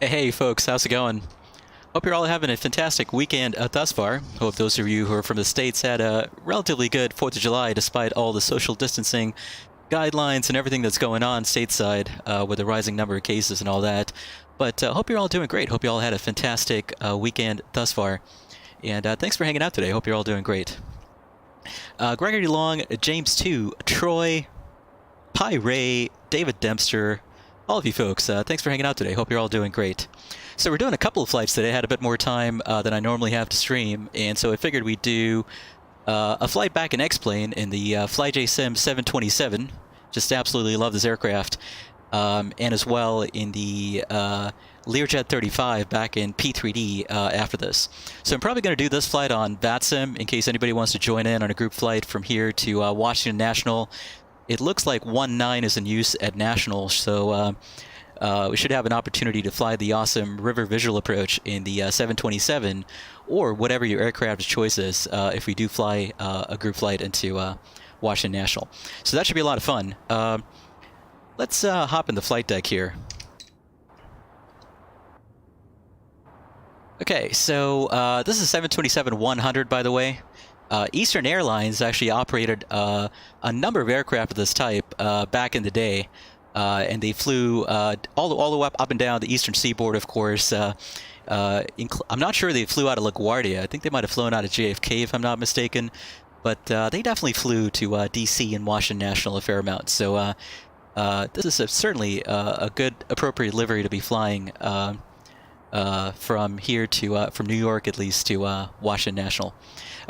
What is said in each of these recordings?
Hey folks, how's it going? Hope you're all having a fantastic weekend thus far. Hope those of you who are from the States had a relatively good 4th of July despite all the social distancing guidelines and everything that's going on stateside with the rising number of cases and all that. But hope you're all doing great. Hope you all had a fantastic weekend thus far. And thanks for hanging out today. Hope you're all doing great. Gregory Long, James 2, Troy, Pi Ray, David Dempster, all of you folks, thanks for hanging out today. Hope you're all doing great. So we're doing a couple of flights today. I had a bit more time than I normally have to stream, and so I figured we'd do a flight back in XPlane in the Flyjsim 727. Just absolutely love this aircraft. And as well in the Learjet 35 back in P3D after this. So I'm probably going to do this flight on VATSIM in case anybody wants to join in on a group flight from here to Washington National. It looks like 1.9 is in use at National, so we should have an opportunity to fly the awesome river visual approach in the 727, or whatever your aircraft choice is, if we do fly a group flight into Washington National. So that should be a lot of fun. Let's hop in the flight deck here. Okay, so this is 727-100, by the way. Eastern Airlines actually operated a number of aircraft of this type back in the day, and they flew all the way up and down the eastern seaboard, of course. I'm not sure they flew out of LaGuardia. I think they might have flown out of JFK, if I'm not mistaken. But they definitely flew to DC and Washington National a fair amount. So this is certainly a good, appropriate livery to be flying from here to from New York, at least, to Washington National.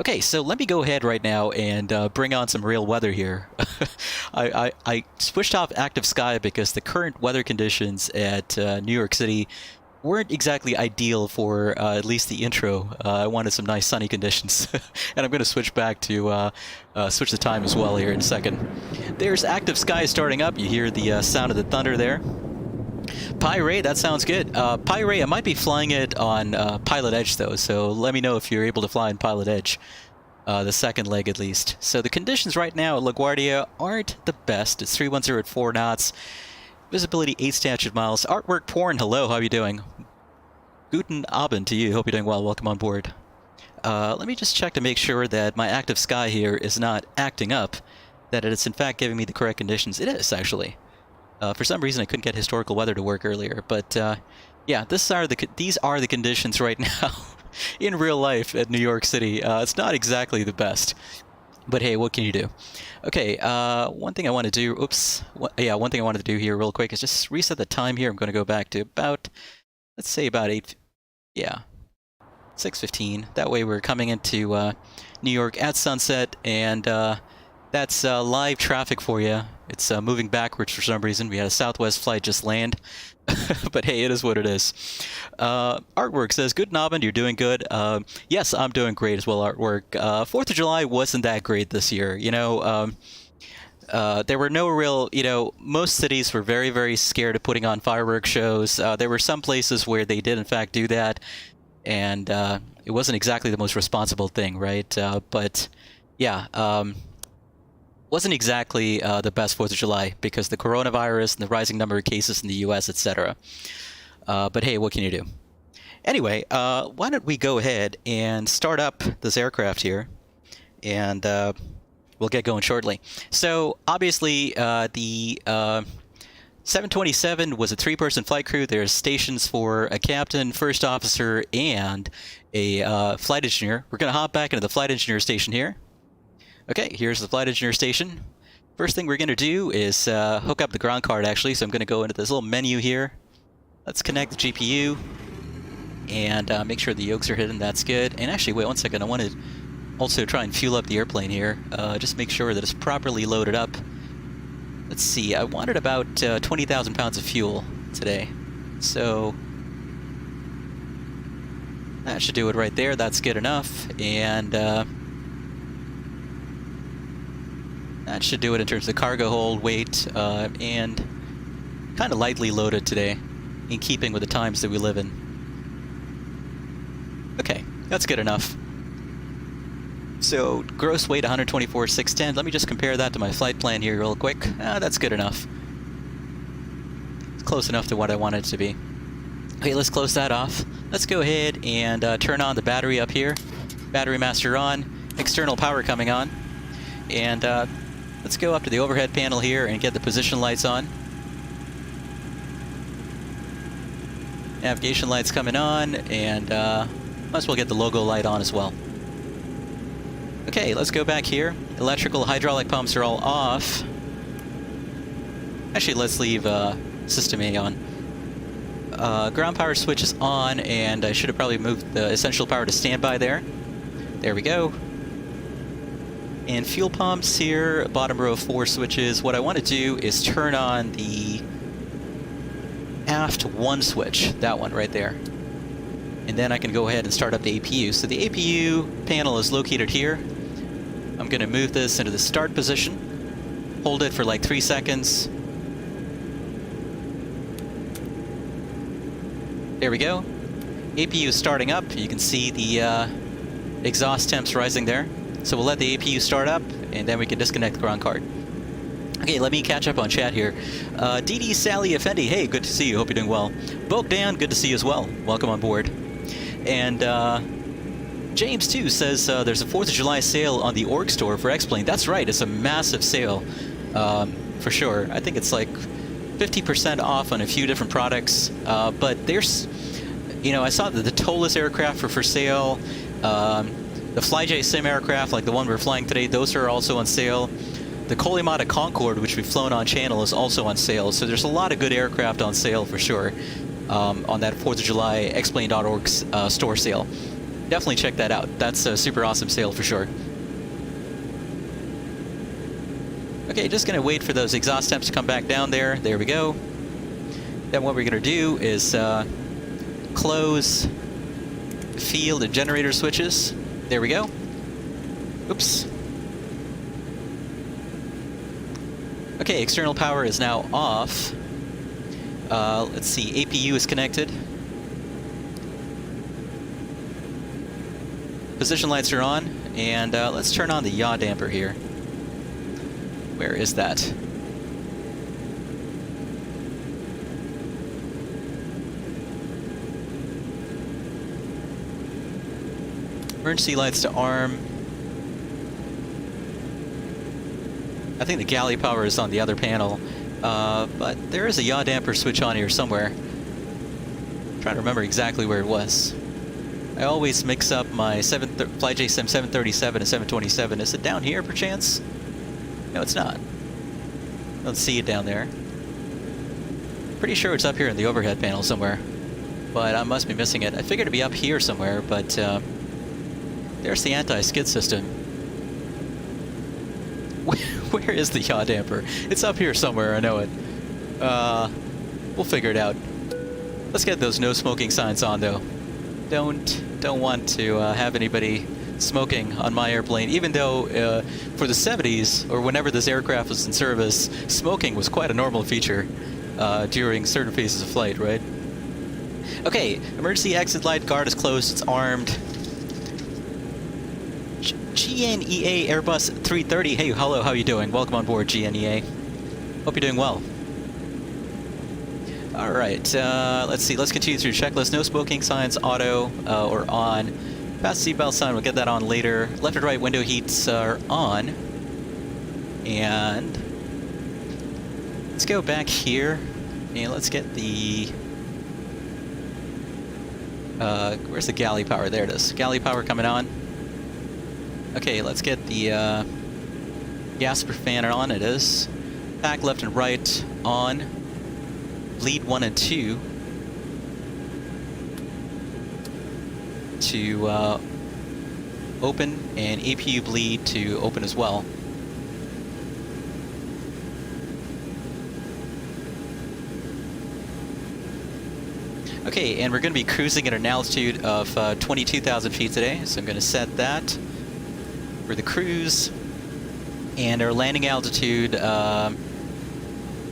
Okay, so let me go ahead right now and bring on some real weather here. I switched off active sky because the current weather conditions at New York City weren't exactly ideal for at least the intro. I wanted some nice sunny conditions. And I'm going to switch back to switch the time as well here in a second. There's active sky starting up. You hear the sound of the thunder there. Pi Ray, that sounds good. Pi Ray, I might be flying it on Pilotedge though, so let me know if you're able to fly in Pilotedge, the second leg at least. So the conditions right now at LaGuardia aren't the best. It's 310 at 4 knots. Visibility 8 statute miles. Artwork Porn, hello, how are you doing? Guten Abend to you, hope you're doing well, welcome on board. Let me just check to make sure that my active sky here is not acting up, that it's in fact giving me the correct conditions. It is, actually. For some reason, I couldn't get historical weather to work earlier, but yeah, these are the conditions right now in real life at New York City. It's not exactly the best, but hey, what can you do? Okay, one thing I want to do. One thing I wanted to do here real quick is just reset the time here. I'm going to go back to about, let's say about 6:15. That way, we're coming into New York at sunset, and that's live traffic for you. It's moving backwards for some reason. We had a Southwest flight just land. But hey, it is what it is. Artwork says, good Abend, you're doing good. Yes, I'm doing great as well, Artwork. 4th of July wasn't that great this year. You know, there were no real, most cities were very, very scared of putting on fireworks shows. There were some places where they did, in fact, do that. And it wasn't exactly the most responsible thing, right? But yeah, wasn't exactly the best 4th of July because the coronavirus and the rising number of cases in the US, etc. But hey, what can you do? Anyway, why don't we go ahead and start up this aircraft here, and we'll get going shortly. So obviously, the 727 was a 3-person flight crew. There's stations for a captain, first officer, and a flight engineer. We're going to hop back into the flight engineer station here. Okay, here's the flight engineer station. First thing we're going to do is hook up the ground card, actually. So I'm going to go into this little menu here. Let's connect the GPU and make sure the yokes are hidden. That's good. And actually, wait one second. I want to also try and fuel up the airplane here. Just make sure that it's properly loaded up. Let's see. I wanted about 20,000 pounds of fuel today. So that should do it right there. That's good enough. And that should do it in terms of cargo hold, weight, and kind of lightly loaded today, in keeping with the times that we live in. Okay, that's good enough. So, gross weight 124,610. Let me just compare that to my flight plan here real quick. That's good enough. It's close enough to what I want it to be. Okay, let's close that off. Let's go ahead and turn on the battery up here. Battery master on, external power coming on. And let's go up to the overhead panel here and get the position lights on. Navigation lights coming on, and might as well get the logo light on as well. Okay, let's go back here. Electrical, hydraulic pumps are all off. Actually, let's leave System A on. Ground power switch is on, and I should have probably moved the essential power to standby there. There we go. And fuel pumps here, bottom row of 4 switches. What I want to do is turn on the aft 1 switch, that one right there. And then I can go ahead and start up the APU. So the APU panel is located here. I'm going to move this into the start position. Hold it for like 3 seconds. There we go. APU is starting up. You can see the exhaust temps rising there. So we'll let the APU start up, and then we can disconnect the ground card. Okay, let me catch up on chat here. DD Sally Effendi, hey, good to see you. Hope you're doing well. Bogdan, good to see you as well. Welcome on board. And James, too, says there's a 4th of July sale on the org store for XPlane. That's right. It's a massive sale, for sure. I think it's like 50% off on a few different products. But there's, you know, I saw that the towless aircraft are for sale. The Flyjsim aircraft, like the one we're flying today, those are also on sale. The Kolimata Concorde, which we've flown on channel, is also on sale. So there's a lot of good aircraft on sale for sure on that 4th of July xplane.org store sale. Definitely check that out. That's a super awesome sale for sure. Okay, just going to wait for those exhaust temps to come back down there. There we go. Then what we're going to do is close field and generator switches. There we go. Oops. Okay, external power is now off. Let's see, APU is connected. Position lights are on, and let's turn on the yaw damper here. Where is that? Emergency lights to arm. I think the galley power is on the other panel, but there is a yaw damper switch on here somewhere. I'm trying to remember exactly where it was. I always mix up my Flyjsim 737 and 727. Is it down here, perchance? No, it's not. I don't see it down there. Pretty sure it's up here in the overhead panel somewhere, but I must be missing it. I figured it'd be up here somewhere, but there's the anti-skid system. Where is the yaw damper? It's up here somewhere, I know it. We'll figure it out. Let's get those no smoking signs on, though. Don't want to have anybody smoking on my airplane, even though for the 70s, or whenever this aircraft was in service, smoking was quite a normal feature during certain phases of flight, right? Okay, emergency exit light, guard is closed, it's armed. GNEA Airbus 330, hey, hello, how are you doing? Welcome on board, GNEA. Hope you're doing well. All right, let's see, let's continue through checklist. No smoking signs, auto, or on. Fast seatbelt sign, we'll get that on later. Left and right window heats are on. And let's go back here, and let's get the... where's the galley power? There it is. Galley power coming on. Okay, let's get the gas fan on. It is. Back left and right on. Bleed 1 and 2 to open, and APU bleed to open as well. Okay, and we're going to be cruising at an altitude of 22,000 feet today, so I'm going to set that for the cruise, and our landing altitude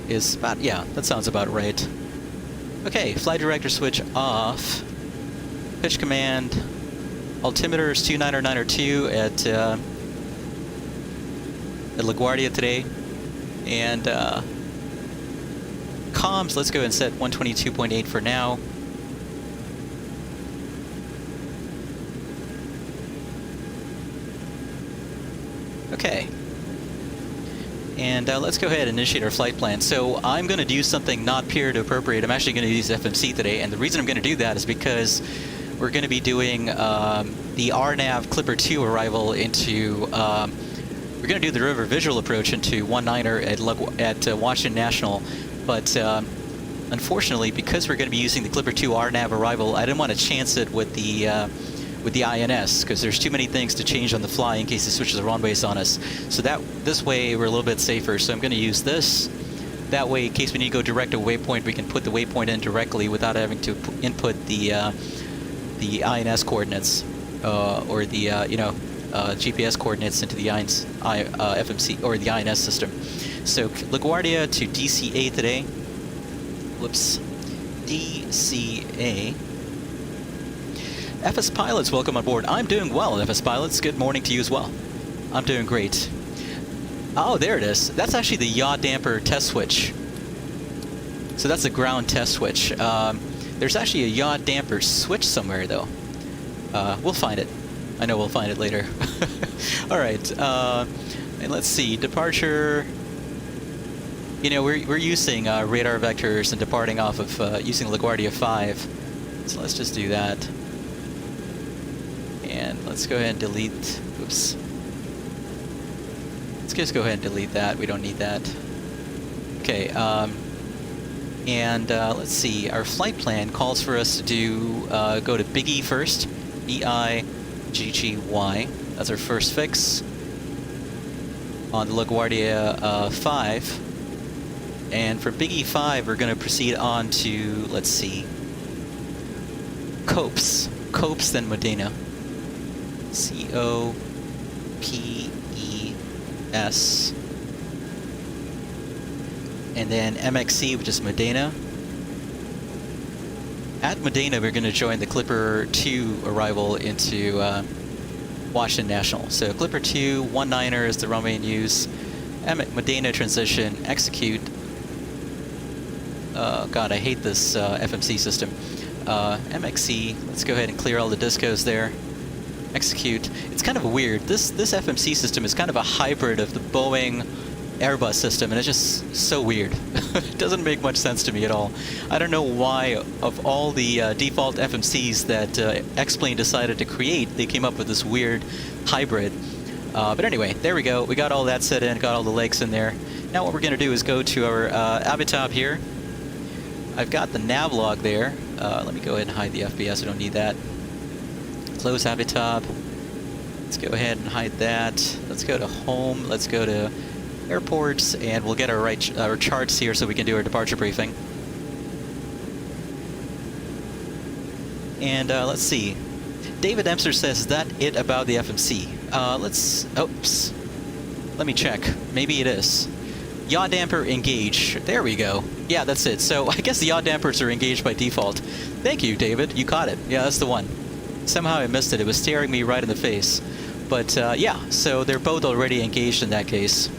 is about, yeah, that sounds about right. Okay, flight director switch off. Pitch command, altimeter is 29902 at LaGuardia today. And comms, let's go and set 122.8 for now. And let's go ahead and initiate our flight plan. So I'm going to do something not period appropriate. I'm actually going to use FMC today, and the reason I'm going to do that is because we're going to be doing the RNAV Clipper 2 arrival into, we're going to do the river visual approach into 19er at Washington National, but unfortunately, because we're going to be using the Clipper 2 RNAV arrival, I didn't want to chance it with the INS, because there's too many things to change on the fly in case it switches the runways on us. So this way we're a little bit safer. So I'm going to use this. That way, in case we need to go direct to a waypoint, we can put the waypoint in directly without having to input the INS coordinates or the GPS coordinates into the FMC or the INS system. So LaGuardia to DCA today. Whoops, DCA. FS Pilots, welcome on board. I'm doing well, FS Pilots. Good morning to you as well. I'm doing great. Oh, there it is. That's actually the yaw damper test switch. So that's a ground test switch. There's actually a yaw damper switch somewhere, though. We'll find it. I know we'll find it later. All right. And let's see. Departure. You know, we're using radar vectors and departing off of using LaGuardia 5. So let's just do that. And let's go ahead and delete. Oops. Let's just go ahead and delete that. We don't need that. Okay. And let's see. Our flight plan calls for us to do go to BIGGY first. BIGGY. That's our first fix on the LaGuardia 5. And for BIGGY 5, we're going to proceed on to, let's see, Copes, then Modena. COPES. And then MXC, which is Modena. At Modena, we're going to join the Clipper 2 arrival into Washington National. So Clipper 2, 19er is the runway in use. Modena transition, execute. God, I hate this FMC system. MXC, let's go ahead and clear all the discos there. Execute. It's kind of weird. This FMC system is kind of a hybrid of the Boeing Airbus system, and it's just so weird. It doesn't make much sense to me at all. I don't know why, of all the default FMCs that XPlane decided to create, they came up with this weird hybrid. But anyway, there we go. We got all that set in, got all the legs in there. Now what we're going to do is go to our Avitab here. I've got the nav log there. Let me go ahead and hide the FBS. I don't need that. Close Avitab. Let's go ahead and hide that. Let's go to home. Let's go to airports, and we'll get our charts here so we can do our departure briefing. And let's see. David Emser says, is that it about the FMC? Oops. Let me check. Maybe it is. Yaw damper engage. There we go. Yeah, that's it. So I guess the yaw dampers are engaged by default. Thank you, David. You caught it. Yeah, that's the one. Somehow I missed it. It was staring me right in the face. But yeah, so they're both already engaged in that case.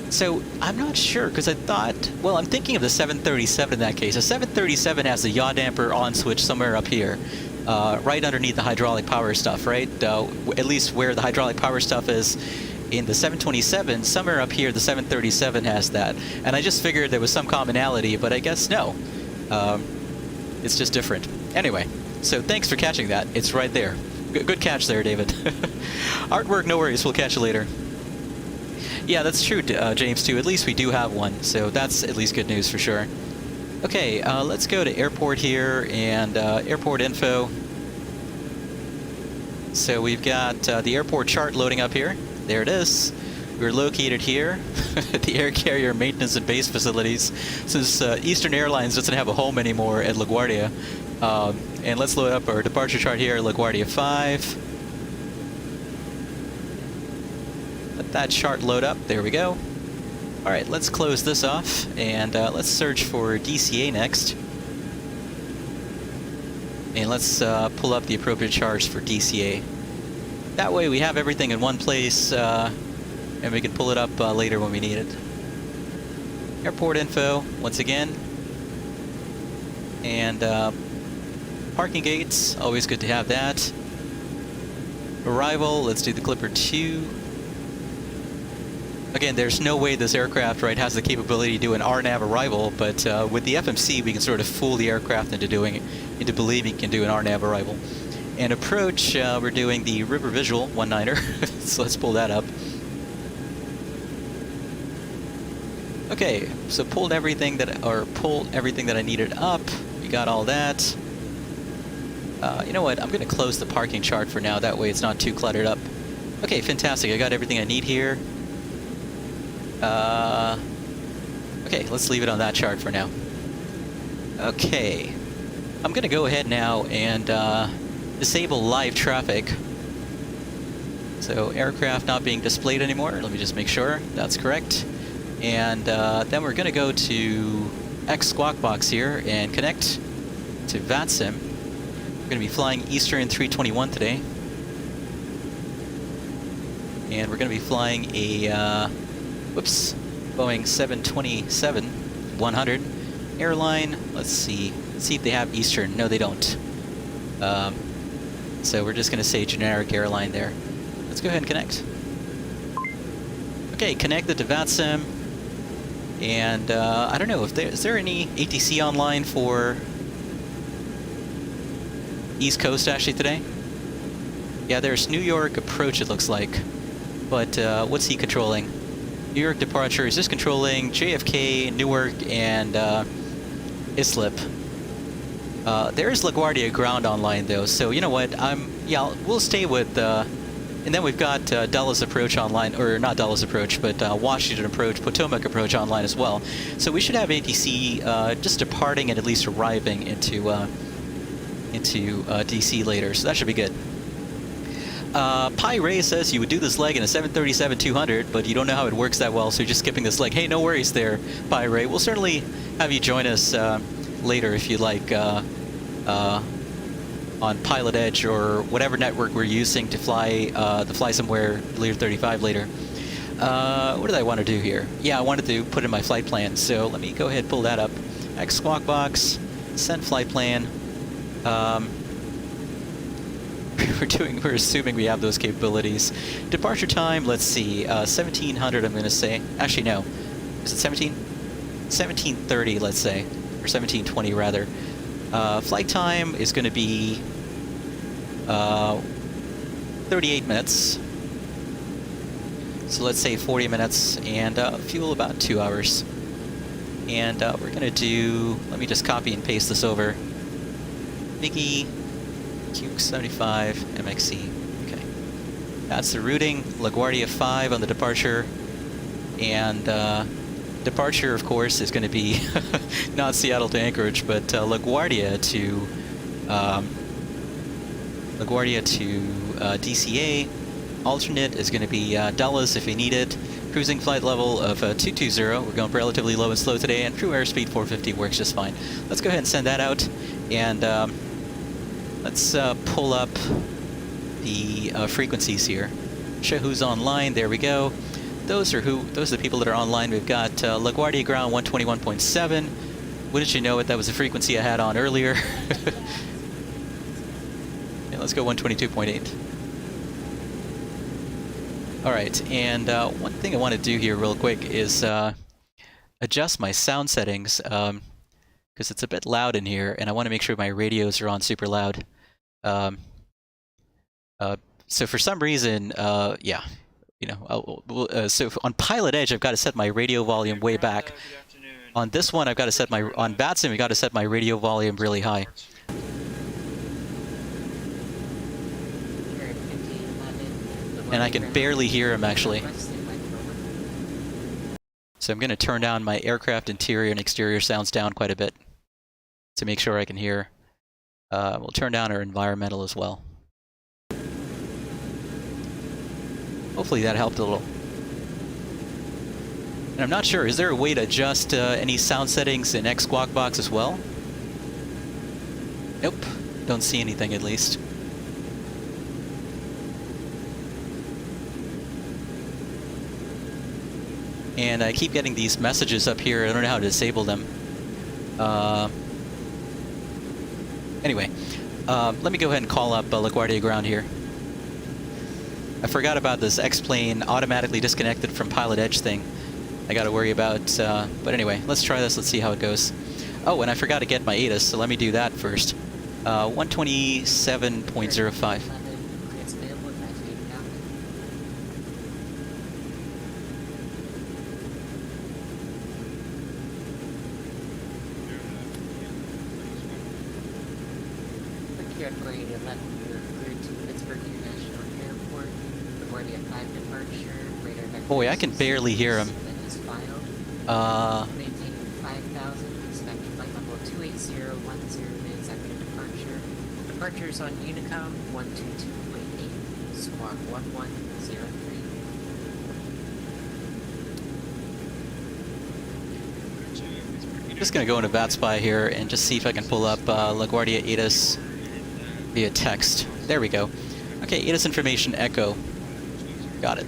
So I'm not sure, because I thought, well, I'm thinking of the 737 in that case. The 737 has the yaw damper on switch somewhere up here, right underneath the hydraulic power stuff, right? At least where the hydraulic power stuff is in the 727, somewhere up here the 737 has that. And I just figured there was some commonality, but I guess no. It's just different. Anyway, so thanks for catching that. It's right there. Good catch there, David. Artwork, no worries. We'll catch you later. Yeah, that's true, James, too. At least we do have one, so that's at least good news for sure. Okay, let's go to airport here and airport info. So we've got the airport chart loading up here. There it is. We're located here at the air carrier maintenance and base facilities, since Eastern Airlines doesn't have a home anymore at LaGuardia. And let's load up our departure chart here, LaGuardia 5. Let that chart load up. There we go. All right, let's close this off, and let's search for DCA next. And let's pull up the appropriate charts for DCA. That way we have everything in one place, and we can pull it up later when we need it. Airport info, once again. And parking gates, always good to have that. Arrival, let's do the Clipper 2. Again, there's no way this aircraft, right, has the capability to do an RNAV arrival, but with the FMC, we can sort of fool the aircraft into believing it can do an RNAV arrival. And approach, we're doing the River Visual 1-9er, so let's pull that up. Okay, so pulled everything that I needed up. We got all that. You know what? I'm going to close the parking chart for now. That way it's not too cluttered up. Okay, fantastic. I got everything I need here. Okay, let's leave it on that chart for now. Okay, I'm going to go ahead now and disable live traffic. So aircraft not being displayed anymore. Let me just make sure that's correct. And then we're going to go to X Squawk Box here and connect to VATSIM. We're going to be flying Eastern 321 today. And we're going to be flying a Boeing 727-100 airline. Let's see if they have Eastern. No, they don't. So we're just going to say generic airline there. Let's go ahead and connect. Okay, connected to VATSIM. And I don't know if is there any ATC online for East Coast actually today? Yeah, there's New York approach, it looks like. But what's he controlling? New York departure is just controlling JFK, Newark, and Islip. There is LaGuardia ground online though, so you know what? We'll stay with. And then we've got Dulles approach online, or not Dulles approach, but Washington approach, Potomac approach online as well. So we should have ATC just departing and at least arriving into DC later. So that should be good. Pi Ray says you would do this leg in a 737-200, but you don't know how it works that well, so you're just skipping this leg. Hey, no worries there, Pi Ray. We'll certainly have you join us later if you like on Pilotedge or whatever network we're using to fly the Flysimware Lear 35 later. What did I want to do here? Yeah, I wanted to put in my flight plan, so let me go ahead and pull that up. X Squawk Box, send flight plan. We're assuming we have those capabilities. Departure time, let's see, 1700 I'm going to say. Actually, no. Is it 1730, let's say. Or 1720, rather. Flight time is going to be 38 minutes. So let's say 40 minutes, and fuel about 2 hours. And we're going to do, let me just copy and paste this over. BIGGY Q75 MXC. Okay. That's the routing. LaGuardia 5 on the departure. And departure, of course, is going to be not Seattle to Anchorage, but LaGuardia to DCA. Alternate is going to be Dulles if you need it. Cruising flight level of 220. We're going relatively low and slow today, and true airspeed 450 works just fine. Let's go ahead and send that out, and let's pull up the frequencies here. Show who's online. There we go. Those are the people that are online. We've got LaGuardia ground 121.7. Wouldn't you know it? That was the frequency I had on earlier. Yeah, let's go 122.8. All right, and one thing I want to do here real quick is adjust my sound settings because it's a bit loud in here, and I want to make sure my radios are on super loud. So for some reason, yeah. You know, so on Pilotedge, I've got to set my radio volume way back. On this one, I've got to set on VATSIM, I've got to set my radio volume really high. And I can barely hear him, actually. So I'm going to turn down my aircraft interior and exterior sounds down quite a bit to make sure I can hear. We'll turn down our environmental as well. Hopefully that helped a little. And I'm not sure, is there a way to adjust any sound settings in X Squawk Box as well? Nope, don't see anything at least. And I keep getting these messages up here, I don't know how to disable them. Anyway, let me go ahead and call up LaGuardia ground here. I forgot about this XPlane automatically disconnected from Pilotedge thing I got to worry about. But anyway, let's try this. Let's see how it goes. Oh, and I forgot to get my ATIS, so let me do that first. 127.05. Boy, I can barely hear him. Maintaining 5,000, expected flight level 28010 minutes after departure. Departures on Unicom 122.8, squawk 1103. Just gonna go into VATSPy here and just see if I can pull up LaGuardia ATIS via text. There we go. Okay, ATIS information echo. Got it.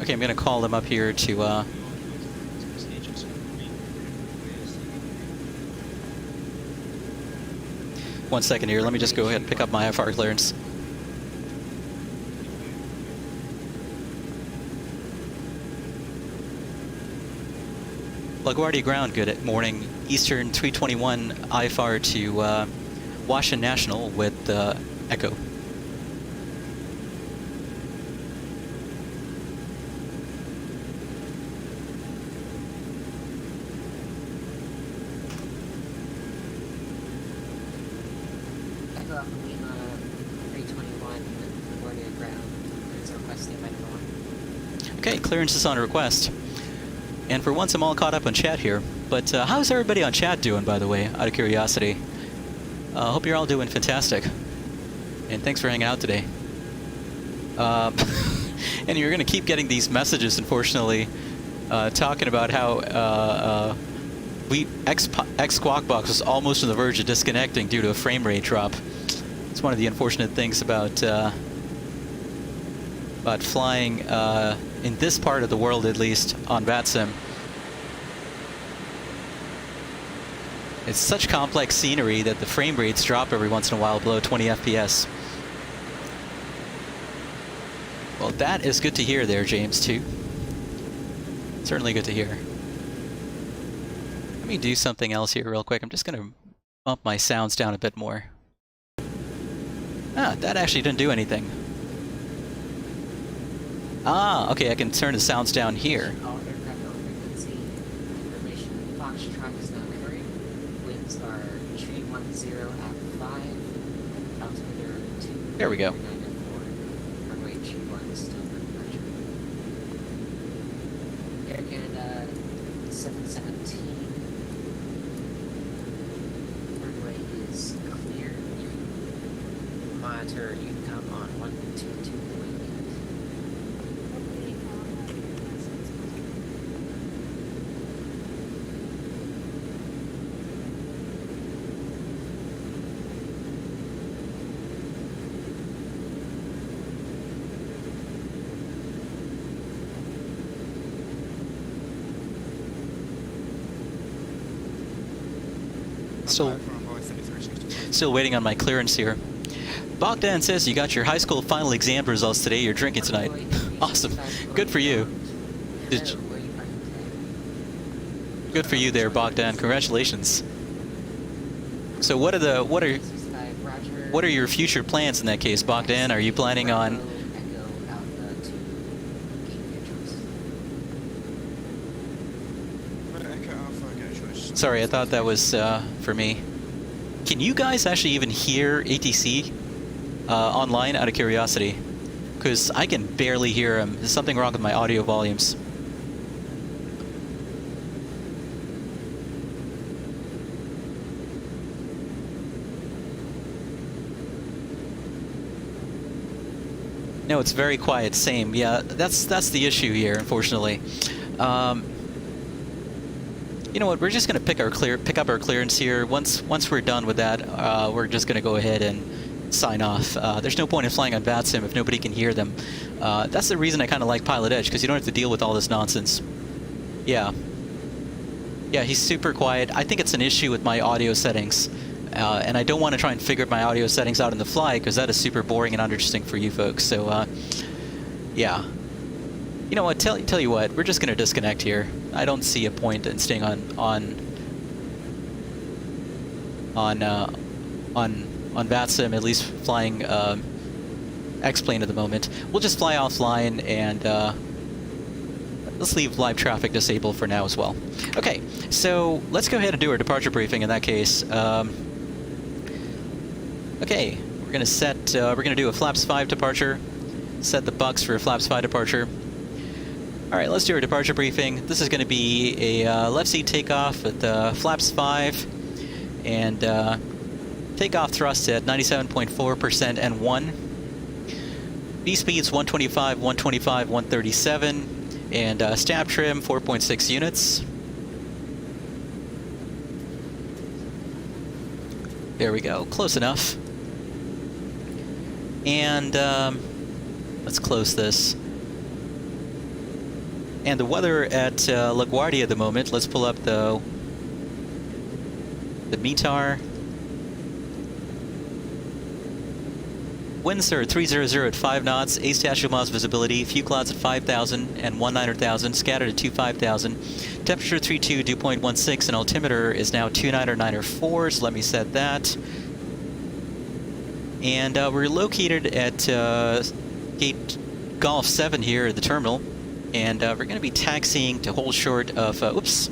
Okay, I'm gonna call them up here to one second here. Let me just go ahead and pick up my IFR clearance. LaGuardia ground, good morning. Eastern 321 IFR to Washington National with echo. Okay, clearance is on request. And for once, I'm all caught up on chat here. But how's everybody on chat doing, by the way, out of curiosity? Hope you're all doing fantastic. And thanks for hanging out today. And you're going to keep getting these messages, unfortunately, talking about how X-Squawk Box was almost on the verge of disconnecting due to a frame rate drop. It's one of the unfortunate things about flying in this part of the world, at least on VATSIM. It's such complex scenery that the frame rates drop every once in a while below 20 FPS. Well, that is good to hear there, James, too. Certainly good to hear. Let me do something else here real quick. I'm just going to bump my sounds down a bit more. Ah, that actually didn't do anything. Ah, okay, I can turn the sounds down here. All aircraft low frequency information. Foxtrot is now entering. Winds are 310 at 5. Altimeter 2. There we go. Runway 21 still for departure. Air Canada 717. Runway is clear. Monitor Unicom on 122. Still waiting on my clearance here. Bogdan says you got your high school final exam results today. You're drinking tonight. Awesome. Good for you. Good for you there, Bogdan. Congratulations. So what are your future plans in that case, Bogdan? Are you planning on? Sorry, I thought that was for me. Can you guys actually even hear ATC online, out of curiosity? Because I can barely hear him. There's something wrong with my audio volumes. No, it's very quiet. Same. Yeah, that's the issue here, unfortunately. You know what? We're just going to pick up our clearance here. Once we're done with that, we're just going to go ahead and sign off. There's no point in flying on VATSIM if nobody can hear them. That's the reason I kind of like Pilotedge, because you don't have to deal with all this nonsense. Yeah. Yeah, he's super quiet. I think it's an issue with my audio settings. And I don't want to try and figure my audio settings out on the fly, because that is super boring and uninteresting for you folks. So, yeah. You know what? Tell you what. We're just going to disconnect here. I don't see a point in staying on VATSIM, at least flying XPlane at the moment. We'll just fly offline, and let's leave live traffic disabled for now as well. Okay, so let's go ahead and do our departure briefing in that case. Okay, we're gonna set. We're gonna do a flaps 5 departure. Set the bucks for a flaps 5 departure. All right, let's do our departure briefing. This is going to be a left seat takeoff at flaps 5, and takeoff thrust at 97.4% N1. V speeds 125, 125, 137, and stab trim 4.6 units. There we go, close enough. And let's close this. And the weather at LaGuardia at the moment, let's pull up the METAR. Winds are 300 at 5 knots, 8 statute miles visibility, few clouds at 5,000 and 1,900,000, scattered at 25,000. Temperature 32, dew point 16, and altimeter is now 2994, so let me set that. And we're located at gate Golf 7 here at the terminal. And we're going to be taxiing to hold short of, oops.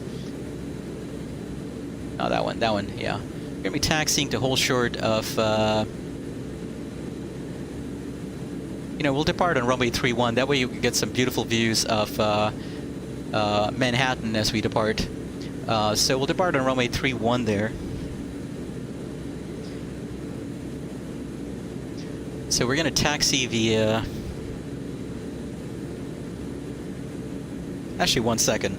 Oh, that one, yeah. We're going to be taxiing to hold short of, you know, we'll depart on runway 31. That way you can get some beautiful views of Manhattan as we depart. So we'll depart on runway 31 there. So we're going to taxi via... Actually, 1 second.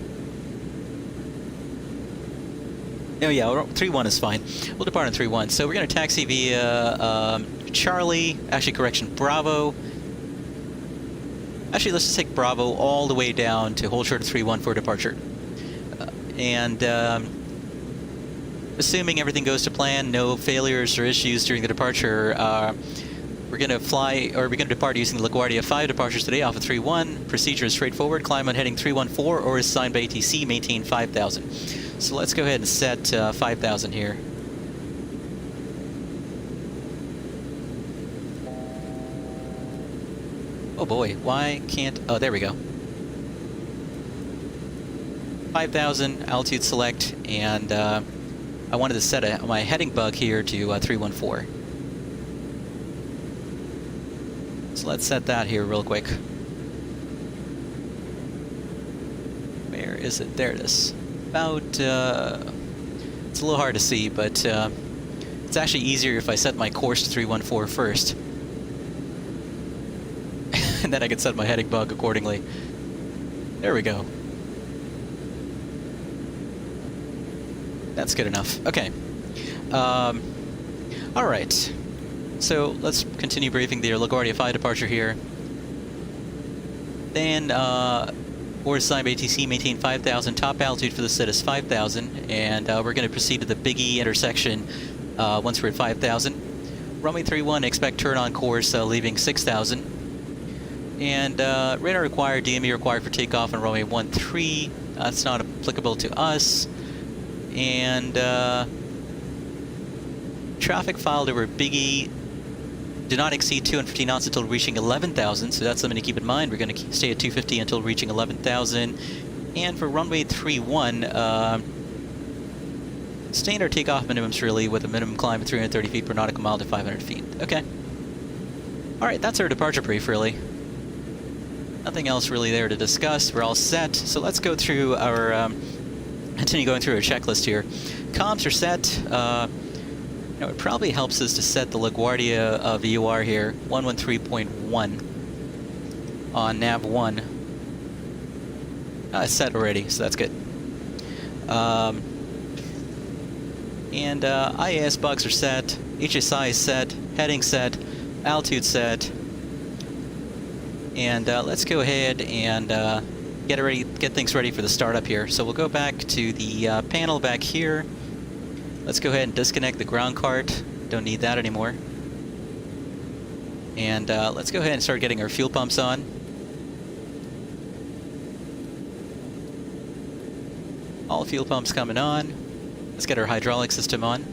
Oh yeah, 3-1 is fine. We'll depart on 3-1. So we're going to taxi via Charlie, actually correction, Bravo. Actually, let's just take Bravo all the way down to hold short of 3-1 for departure. And assuming everything goes to plan, no failures or issues during the departure, we're going to fly, or we're going to depart using the LaGuardia 5 departures today off of 3-1. Procedure is straightforward. Climb on heading 314 or is assigned by ATC. Maintain 5,000. So let's go ahead and set 5,000 here. Oh boy, why can't... Oh, there we go. 5,000, altitude select, and I wanted to set my heading bug here to 314. So let's set that here real quick. Where is it? There it is. About, it's a little hard to see, but it's actually easier if I set my course to 314 first. And then I can set my heading bug accordingly. There we go. That's good enough. Okay. All right. So let's continue briefing the LaGuardia 5 departure here. Then, or assigned by ATC, maintain 5,000. Top altitude for the set is 5,000. And we're going to proceed to the BIGGY intersection once we're at 5,000. Runway 31, expect turn on course leaving 6,000. And radar required, DME required for takeoff on runway 13. That's not applicable to us. And traffic filed over BIGGY. Do not exceed 250 knots until reaching 11,000, so that's something to keep in mind. We're going to stay at 250 until reaching 11,000. And for runway 31, standard takeoff minimums really, with a minimum climb of 330 feet per nautical mile to 500 feet. Okay. All right, that's our departure brief, really. Nothing else really there to discuss. We're all set. So let's go through our, continue going through our checklist here. Comms are set. You know, it probably helps us to set the LaGuardia VUR here, 113.1 on nav 1. It's set already, so that's good. And IAS bugs are set, HSI is set, heading set, altitude set, and let's go ahead and get things ready for the startup here. So we'll go back to the panel back here. Let's go ahead and disconnect the ground cart. Don't need that anymore. And let's go ahead and start getting our fuel pumps on. All fuel pumps coming on. Let's get our hydraulic system on.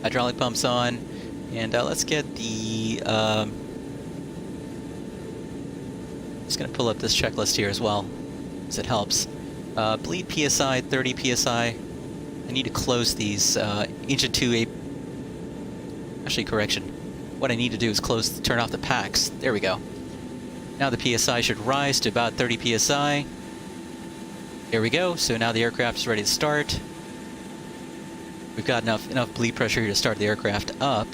Hydraulic pumps on. And let's get the... just going to pull up this checklist here as well, as it helps. Bleed PSI, 30 PSI. I need to close these engine 2... Actually, correction. What I need to do is turn off the packs. There we go. Now the PSI should rise to about 30 PSI. There we go. So now the aircraft is ready to start. We've got enough bleed pressure here to start the aircraft up.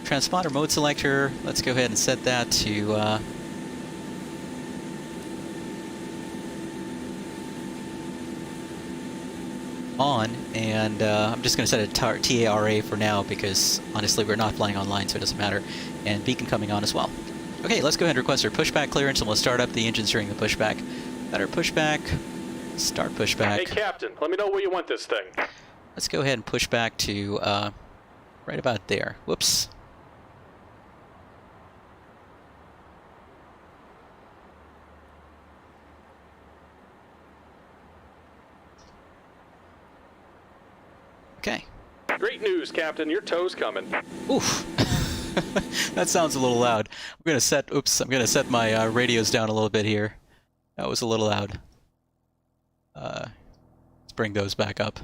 Transponder mode selector. Let's go ahead and set that to on, and I'm just going to set it to TARA for now because honestly we're not flying online, so it doesn't matter. And beacon coming on as well. Okay, let's go ahead and request our pushback clearance, and we'll start up the engines during the pushback. Better pushback. Start pushback. Hey, Captain, let me know where you want this thing. Let's go ahead and push back to right about there. Whoops. Okay. Great news, Captain. Your tow's coming. Oof. That sounds a little loud. I'm gonna set my radios down a little bit here. That was a little loud. Let's bring those back up.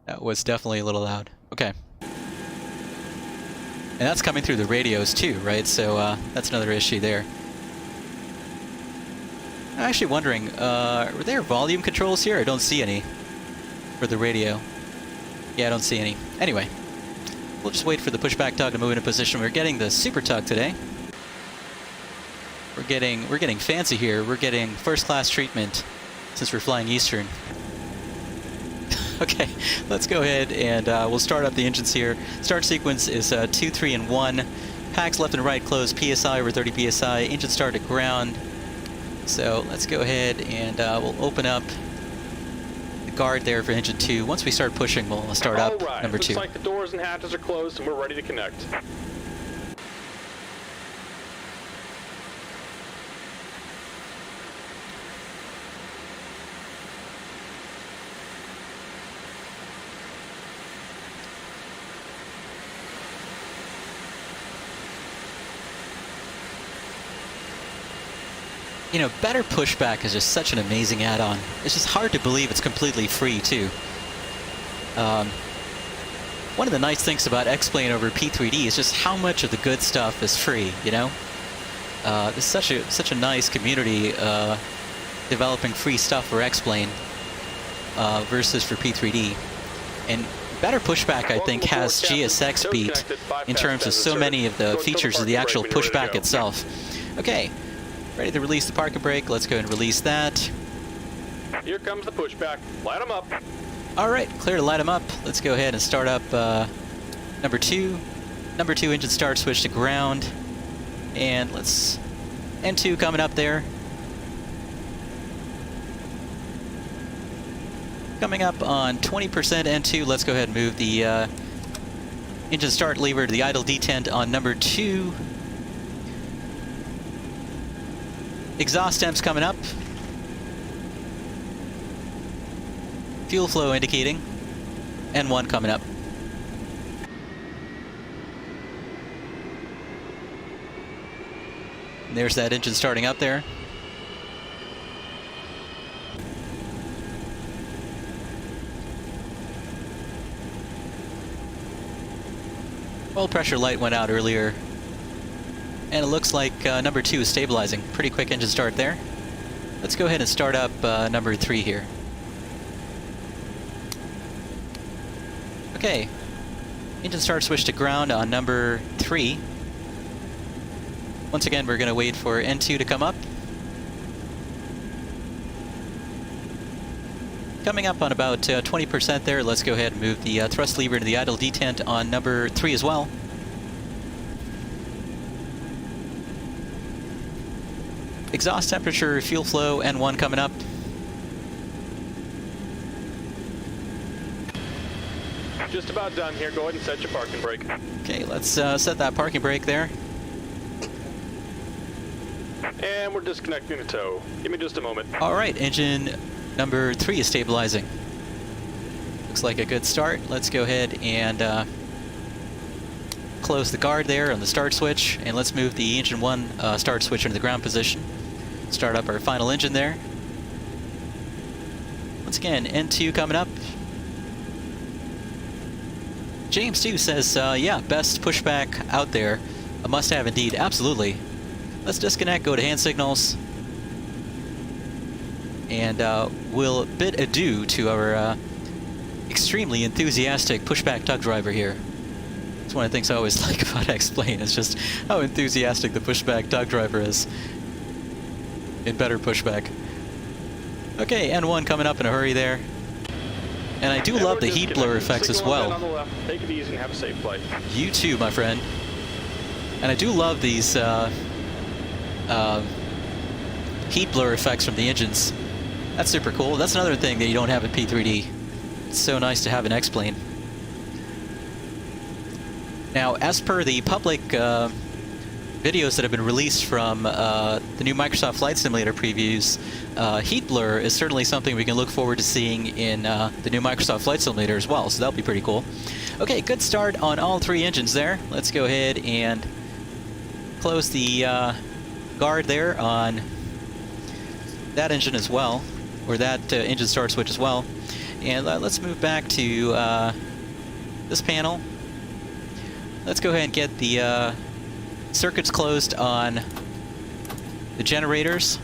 That was definitely a little loud. Okay. And that's coming through the radios too, right? So that's another issue there. I'm actually wondering, are there volume controls here? I don't see any for the radio. Yeah, I don't see any. Anyway, we'll just wait for the pushback tug to move into position. We're getting the super tug today. We're getting fancy here. We're getting first class treatment since we're flying Eastern. Okay, let's go ahead and we'll start up the engines here. Start sequence is 2, 3, and 1. Packs left and right close. PSI over 30 PSI. Engine start to ground. So let's go ahead and we'll open up guard there for engine 2. Once we start pushing, we'll start up number 2. Looks like the doors and hatches are closed and we're ready to connect. You know, better pushback is just such an amazing add-on. It's just hard to believe it's completely free, too. One of the nice things about XPlane over P3D is just how much of the good stuff is free, you know? There's such a nice community developing free stuff for XPlane versus for P3D. And better pushback, I think, has GSX beat in terms of so many of the features of the actual pushback itself. Okay. Ready to release the parking brake. Let's go ahead and release that. Here comes the pushback. Light them up. All right, clear to light them up. Let's go ahead and start up number 2. Number 2 engine start, switch to ground. And let's... N2 coming up there. Coming up on 20% N2. Let's go ahead and move the engine start lever to the idle detent on number 2. Exhaust temps coming up. Fuel flow indicating. N1 coming up. And there's that engine starting up there. Oil pressure light went out earlier. And it looks like number 2 is stabilizing. Pretty quick engine start there. Let's go ahead and start up number 3 here. Okay. Engine start switch to ground on number 3. Once again, we're going to wait for N2 to come up. Coming up on about 20% there. Let's go ahead and move the thrust lever into the idle detent on number 3 as well. Exhaust temperature, fuel flow, N1 coming up. Just about done here. Go ahead and set your parking brake. Okay, let's set that parking brake there. And we're disconnecting the tow. Give me just a moment. All right, engine number 3 is stabilizing. Looks like a good start. Let's go ahead and close the guard there on the start switch, and let's move the engine 1 start switch into the ground position. Start up our final engine there. Once again, N2 coming up. James too says, yeah, best pushback out there. A must-have indeed. Absolutely. Let's disconnect, go to hand signals, and we'll bid adieu to our extremely enthusiastic pushback tug driver here. It's one of the things I always like about XPlane, is just how enthusiastic the pushback tug driver is in better pushback. Okay, N1 coming up in a hurry there. And I do love the heat blur effects as well. On the left. Take it easy and have a safe flight. You too, my friend. And I do love these heat blur effects from the engines. That's super cool. That's another thing that you don't have in P3D. It's so nice to have an XPlane. Now, as per the public videos that have been released from the new Microsoft Flight Simulator previews, heat blur is certainly something we can look forward to seeing in the new Microsoft Flight Simulator as well, so that'll be pretty cool. Okay, good start on all 3 engines there. Let's go ahead and close the guard there on that engine as well, or that engine start switch as well. And let's move back to this panel. Let's go ahead and get the circuits closed on the generators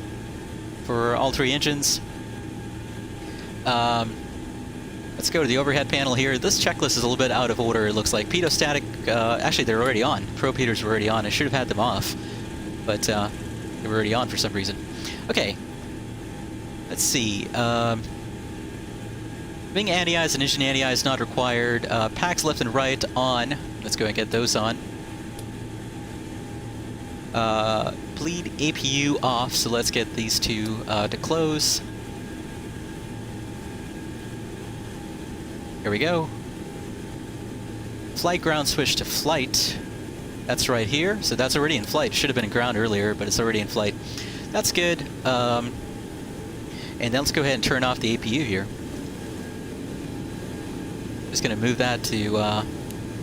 for all 3 engines. Let's go to the overhead panel here. This checklist is a little bit out of order, it looks like. Pitot-static, actually they're already on. Probe heaters were already on. I should have had them off, but they were already on for some reason. Okay, let's see. Wing anti-eyes and engine anti-eyes not required. Packs left and right on. Let's go and get those on. Bleed APU off, so let's get these 2 to close. Here we go. Flight ground switch to flight. That's right here, so that's already in flight. Should have been in ground earlier, but it's already in flight. That's good. And then let's go ahead and turn off the APU here. Just going to move that to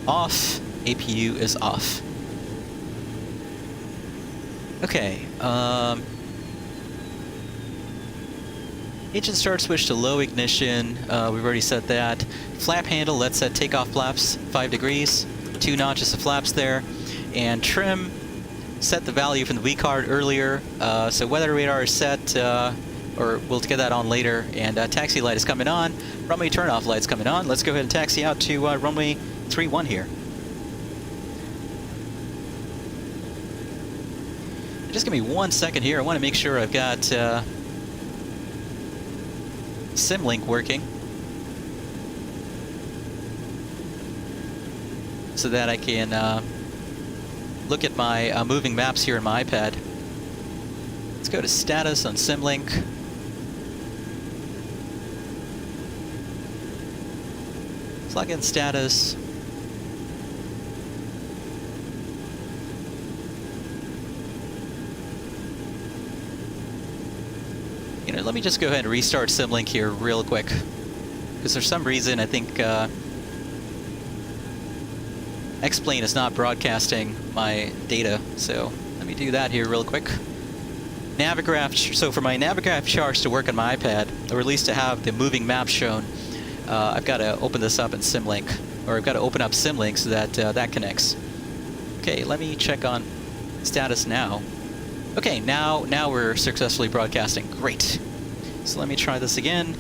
off. APU is off. Okay. Engine start switch to low ignition. We've already set that. Flap handle, let's set takeoff flaps 5 degrees. 2 notches of flaps there. And trim, set the value from the V card earlier. So weather radar is set, or we'll get that on later. And taxi light is coming on. Runway turnoff light's coming on. Let's go ahead and taxi out to runway 31 here. Just give me 1 second here. I want to make sure I've got Simlink working, so that I can look at my moving maps here in my iPad. Let's go to status on Simlink. Plug in status. You know, let me just go ahead and restart Simlink here real quick, because for some reason I think XPlane is not broadcasting my data. So let me do that here real quick. Navigraph. So for my Navigraph charts to work on my iPad, or at least to have the moving map shown, I've got to open this up in Simlink, or I've got to open up Simlink so that that connects. Okay, let me check on status now. Okay, now we're successfully broadcasting. Great. So let me try this again.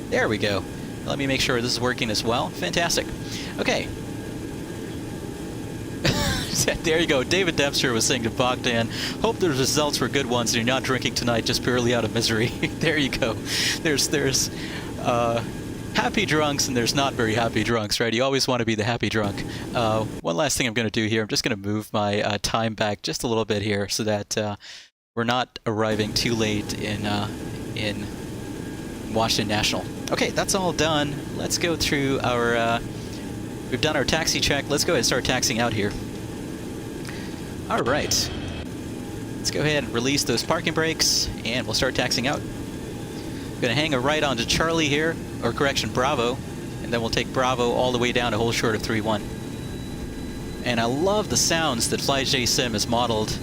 There we go. Let me make sure this is working as well. Fantastic. Okay. There you go. David Dempster was saying to Bogdan, hope the results were good ones and you're not drinking tonight just purely out of misery. There you go. There's Happy drunks, and there's not very happy drunks, right? You always want to be the happy drunk. One last thing I'm going to do here, I'm just going to move my time back just a little bit here so that we're not arriving too late in Washington National. Okay, that's all done. Let's go through our... we've done our taxi check. Let's go ahead and start taxiing out here. All right. Let's go ahead and release those parking brakes, and we'll start taxiing out. Gonna hang a right onto Charlie here, or correction, Bravo, and then we'll take Bravo all the way down to hold short of 3-1. And I love the sounds that Flyjsim has modeled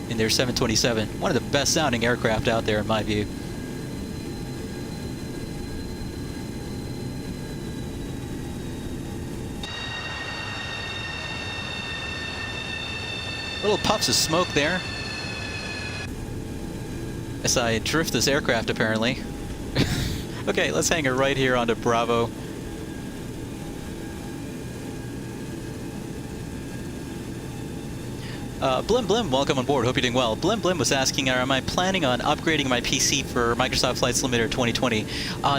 in their 727. One of the best sounding aircraft out there in my view. Little puffs of smoke there as I drift this aircraft apparently. Okay, let's hang it right here onto Bravo. Blim Blim, welcome on board. Hope you're doing well. Blim Blim was asking, am I planning on upgrading my PC for Microsoft Flight Simulator 2020?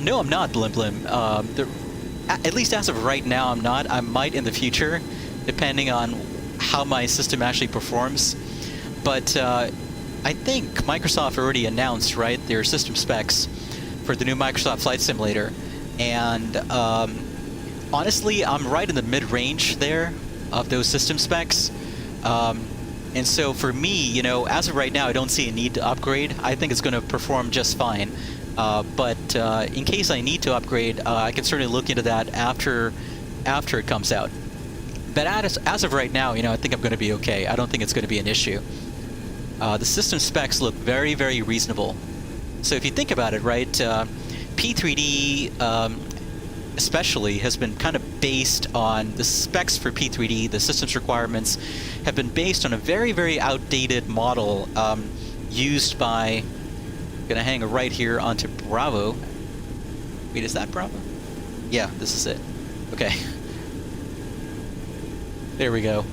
No, I'm not, Blim Blim. At least as of right now, I'm not. I might in the future, depending on how my system actually performs. But I think Microsoft already announced, right, their system specs for the new Microsoft Flight Simulator. And honestly, I'm right in the mid-range there of those system specs. And so for me, you know, as of right now, I don't see a need to upgrade. I think it's going to perform just fine. But in case I need to upgrade, I can certainly look into that after it comes out. But as of right now, you know, I think I'm going to be okay. I don't think it's going to be an issue. The system specs look very, very reasonable. So if you think about it, right, P3D especially has been kind of based on the specs for P3D, the systems requirements have been based on a very, very outdated model used by, I'm going to hang a right here onto Bravo. Wait, is that Bravo? Yeah, this is it. Okay. There we go.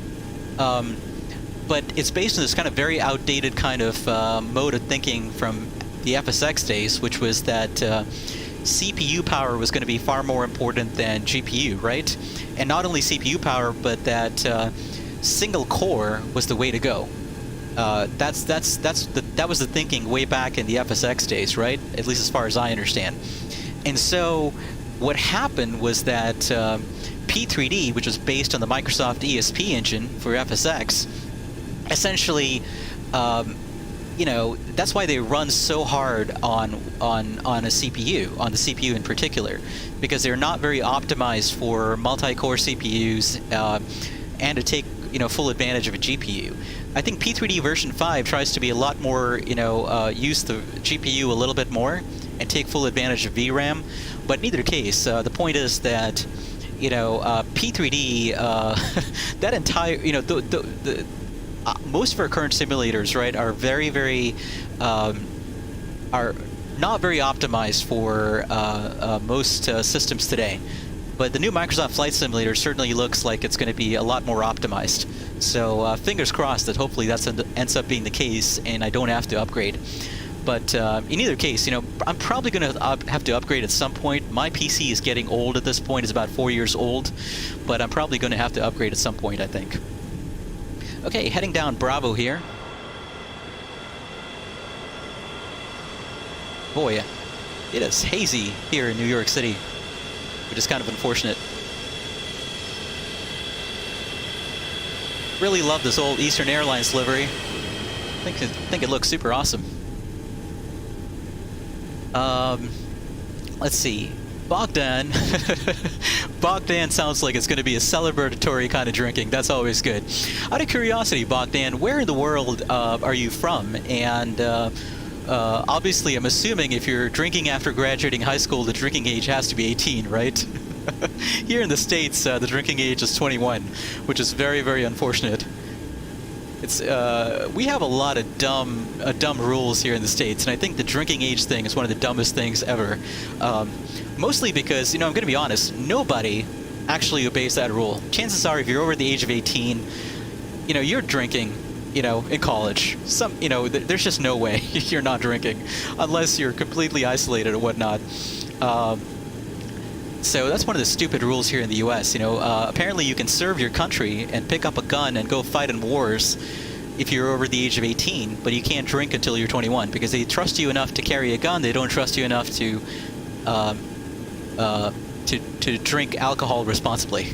But it's based on this kind of very outdated kind of mode of thinking from the FSX days, which was that CPU power was going to be far more important than GPU, right? And not only CPU power, but that single core was the way to go. That was the thinking way back in the FSX days, right? At least as far as I understand. And so what happened was that P3D, which was based on the Microsoft ESP engine for FSX, essentially, you know, that's why they run so hard on a CPU, on the CPU in particular, because they're not very optimized for multi-core CPUs and to take, you know, full advantage of a GPU. I think P3D version 5 tries to be a lot more, you know, use the GPU a little bit more and take full advantage of VRAM. But in either case, the point is that, you know, P3D, that entire, you know, most of our current simulators, right, are very, very, are not very optimized for most systems today. But the new Microsoft Flight Simulator certainly looks like it's going to be a lot more optimized. So fingers crossed that hopefully that ends up being the case and I don't have to upgrade. But in either case, you know, I'm probably going to have to upgrade at some point. My PC is getting old at this point. It's about 4 years old. But I'm probably going to have to upgrade at some point, I think. Okay, heading down Bravo here. Boy, it is hazy here in New York City, which is kind of unfortunate. Really love this old Eastern Airlines livery. I think it looks super awesome. Let's see. Bogdan. Bogdan sounds like it's going to be a celebratory kind of drinking. That's always good. Out of curiosity, Bogdan, where in the world are you from? And obviously, I'm assuming if you're drinking after graduating high school, the drinking age has to be 18, right? Here in the States, the drinking age is 21, which is very, very unfortunate. It's we have a lot of dumb rules here in the States, and I think the drinking age thing is one of the dumbest things ever. Mostly because, you know, I'm going to be honest, nobody actually obeys that rule. Chances are, if you're over the age of 18, you know, you're drinking, you know, in college. You know, there's just no way you're not drinking, unless you're completely isolated or whatnot. So that's one of the stupid rules here in the U.S. You know, apparently you can serve your country and pick up a gun and go fight in wars if you're over the age of 18, but you can't drink until you're 21 because they trust you enough to carry a gun. They don't trust you enough to drink alcohol responsibly.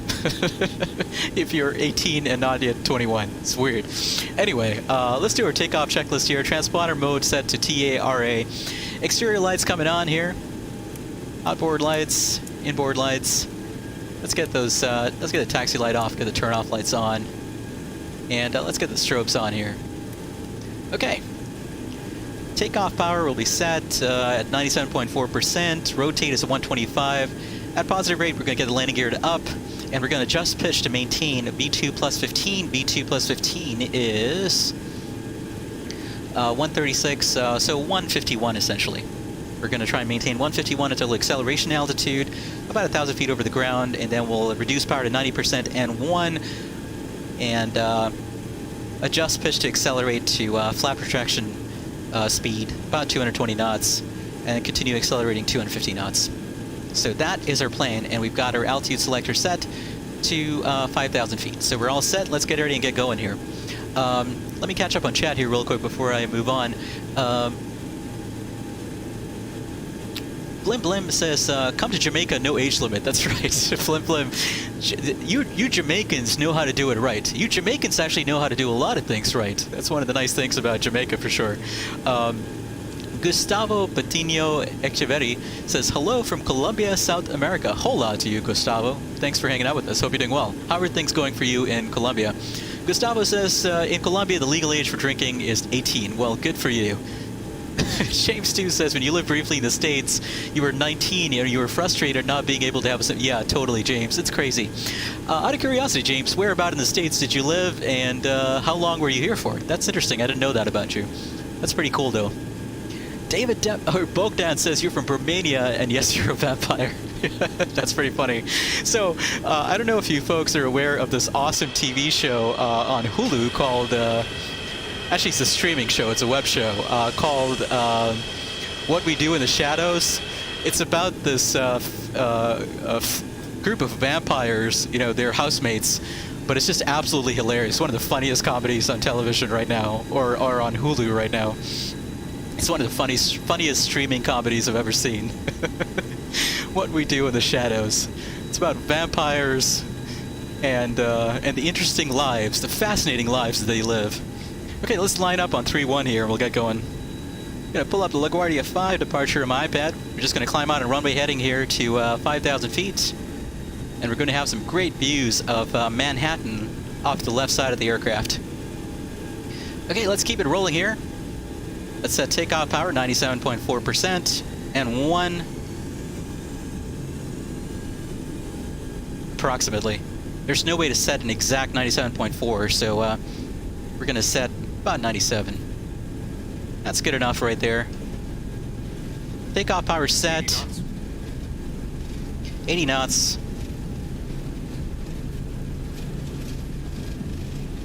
If you're 18 and not yet 21, it's weird. Anyway, let's do our takeoff checklist here. Transponder mode set to TARA. Exterior lights coming on here. Outboard lights, inboard lights. Let's get those. Let's get the taxi light off. Get the turn off lights on, and let's get the strobes on here. Okay. Takeoff power will be set at 97.4%. Rotate is at 125. At positive rate, we're going to get the landing gear to up, and we're going to adjust pitch to maintain V2 plus 15. V2 plus 15 is 136, so 151 essentially. We're going to try and maintain 151 until acceleration altitude, about 1,000 feet over the ground, and then we'll reduce power to 90% N1, and adjust pitch to accelerate to flat protraction speed, about 220 knots, and continue accelerating 250 knots. So that is our plan, and we've got our altitude selector set to 5,000 feet. So we're all set. Let's get ready and get going here. Let me catch up on chat here real quick before I move on. Blim Blim says, come to Jamaica, no age limit. That's right. Blim Blim, you Jamaicans know how to do it right. You Jamaicans actually know how to do a lot of things right. That's one of the nice things about Jamaica for sure. Gustavo Patino Echeverri says, hello from Colombia, South America. Hola to you, Gustavo. Thanks for hanging out with us. Hope you're doing well. How are things going for you in Colombia? Gustavo says, in Colombia, the legal age for drinking is 18. Well, good for you. James Stu says, when you lived briefly in the States, you were 19 and you were frustrated not being able to have some... Yeah, totally, James. It's crazy. Out of curiosity, James, where about in the States did you live, and how long were you here for? That's interesting. I didn't know that about you. That's pretty cool, though. David Bogdan says you're from Romania, and yes, you're a vampire. That's pretty funny. So, I don't know if you folks are aware of this awesome TV show on Hulu called... Actually, it's a streaming show. It's a web show called What We Do in the Shadows. It's about this group of vampires, you know, they're housemates, but it's just absolutely hilarious. One of the funniest comedies on television right now, or on Hulu right now. It's one of the funniest streaming comedies I've ever seen. What We Do in the Shadows. It's about vampires and the interesting lives, the fascinating lives that they live. Okay, let's line up on 3-1 here and we'll get going. I'm going to pull up the LaGuardia 5 departure on my iPad. We're just going to climb out a runway heading here to 5,000 feet. And we're going to have some great views of Manhattan off the left side of the aircraft. Okay, let's keep it rolling here. Let's set takeoff power, 97.4%. And 1. Approximately. There's no way to set an exact 97.4, so we're going to set about 97. That's good enough right there. Takeoff power set. 80 knots.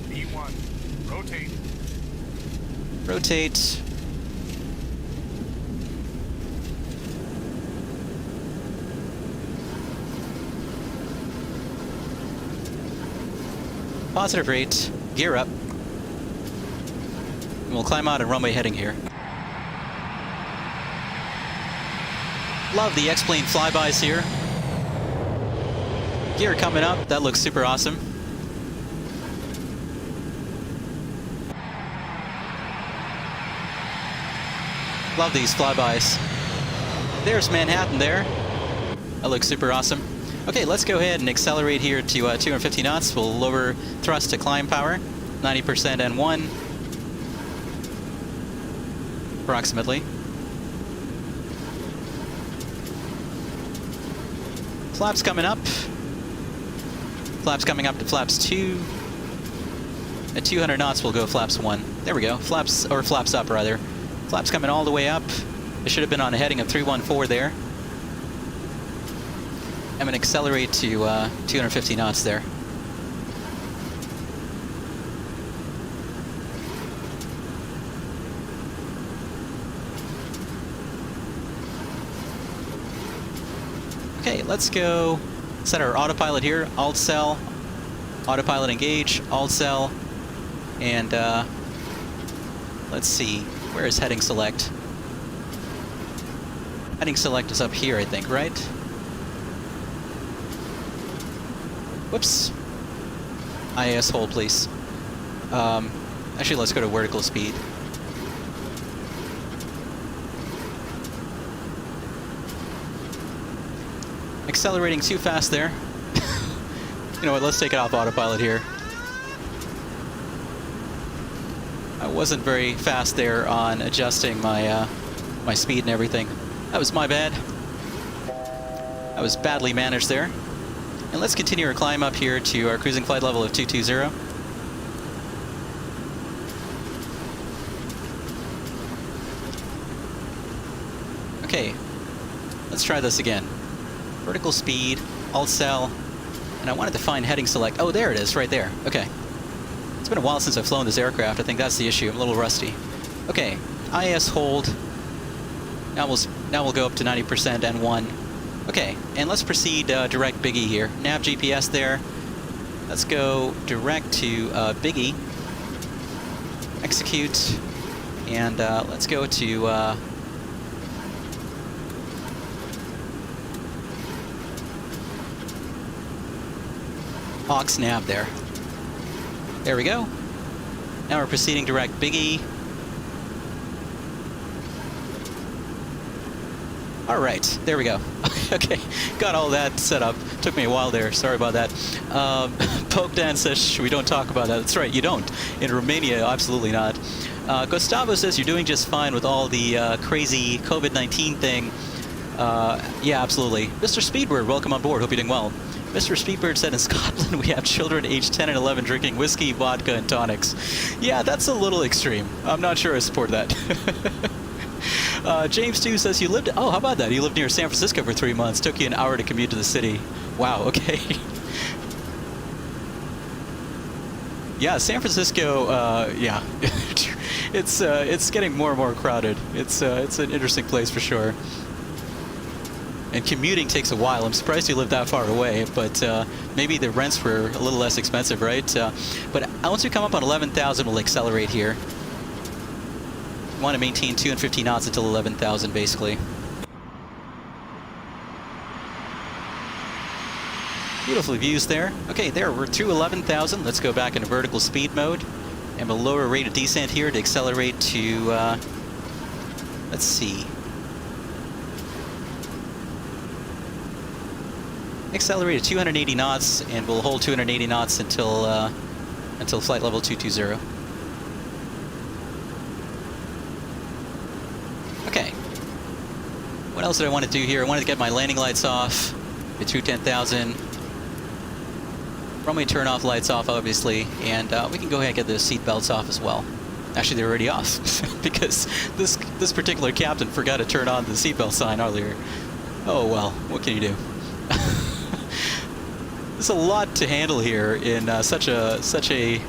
B1. Rotate. Rotate. Positive rate. Gear up. And we'll climb out a runway heading here. Love the XPlane flybys here. Gear coming up. That looks super awesome. Love these flybys. There's Manhattan there. That looks super awesome. Okay, let's go ahead and accelerate here to 250 knots. We'll lower thrust to climb power, 90% N1, approximately. Flaps coming up. Flaps coming up to flaps 2. At 200 knots, we'll go flaps 1. There we go. Flaps up, rather. Flaps coming all the way up. It should have been on a heading of 314 there. I'm going to accelerate to 250 knots there. Okay, let's go set our autopilot here. Alt cell, autopilot engage, alt cell, and let's see, where is heading select? Heading select is up here, I think, right? Whoops. IAS hold, please. Actually, let's go to vertical speed. Accelerating too fast there. You know what, let's take it off autopilot here. I wasn't very fast there on adjusting my my speed and everything. That was my bad. That was badly managed there. And let's continue our climb up here to our cruising flight level of 220. Okay, let's try this again. Vertical speed, alt cell, and I wanted to find heading select. Oh, there it is, right there. Okay. It's been a while since I've flown this aircraft. I think that's the issue. I'm a little rusty. Okay, IAS hold. Now we'll go up to 90% N1. Okay, and let's proceed direct BIGGY here. Nav GPS there. Let's go direct to BIGGY. Execute, and let's go to aux nav there. There we go. Now we're proceeding direct BIGGY. All right, there we go. Okay, got all that set up. Took me a while there. Sorry about that. Pokedan says we don't talk about that. That's right, you don't. In Romania, absolutely not. Gustavo says you're doing just fine with all the crazy COVID-19 thing. Yeah, absolutely. Mr. Speedbird, welcome on board. Hope you're doing well. Mr. Speedbird said in Scotland we have children aged 10 and 11 drinking whiskey, vodka, and tonics. Yeah, that's a little extreme. I'm not sure I support that. James 2 says you lived... Oh, how about that? You lived near San Francisco for 3 months. Took you an hour to commute to the city. Wow, okay. Yeah, San Francisco, yeah. It's getting more and more crowded. It's an interesting place for sure. And commuting takes a while. I'm surprised you live that far away, but maybe the rents were a little less expensive, right? But once we come up on 11,000, we'll accelerate here. We want to maintain 250 knots until 11,000, basically. Beautiful views there. Okay, there, we're through 11,000. Let's go back into vertical speed mode. And we'll lower rate of descent here to accelerate to, let's see. Accelerate at 280 knots, and we'll hold 280 knots until flight level 220. Okay. What else did I want to do here? I wanted to get my landing lights off at 210,000. Runway turn off lights off, obviously, and we can go ahead and get the seat belts off as well. Actually, they're already off because this particular captain forgot to turn on the seatbelt sign earlier. Oh well, what can you do? There's a lot to handle here in such a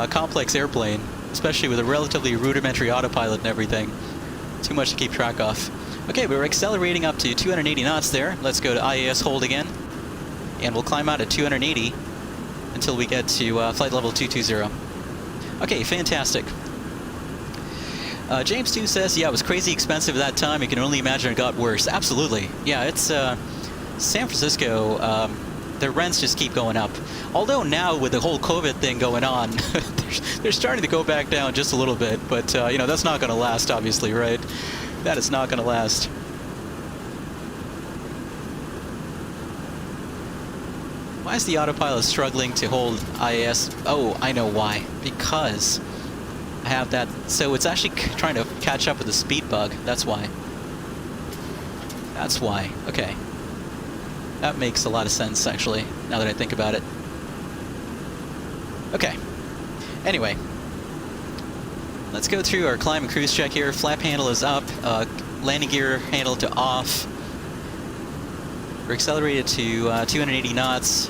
complex airplane, especially with a relatively rudimentary autopilot and everything. Too much to keep track of. Okay, we're accelerating up to 280 knots there. Let's go to IAS hold again, and we'll climb out at 280 until we get to flight level 220. Okay, fantastic. James 2 says, yeah, it was crazy expensive at that time. You can only imagine it got worse. Absolutely. Yeah, it's San Francisco. Their rents just keep going up. Although now with the whole COVID thing going on, they're starting to go back down just a little bit. But, you know, that's not going to last, obviously, right? That is not going to last. Why is the autopilot struggling to hold IAS? Oh, I know why. Because I have that. So it's actually trying to catch up with the speed bug. That's why. That's why. Okay. That makes a lot of sense, actually, now that I think about it. Okay. Anyway. Let's go through our climb and cruise check here. Flap handle is up. Landing gear handle to off. We're accelerated to 280 knots.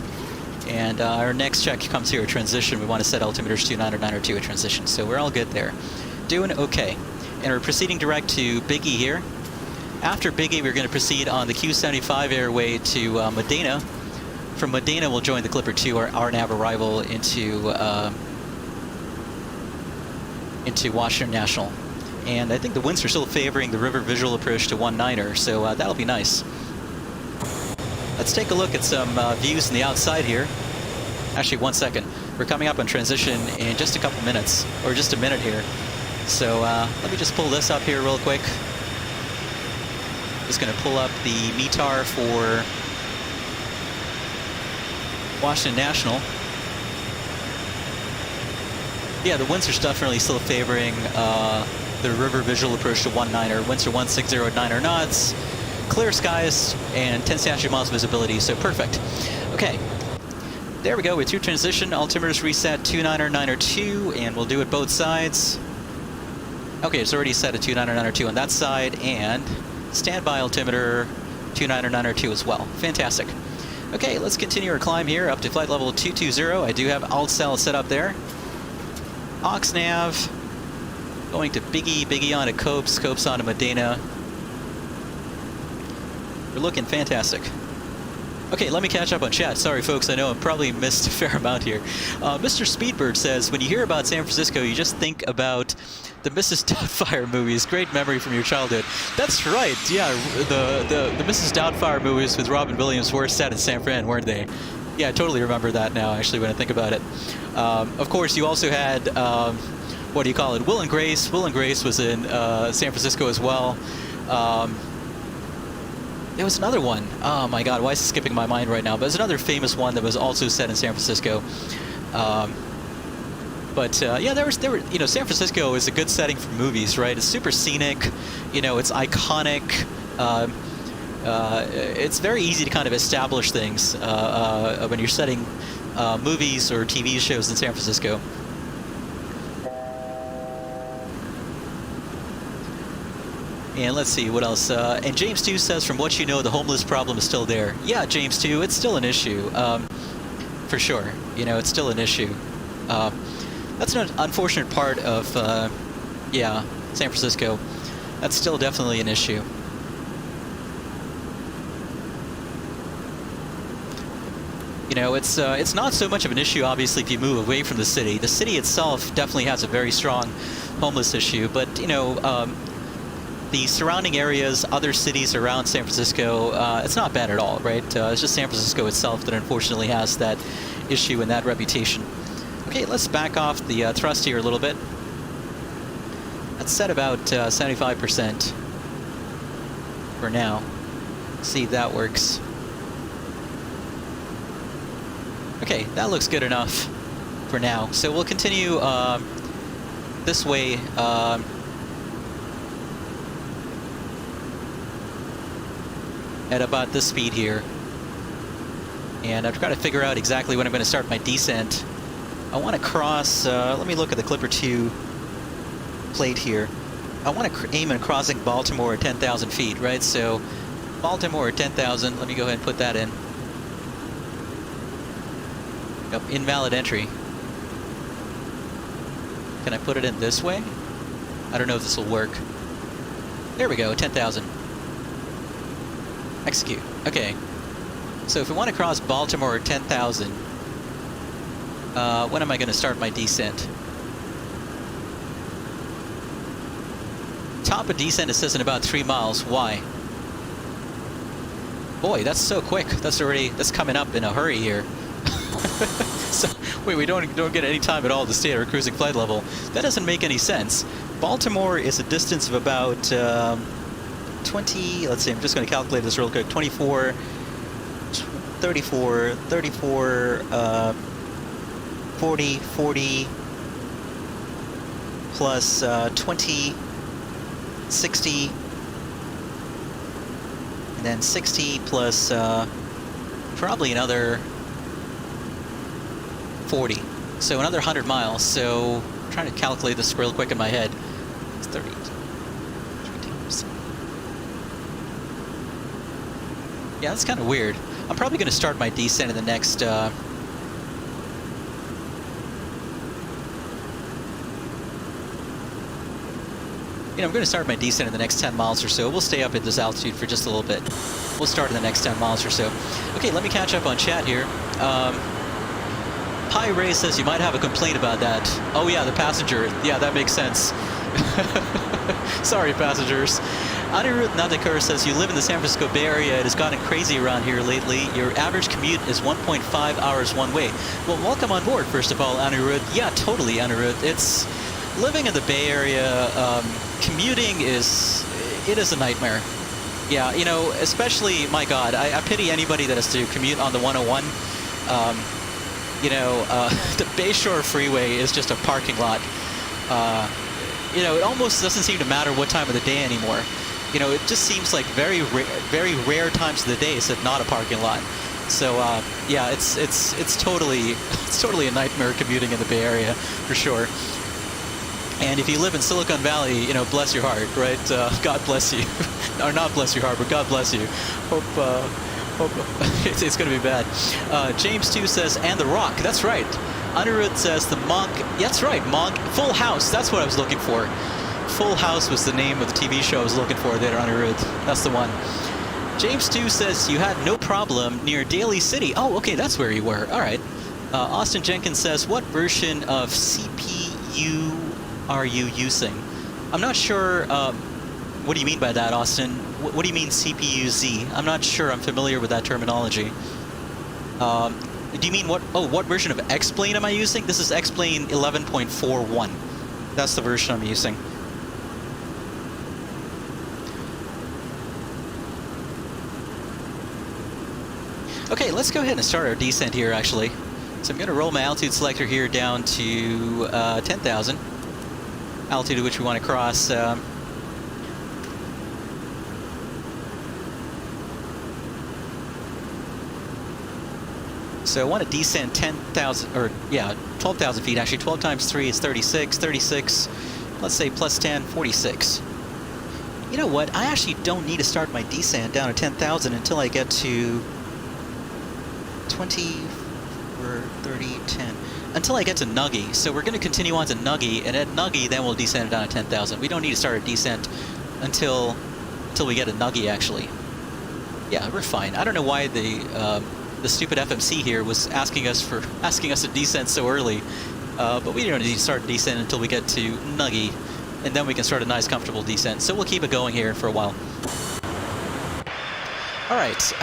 And our next check comes here, a transition. We want to set altimeters to 9 or 902 at transition. So we're all good there. Doing okay. And we're proceeding direct to BIGGY here. After Biggie, we're going to proceed on the Q75 airway to Medina. From Medina, we'll join the Clipper 2, our nav arrival into Washington National. And I think the winds are still favoring the river visual approach to 19er, so that'll be nice. Let's take a look at some views on the outside here. Actually, 1 second. We're coming up on transition in just a couple minutes, or just a minute here. So let me just pull this up here real quick. Just going to pull up the METAR for Washington National. Yeah, the winds are definitely still favoring the river visual approach to 19er. Winds are 160 at 9 knots. Clear skies and 10 statute miles visibility, so perfect. Okay, there we go. We're through transition. Altimeter's reset 29er, 9er 2, and we'll do it both sides. Okay, it's already set at 29er, 9er 2 on that side, and standby altimeter 29er, 9er 2 as well. Fantastic. Okay, let's continue our climb here up to flight level 220. I do have AltCell set up there. OxNav, going to Biggie onto Copes onto Medina. We're looking fantastic. Okay, let me catch up on chat. Sorry, folks, I know I probably missed a fair amount here. Mr. Speedbird says, when you hear about San Francisco, you just think about the Mrs. Doubtfire movies. Great memory from your childhood. That's right, yeah, the Mrs. Doubtfire movies with Robin Williams were set in San Fran, weren't they? Yeah, I totally remember that now, actually, when I think about it. Of course, you also had, what do you call it, Will and Grace. Will and Grace was in San Francisco as well. There was another one. Oh my God, why is it skipping my mind right now? But there's another famous one that was also set in San Francisco. Yeah, there were, you know, San Francisco is a good setting for movies, right? It's super scenic, you know, it's iconic. It's very easy to kind of establish things when you're setting movies or TV shows in San Francisco. And let's see, what else? And James 2 says, from what you know, the homeless problem is still there. Yeah, James 2, it's still an issue, for sure. You know, it's still an issue. That's an unfortunate part of, yeah, San Francisco. That's still definitely an issue. You know, it's not so much of an issue, obviously, if you move away from the city. The city itself definitely has a very strong homeless issue, but, you know, the surrounding areas, other cities around San Francisco, it's not bad at all, right? It's just San Francisco itself that unfortunately has that issue and that reputation. Okay, let's back off the thrust here a little bit. That's set about 75% for now. See if that works. Okay, that looks good enough for now. So we'll continue this way. At about this speed here. And I'm trying to figure out exactly when I'm going to start my descent. I want to cross, let me look at the Clipper 2 plate here. I want to aim at crossing Baltimore at 10,000 feet, right? So Baltimore at 10,000, let me go ahead and put that in. Yep, invalid entry. Can I put it in this way? I don't know if this will work. There we go, 10,000. Execute. Okay. So if we want to cross Baltimore at 10,000, when am I going to start my descent? Top of descent, it says in about 3 miles. Why? Boy, that's so quick. That's coming up in a hurry here. So, wait, we don't get any time at all to stay at our cruising flight level. That doesn't make any sense. Baltimore is a distance of about 20, let's see, I'm just going to calculate this real quick. 24, 34, 40 plus 20, 60, and then 60 plus probably another 40. So another 100 miles. So I'm trying to calculate this real quick in my head. It's 30. 3 times. Yeah, that's kind of weird. I'm probably going to start my descent in the next You know, I'm going to start my descent in the next 10 miles or so. We'll stay up at this altitude for just a little bit. We'll start in the next 10 miles or so. Okay, let me catch up on chat here. Pi Ray says you might have a complaint about that. Oh yeah, the passenger. Yeah, that makes sense. Sorry, passengers. Anirudh Nadekar says you live in the San Francisco Bay Area. It has gotten crazy around here lately. Your average commute is 1.5 hours one way. Well, welcome on board, first of all, Anirudh. Yeah, totally, Anirudh. It's living in the Bay Area. Commuting is a nightmare. Yeah, you know, especially, my God, I pity anybody that has to commute on the 101. You know, the Bayshore Freeway is just a parking lot. You know, it almost doesn't seem to matter what time of the day anymore. You know, it just seems like very rare times of the day is it not a parking lot. So yeah, it's totally a nightmare commuting in the Bay Area for sure. And if you live in Silicon Valley, you know, bless your heart, right? God bless you, or not bless your heart, but God bless you. Hope it's going to be bad. James 2 says, and The Rock. That's right. Anirudh says the Monk. That's right, Monk. Full House. That's what I was looking for. Full House was the name of the TV show I was looking for there, Anirudh. That's the one. James 2 says you had no problem near Daly City. Oh, okay, that's where you were. All right. Austin Jenkins says, what version of CPU are you using? I'm not sure. What do you mean by that, Austin? What do you mean CPU-Z? I'm not sure I'm familiar with that terminology. Do you mean what? Oh, what version of XPlane am I using? This is XPlane 11.41. That's the version I'm using. Okay, let's go ahead and start our descent here, actually. So I'm going to roll my altitude selector here down to 10,000. Altitude at which we want to cross. So I want to descend 10,000, or yeah, 12,000 feet. Actually, 12 times 3 is 36. 36, let's say plus 10, 46. You know what? I actually don't need to start my descent down to 10,000 until I get to 20, or 30, 10. Until I get to Nuggy. So we're going to continue on to Nuggy, and at Nuggy, then we'll descend down to 10,000. We don't need to start a descent until we get a Nuggy, actually. Yeah, we're fine. I don't know why the stupid FMC here was asking us to descend so early, but we don't need to start descent until we get to Nuggy, and then we can start a nice, comfortable descent. So we'll keep it going here for a while. All right.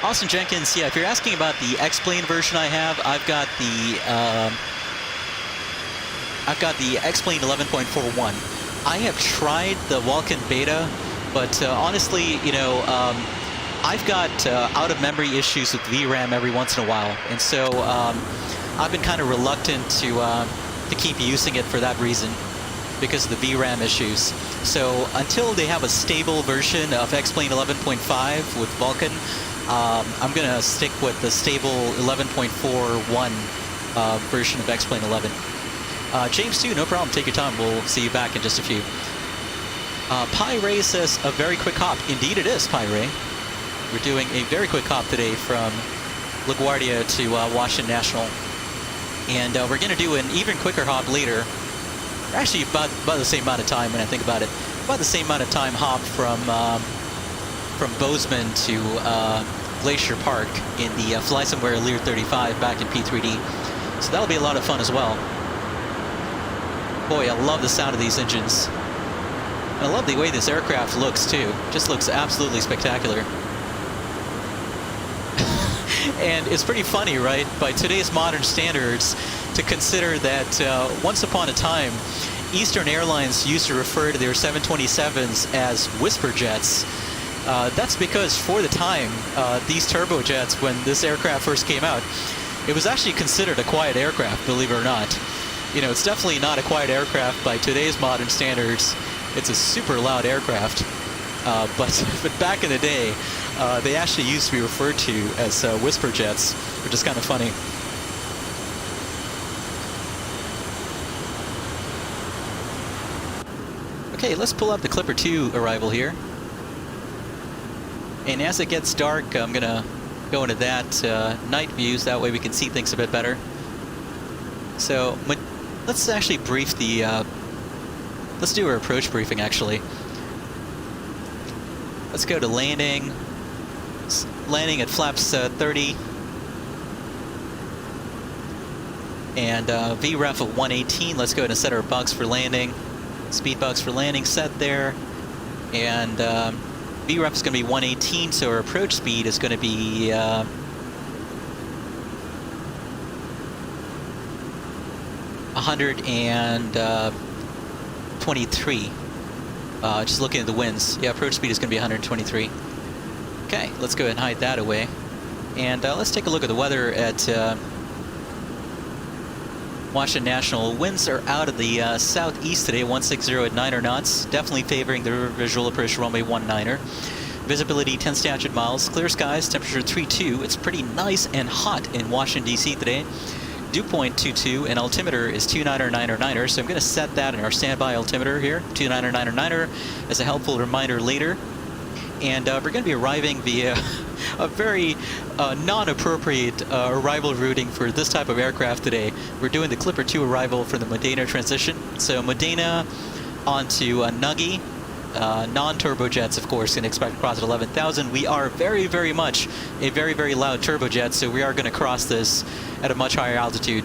Austin Jenkins, yeah, if you're asking about the XPlane version I have, I've got the XPlane 11.41. I have tried the Vulkan beta, but honestly, you know, I've got out-of-memory issues with VRAM every once in a while, and so I've been kind of reluctant to keep using it for that reason, because of the VRAM issues. So until they have a stable version of XPlane 11.5 with Vulkan, I'm going to stick with the stable 11.41 version of XPlane 11. James 2, no problem. Take your time. We'll see you back in just a few. Pi Ray says, a very quick hop. Indeed it is, Pi Ray. We're doing a very quick hop today from LaGuardia to Washington National. And we're going to do an even quicker hop later. Actually, about the same amount of time when I think about it. About the same amount of time hop from Bozeman to Glacier Park in the Flysimware Lear 35 back in P3D. So that'll be a lot of fun as well. Boy, I love the sound of these engines. And I love the way this aircraft looks too. Just looks absolutely spectacular. And it's pretty funny, right, by today's modern standards, to consider that once upon a time, Eastern Airlines used to refer to their 727s as whisper jets. That's because for the time, these turbojets, when this aircraft first came out, it was actually considered a quiet aircraft, believe it or not. You know, it's definitely not a quiet aircraft by today's modern standards. It's a super loud aircraft. But back in the day, they actually used to be referred to as whisper jets, which is kind of funny. Okay, let's pull up the Clipper 2 arrival here. And as it gets dark, I'm going to go into that night views. That way we can see things a bit better. So let's actually brief the let's do our approach briefing, actually. Let's go to landing. Landing at flaps 30. And VREF of 118. Let's go ahead and set our bugs for landing. Speed bugs for landing set there. And VREF is going to be 118, so our approach speed is going to be 123. Just looking at the winds. Yeah, approach speed is going to be 123. Okay, let's go ahead and hide that away. And let's take a look at the weather at Washington National. Winds are out of the southeast today, 160 at 9 knots. Definitely favoring the river visual approach runway 19er. Visibility 10 statute miles. Clear skies, temperature 32. It's pretty nice and hot in Washington, D.C. today. Dew point 22, and altimeter is 29er. So I'm going to set that in our standby altimeter here, 29er as a helpful reminder later. And we're going to be arriving via a very non-appropriate arrival routing for this type of aircraft today. We're doing the Clipper 2 arrival for the Modena transition. So Modena onto Nugget. Non-turbojets, of course, can expect to cross at 11,000. We are very, very much a very, very loud turbojet, so we are going to cross this at a much higher altitude.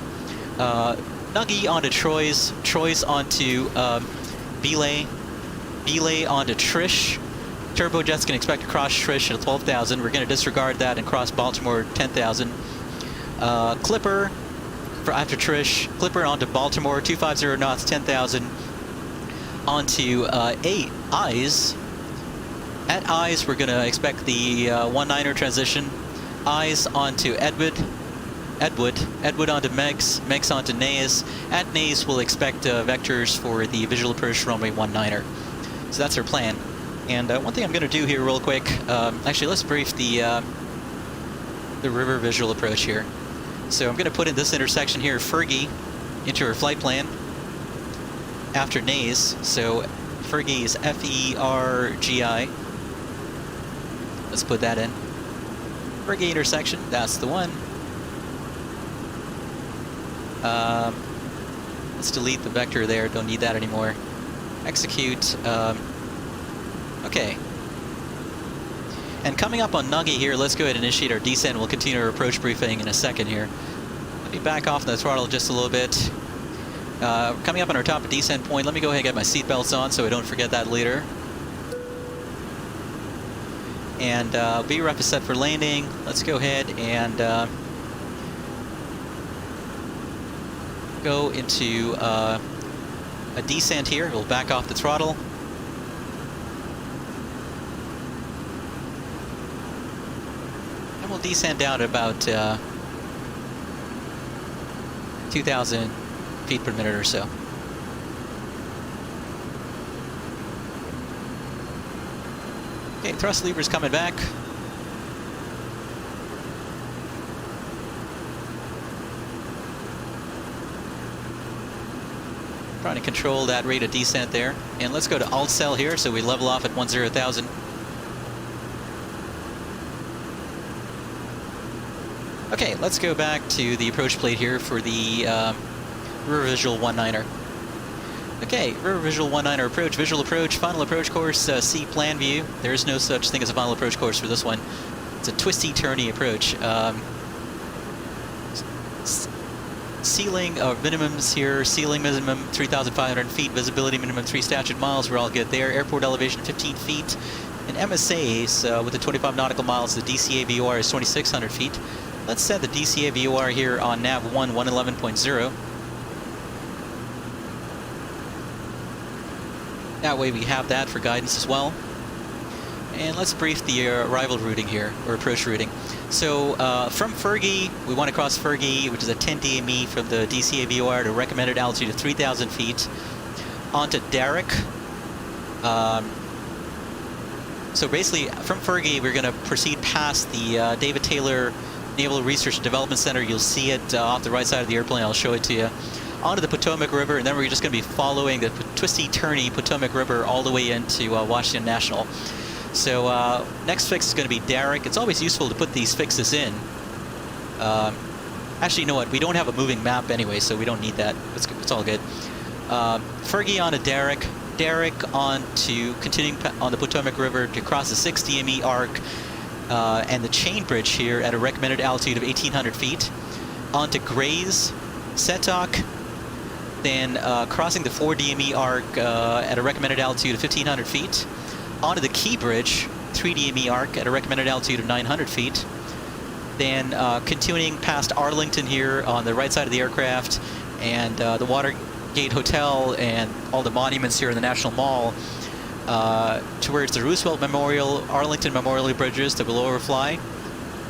Nugget onto Troyes, Troyes onto Belay, Belay onto Trish. Turbojets can expect to cross Trish at 12,000. We're going to disregard that and cross Baltimore 10,000. Clipper for after Trish, Clipper onto Baltimore, 250 knots, 10,000. Onto Eyes. At Eyes, we're going to expect the 19er transition. Eyes onto Edwood onto Megs, Megs onto Nays. At Nays, we'll expect vectors for the visual approach runway 19er. So that's our plan. And one thing I'm going to do here real quick, actually let's brief the river visual approach here. So I'm going to put in this intersection here, Fergie, into our flight plan after Nays. So Fergie is F-E-R-G-I. Let's put that in. Fergie intersection, that's the one. Let's delete the vector there, don't need that anymore. Execute. Okay. And coming up on Nugget here, let's go ahead and initiate our descent. We'll continue our approach briefing in a second here. Let me back off the throttle just a little bit. Coming up on our top of descent point, let me go ahead and get my seatbelts on so I don't forget that later. And VREF is set for landing. Let's go ahead and go into a descent here. We'll back off the throttle. And we'll descend down to about 2,000 feet per minute or so. Okay, thrust lever's coming back. Trying to control that rate of descent there. And let's go to alt cell here so we level off at 10,000. Okay, let's go back to the approach plate here for the River Visual 19er. Okay, River Visual 19er approach, visual approach, final approach course, C plan view. There is no such thing as a final approach course for this one. It's a twisty, turny approach. Ceiling minimums here, ceiling minimum 3,500 feet, visibility minimum 3 statute miles, we're all good there. Airport elevation 15 feet. And MSAs with the 25 nautical miles, the DCA VOR is 2,600 feet. Let's set the DCA VOR here on nav 1, 111.0. That way we have that for guidance as well. And let's brief the arrival routing here, or approach routing. So from Fergie, we want to cross Fergie, which is a 10 DME from the DCA VOR at a recommended altitude of 3,000 feet, onto Derrick. So basically, from Fergie, we're going to proceed past the David Taylor Naval Research and Development Center. You'll see it off the right side of the airplane. I'll show it to you. Onto the Potomac River, and then we're just going to be following the twisty, turny Potomac River all the way into Washington National. So next fix is going to be Derrick. It's always useful to put these fixes in. Actually, you know what? We don't have a moving map anyway, so we don't need that. It's all good. Fergie onto Derrick. derrick on to continuing on the Potomac River to cross the 6 DME arc and the chain bridge here at a recommended altitude of 1,800 feet, onto Gray's set dock, then crossing the 4 DME arc at a recommended altitude of 1,500 feet, onto the Key Bridge, 3 DME arc at a recommended altitude of 900 feet, then continuing past Arlington here on the right side of the aircraft, and the Watergate Hotel and all the monuments here in the National Mall, towards the Roosevelt Memorial, Arlington Memorial Bridges that will overfly,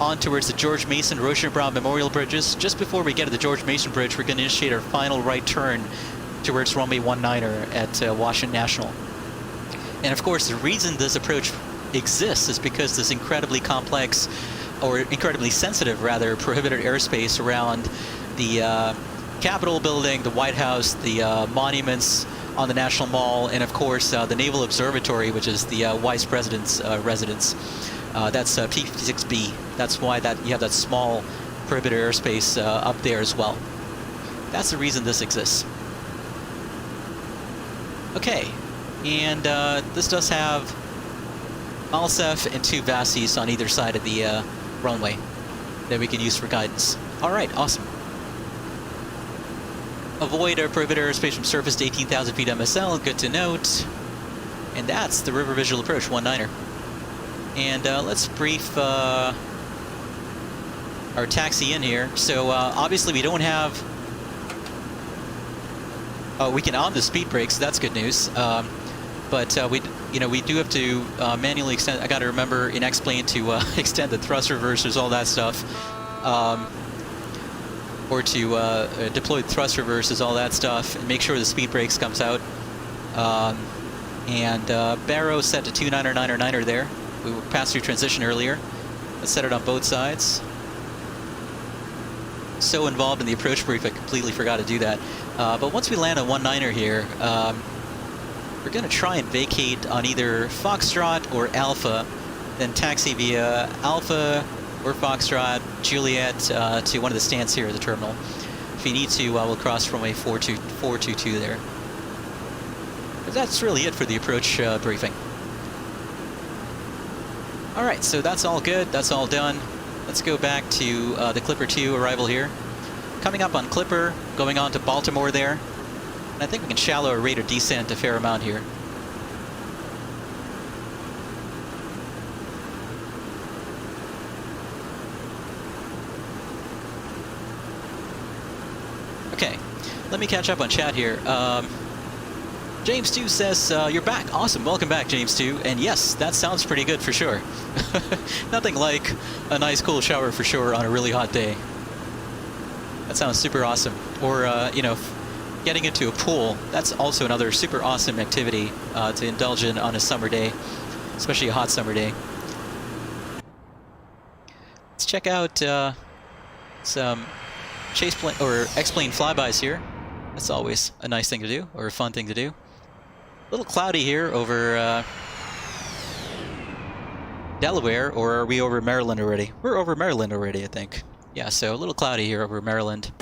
on towards the George Mason, Rochambeau Memorial Bridges. Just before we get to the George Mason Bridge, we're going to initiate our final right turn towards runway 19er at Washington National. And of course, the reason this approach exists is because this incredibly complex, or incredibly sensitive rather, prohibited airspace around the Capitol building, the White House, the monuments on the National Mall, and of course the Naval Observatory, which is the Vice President's residence. That's P-56B. That's why you have that small prohibited airspace up there as well. That's the reason this exists. Okay, and this does have Malsef and 2 VASIs on either side of the runway that we can use for guidance. Alright, awesome. Avoid our prohibited airspace from surface to 18,000 feet MSL, good to note. And that's the river visual approach, 19er. And let's brief our taxi in here. So obviously we don't have... we can on the speed brakes, so that's good news. But we do have to manually extend. I got to remember in XPlane to extend the thrust reversers, all that stuff, or to deploy the thrust reversers, all that stuff, and make sure the speed brakes comes out. And Barrow set to 299er there. We passed through transition earlier. Let's set it on both sides. So involved in the approach brief, I completely forgot to do that. But once we land on 19er here, we're going to try and vacate on either Foxtrot or Alpha, then taxi via Alpha or Foxtrot, Juliet to one of the stands here at the terminal. If you need to, we'll cross runway 422 there. But that's really it for the approach briefing. Alright, so that's all good, that's all done. Let's go back to the Clipper 2 arrival here. Coming up on Clipper, going on to Baltimore there. And I think we can shallow rate of descent a fair amount here. Okay, let me catch up on chat here. James 2 says, you're back. Awesome. Welcome back, James 2. And yes, that sounds pretty good for sure. Nothing like a nice cool shower for sure on a really hot day. That sounds super awesome. Or, getting into a pool. That's also another super awesome activity to indulge in on a summer day, especially a hot summer day. Let's check out some ChasePlane or XPlane flybys here. That's always a nice thing to do, or a fun thing to do. A little cloudy here over Delaware, or are we over Maryland already? We're over Maryland already, I think. Yeah, so a little cloudy here over Maryland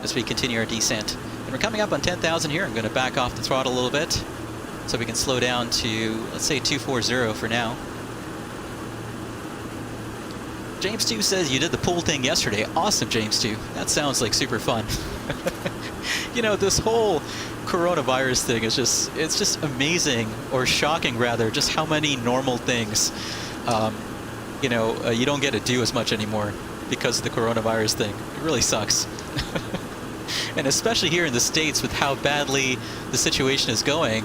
as we continue our descent. And we're coming up on 10,000 here. I'm going to back off the throttle a little bit so we can slow down to, let's say, 240 for now. James 2 says you did the pool thing yesterday. Awesome, James 2. That sounds like super fun. This whole coronavirus thing is it's just amazing, or shocking rather, just how many normal things you don't get to do as much anymore because of the coronavirus thing. It really sucks. And especially here in the States with how badly the situation is going,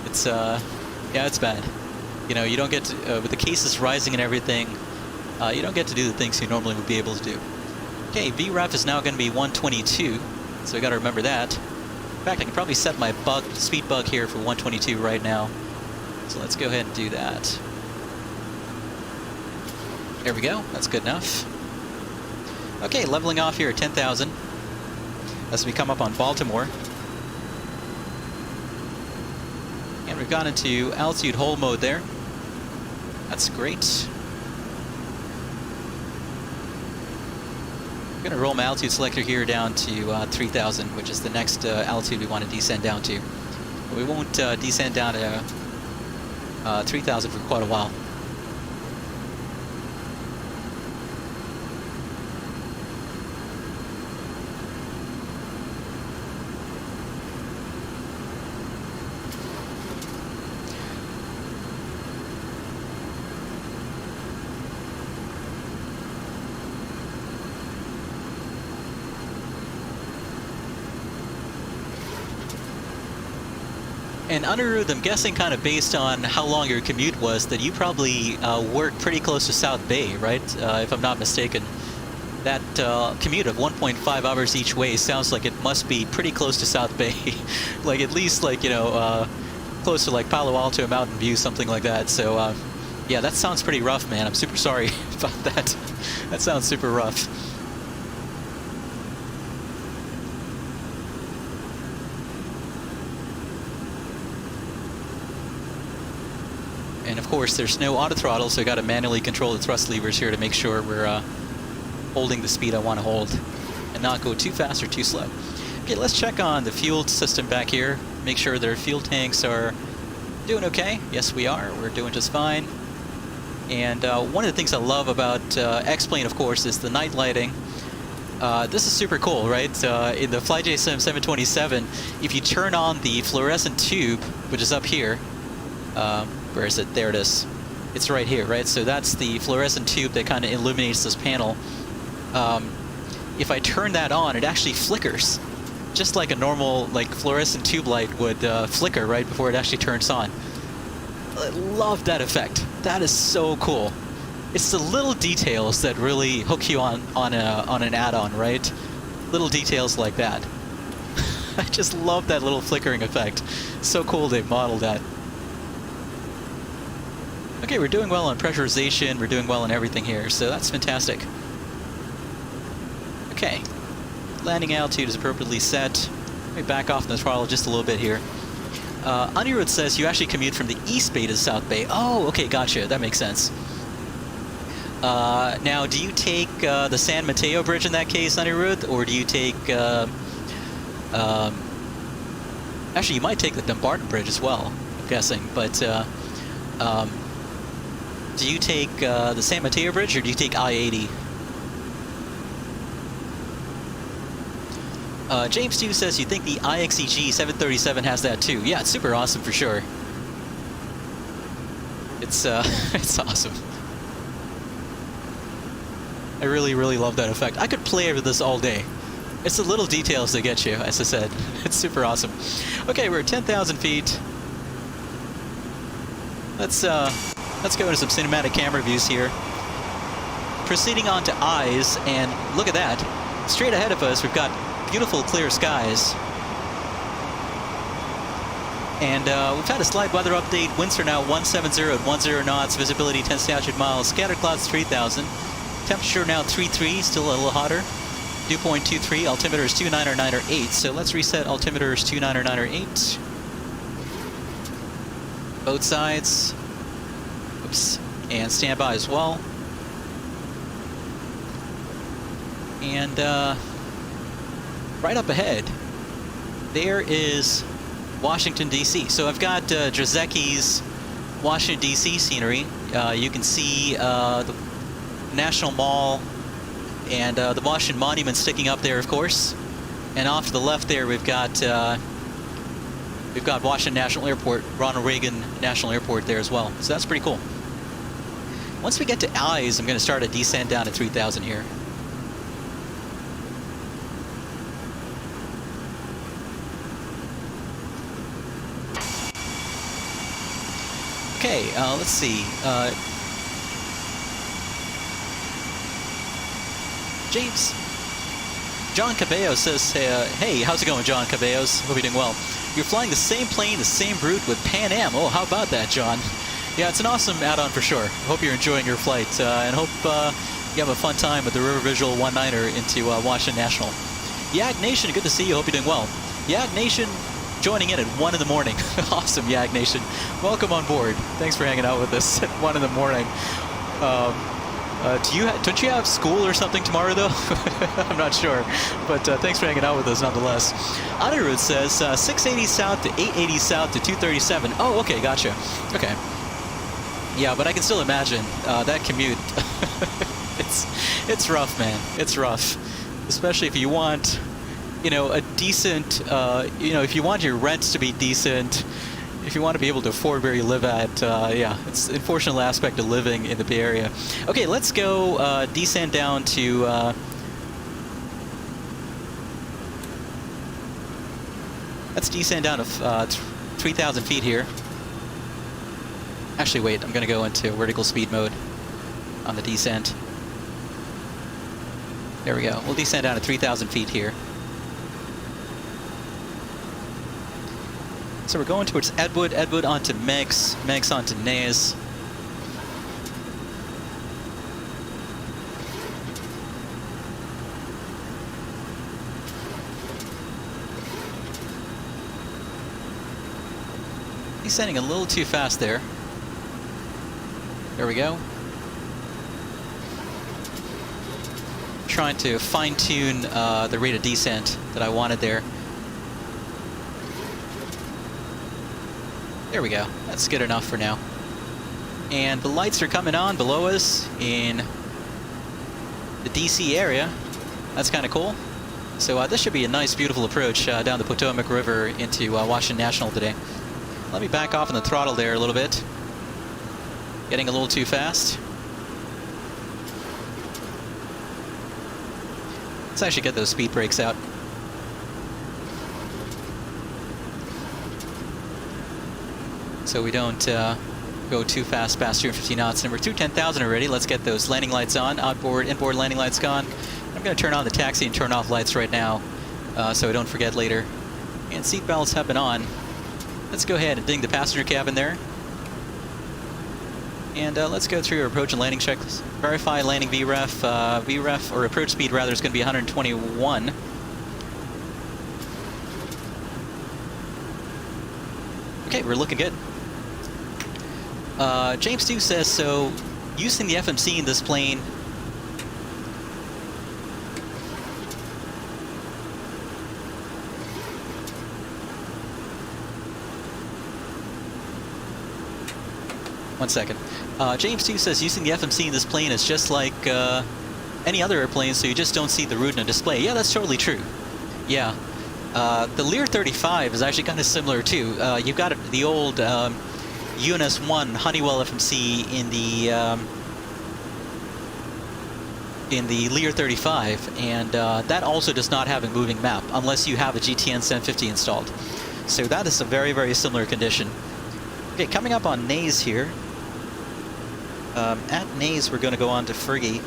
it's bad. You don't get to, with the cases rising and everything, you don't get to do the things you normally would be able to do. Okay, VREF is now going to be 122, so I got to remember that. In fact, I can probably set my speed bug here for 122 right now. So let's go ahead and do that. There we go, that's good enough. Okay, leveling off here at 10,000 as we come up on Baltimore. And we've gone into altitude hold mode there. That's great. going to roll my altitude selector here down to 3,000, which is the next altitude we want to descend down to. We won't descend down to 3,000 for quite a while. And Anirudh, I'm guessing kind of based on how long your commute was, that you probably worked pretty close to South Bay, right? If I'm not mistaken. That commute of 1.5 hours each way sounds like it must be pretty close to South Bay. Like at least like, you know, close to like Palo Alto, Mountain View, something like that. So yeah, that sounds pretty rough, man. I'm super sorry about that. That sounds super rough. And of course, there's no auto throttle, so I got to manually control the thrust levers here to make sure we're holding the speed I want to hold and not go too fast or too slow. Okay, let's check on the fuel system back here. Make sure their fuel tanks are doing okay. Yes, we are. We're doing just fine. And one of the things I love about XPlane, of course, is the night lighting. This is super cool, right? In the Flyjsim 727, if you turn on the fluorescent tube, which is up here, where is it? There it is. It's right here, right? So that's the fluorescent tube that kind of illuminates this panel. If I turn that on, it actually flickers, just like a normal like fluorescent tube light would flicker right before it actually turns on. I love that effect. That is so cool. It's the little details that really hook you on an add-on, right? Little details like that. I just love that little flickering effect. So cool they modeled that. Okay, we're doing well on pressurization, we're doing well on everything here, so that's fantastic. Okay, landing altitude is appropriately set. Let me back off the throttle just a little bit here. Anirudh says you actually commute from the East Bay to the South Bay. Oh, okay, gotcha, that makes sense. Now, do you take the San Mateo Bridge in that case, Anirudh, or do you take... actually, you might take the Dumbarton Bridge as well, I'm guessing, but... do you take the San Mateo Bridge, or do you take I-80? James 2 says you think the IXEG 737 has that too. Yeah, it's super awesome for sure. It's it's awesome. I really, really love that effect. I could play with this all day. It's the little details that get you, as I said. It's super awesome. Okay, we're at 10,000 feet. Let's go into some cinematic camera views here. Proceeding on to eyes, and look at that. Straight ahead of us, we've got beautiful clear skies. And we've had a slight weather update. Winds are now 170 at 10 knots. Visibility 10 statute miles. Scattered clouds 3,000. Temperature now 3.3, still a little hotter. Dew point 2.3. Altimeter is 2.9 or 9 or 8. So let's reset altimeters 2.9 or 9 or 8. Both sides. Oops. And standby as well. And right up ahead, there is Washington, D.C. So I've got Drzewiecki's Washington, D.C. scenery. You can see the National Mall and the Washington Monument sticking up there, of course. And off to the left there, we've got Washington National Airport, Ronald Reagan National Airport there as well. So that's pretty cool. Once we get to eyes, I'm going to start a descent down to 3,000 here. Okay, let's see. John Cabello says, hey, how's it going, John Cabellos? Hope you're doing well. You're flying the same plane, the same route with Pan Am. Oh, how about that, John? Yeah, it's an awesome add-on for sure. Hope you're enjoying your flight, and hope you have a fun time with the River Visual 19er into Washington National. Yag Nation, good to see you. Hope you're doing well. Yag Nation joining in at 1 in the morning. Awesome, Yag Nation. Welcome on board. Thanks for hanging out with us at 1 in the morning. Don't you have school or something tomorrow though? I'm not sure, but thanks for hanging out with us nonetheless. Anirudh says 680 south to 880 south to 237. Oh, okay, gotcha. Okay. Yeah, but I can still imagine that commute. It's rough, man. It's rough, especially if you want, you know, a decent, you know, if you want your rents to be decent. If you want to be able to afford where you live at, yeah, it's an unfortunate aspect of living in the Bay Area. Okay, let's go descend down to... let's descend down to 3,000 feet here. Actually, wait, I'm going to go into vertical speed mode on the descent. There we go. We'll descend down to 3,000 feet here. So we're going towards Edwood, Edwood onto Meigs, Meigs onto Naze. Descending a little too fast there. There we go. Trying to fine-tune the rate of descent that I wanted there. There we go. That's good enough for now. And the lights are coming on below us in the DC area. That's kind of cool. So this should be a nice, beautiful approach down the Potomac River into Washington National today. Let me back off on the throttle there a little bit. Getting a little too fast. Let's actually get those speed brakes out. So we don't go too fast past 250 knots. And we're 210,000 already. Let's get those landing lights on. Outboard, inboard landing lights gone. I'm going to turn on the taxi and turn off lights right now so I don't forget later. And seat belts have been on. Let's go ahead and ding the passenger cabin there. And let's go through our approach and landing checklist. Verify landing VREF. VREF, or approach speed rather, is going to be 121. Okay, we're looking good. James 2 says, so using the FMC in this plane, one second. James 2 says using the FMC in this plane is just like any other airplane, so you just don't see the route in a display. Yeah, that's totally true. Yeah. The Lear 35 is actually kind of similar too. You've got the old UNS-1 Honeywell FMC in the Lear 35, and that also does not have a moving map unless you have a GTN 750 installed. So that is a very, very similar condition. Okay, coming up on Naze here. At Naze, we're going to go on to Fergie.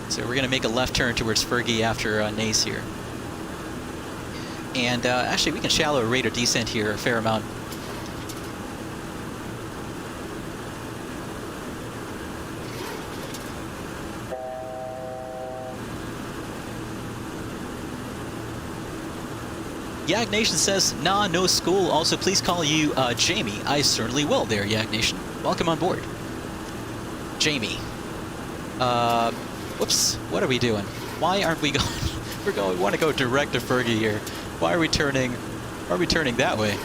So we're going to make a left turn towards Fergie after Naze here. And actually, we can shallow rate of descent here a fair amount. Yag Nation says, nah, no school. Also, please call you Jamie. I certainly will there, Yag Nation. Welcome on board. Jamie. Whoops, what are we doing? Why aren't we going? We want to go direct to Fergie here. Why are we turning? Why are we turning that way?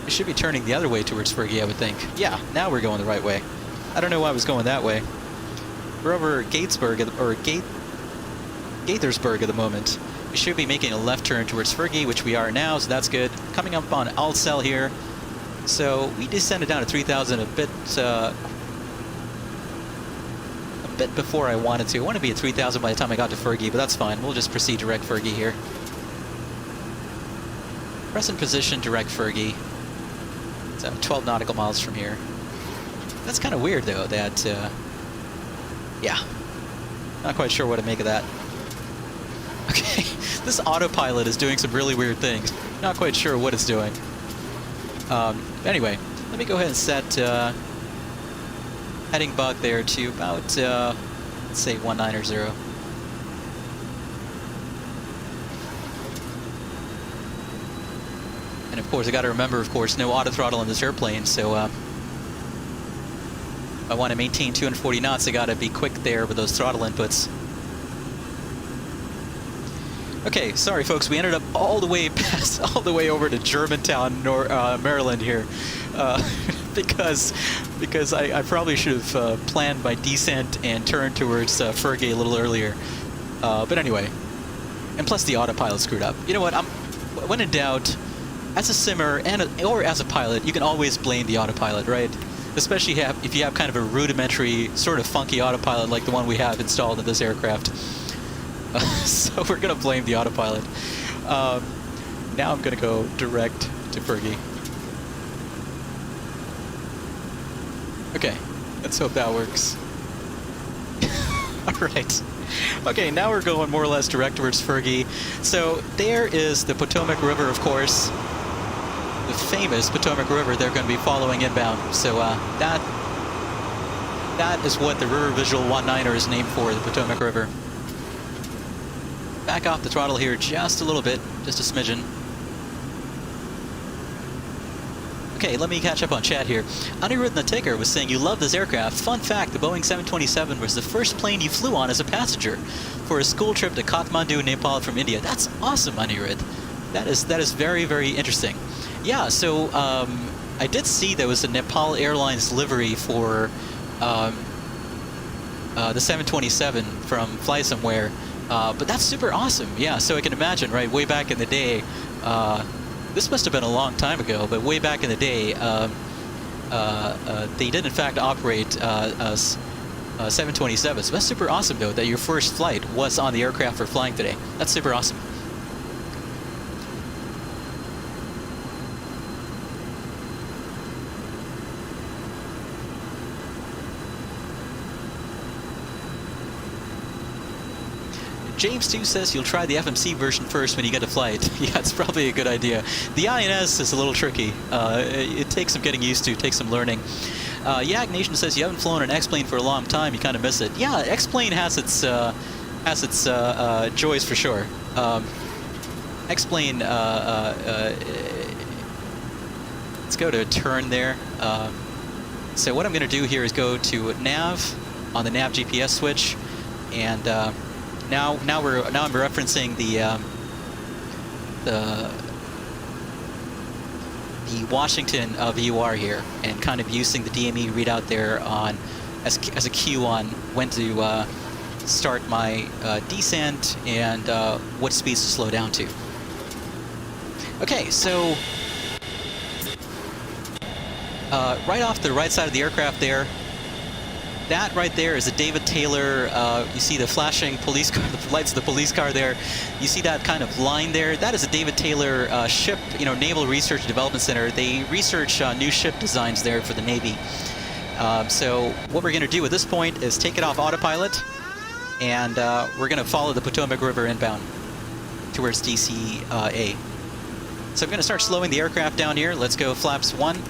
We should be turning the other way towards Fergie, I would think. Yeah, now we're going the right way. I don't know why I was going that way. We're over Gatesburg, or Gaithersburg at the moment. We should be making a left turn towards Fergie, which we are now, so that's good. Coming up on Alcel here. So we descended down to 3,000 a bit before I wanted to. I want to be at 3,000 by the time I got to Fergie, but that's fine. We'll just proceed direct Fergie here. Present position, direct Fergie. So 12 nautical miles from here. That's kind of weird, though, that, yeah. Not quite sure what to make of that. Okay, this autopilot is doing some really weird things. Not quite sure what it's doing. Anyway, let me go ahead and set heading bug there to about, let's say 190. And of course, I got to remember, of course, no auto throttle in this airplane, so if I want to maintain 240 knots, I got to be quick there with those throttle inputs. Okay, sorry folks, we ended up all the way over to Germantown, Maryland here, because I probably should have planned my descent and turned towards Fergie a little earlier. But anyway, and plus the autopilot screwed up. You know what? When in doubt, as a simmer or as a pilot, you can always blame the autopilot, right? Especially if you have kind of a rudimentary, sort of funky autopilot like the one we have installed in this aircraft. So we're going to blame the autopilot. Now I'm going to go direct to Fergie. Okay, let's hope that works. Alright. Okay, now we're going more or less direct towards Fergie. So there is the Potomac River, of course. The famous Potomac River they're going to be following inbound. So that is what the River Visual 19er is named for, the Potomac River. Back off the throttle here just a little bit, just a smidgen. Okay, let me catch up on chat here. Anirudh Natekar was saying you love this aircraft. Fun fact, the Boeing 727 was the first plane you flew on as a passenger for a school trip to Kathmandu, Nepal from India. That's awesome, Anirudh. That is very, very interesting. Yeah, so I did see there was a Nepal Airlines livery for the 727 from Flysimware. But that's super awesome. Yeah, so I can imagine, right, way back in the day, this must have been a long time ago, but way back in the day, they did in fact operate 727s. So that's super awesome, though, that your first flight was on the aircraft we're flying today. That's super awesome. James too says you'll try the FMC version first when you get to flight. Yeah, it's probably a good idea. The INS is a little tricky. It takes some getting used to, takes some learning. Yag Nation says you haven't flown an XPlane for a long time, you kind of miss it. Yeah, XPlane has its joys for sure. XPlane, let's go to turn there. So what I'm going to do here is go to nav on the nav GPS switch, and now I'm referencing the Washington VUR here, and kind of using the DME readout there on as a cue on when to start my descent and what speeds to slow down to. Okay, so right off the right side of the aircraft there, that right there is a David Taylor. You see the flashing police car, the lights of the police car there. You see that kind of line there? That is a David Taylor ship, Naval Research and Development Center. They research new ship designs there for the Navy. So what we're going to do at this point is take it off autopilot, and we're going to follow the Potomac River inbound towards DCA. So I'm going to start slowing the aircraft down here. Let's go flaps 1. I'm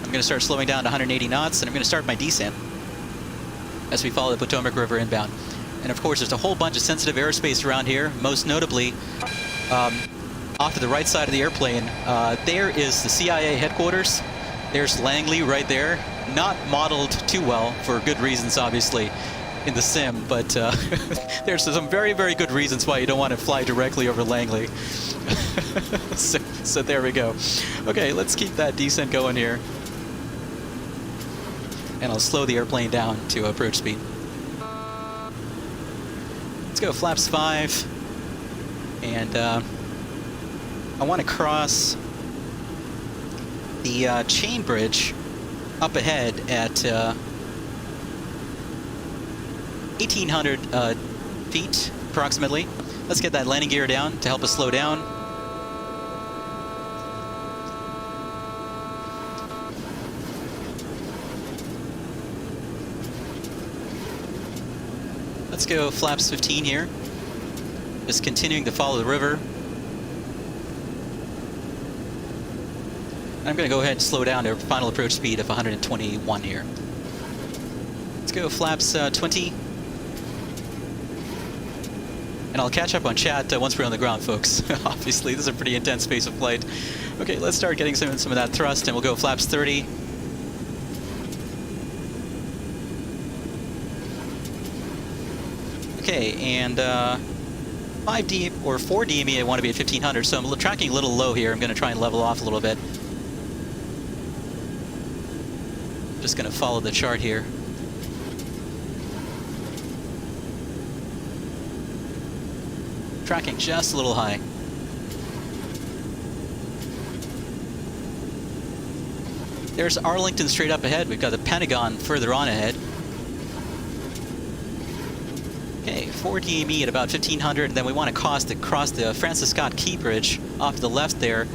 going to start slowing down to 180 knots, and I'm going to start my descent as we follow the Potomac River inbound. And of course, there's a whole bunch of sensitive airspace around here, most notably off to the right side of the airplane. There is the CIA headquarters. There's Langley right there. Not modeled too well, for good reasons, obviously, in the sim, but there's some very, very good reasons why you don't want to fly directly over Langley. so there we go. Okay, let's keep that descent going here. And I'll slow the airplane down to approach speed. Let's go flaps 5. And I want to cross the chain bridge up ahead at 1,800 feet, approximately. Let's get that landing gear down to help us slow down. Let's go flaps 15 here. Just continuing to follow the river. I'm going to go ahead and slow down to final approach speed of 121 here. Let's go flaps 20. And I'll catch up on chat once we're on the ground, folks. Obviously, this is a pretty intense pace of flight. Okay, let's start getting some of that thrust, and we'll go flaps 30. Okay, and 5D or 4 DME, I want to be at 1500, so I'm tracking a little low here. I'm going to try and level off a little bit. Just going to follow the chart here. Tracking just a little high. There's Arlington straight up ahead. We've got the Pentagon further on ahead. Okay, 4 DME at about 1500, and then we want to cross the Francis Scott Key Bridge off to the left there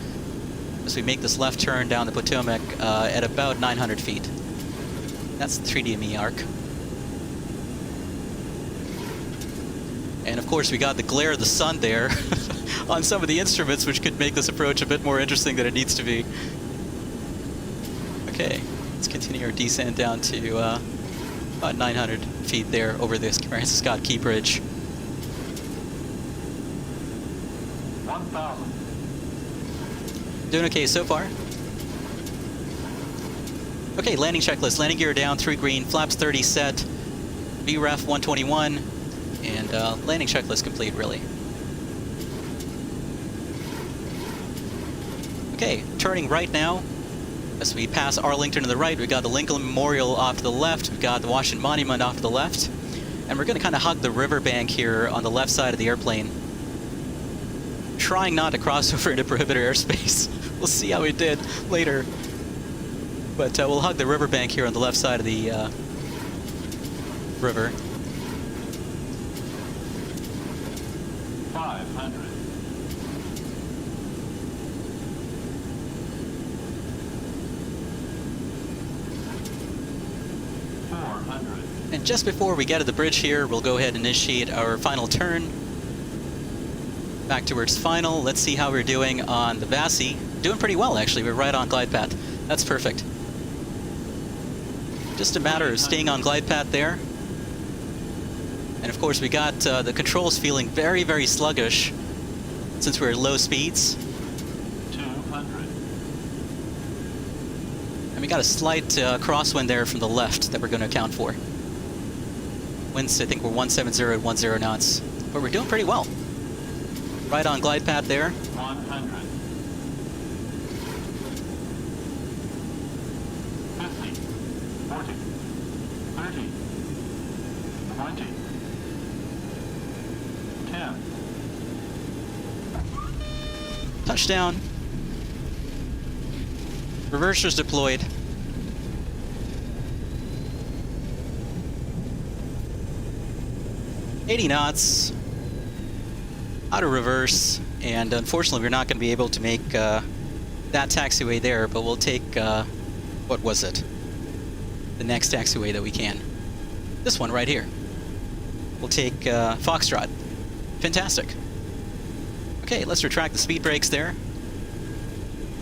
as we make this left turn down the Potomac at about 900 feet. That's the 3 DME arc. And of course we got the glare of the sun there on some of the instruments, which could make this approach a bit more interesting than it needs to be. Okay, let's continue our descent down to about 900 feet there over this Francis Scott Key Bridge. 1,000. Doing okay so far. Okay, landing checklist. Landing gear down, 3 green, flaps 30 set, VREF 121, and landing checklist complete, really. Okay, turning right now. As we pass Arlington to the right, we've got the Lincoln Memorial off to the left, we've got the Washington Monument off to the left, and we're going to kind of hug the riverbank here on the left side of the airplane. Trying not to cross over into prohibited airspace. We'll see how we did later. But we'll hug the riverbank here on the left side of the river. 500. 400. And just before we get to the bridge here, we'll go ahead and initiate our final turn. Back towards final. Let's see how we're doing on the VATSIM. Doing pretty well, actually. We're right on glide path. That's perfect. Just a matter of staying on glide path there. And of course, we got the controls feeling very, very sluggish since we're at low speeds. 200. And we got a slight crosswind there from the left that we're going to account for. Winds, I think, we're 170 at 10 knots. But we're doing pretty well. Right on glide path there. 100. 50. 40. 30. 20. 10. Touchdown. Reversers deployed. $80 knots. Out of reverse, and unfortunately we're not going to be able to make that taxiway there, but we'll take, what was it? The next taxiway that we can. This one right here. We'll take Foxtrot. Fantastic. Okay, let's retract the speed brakes there.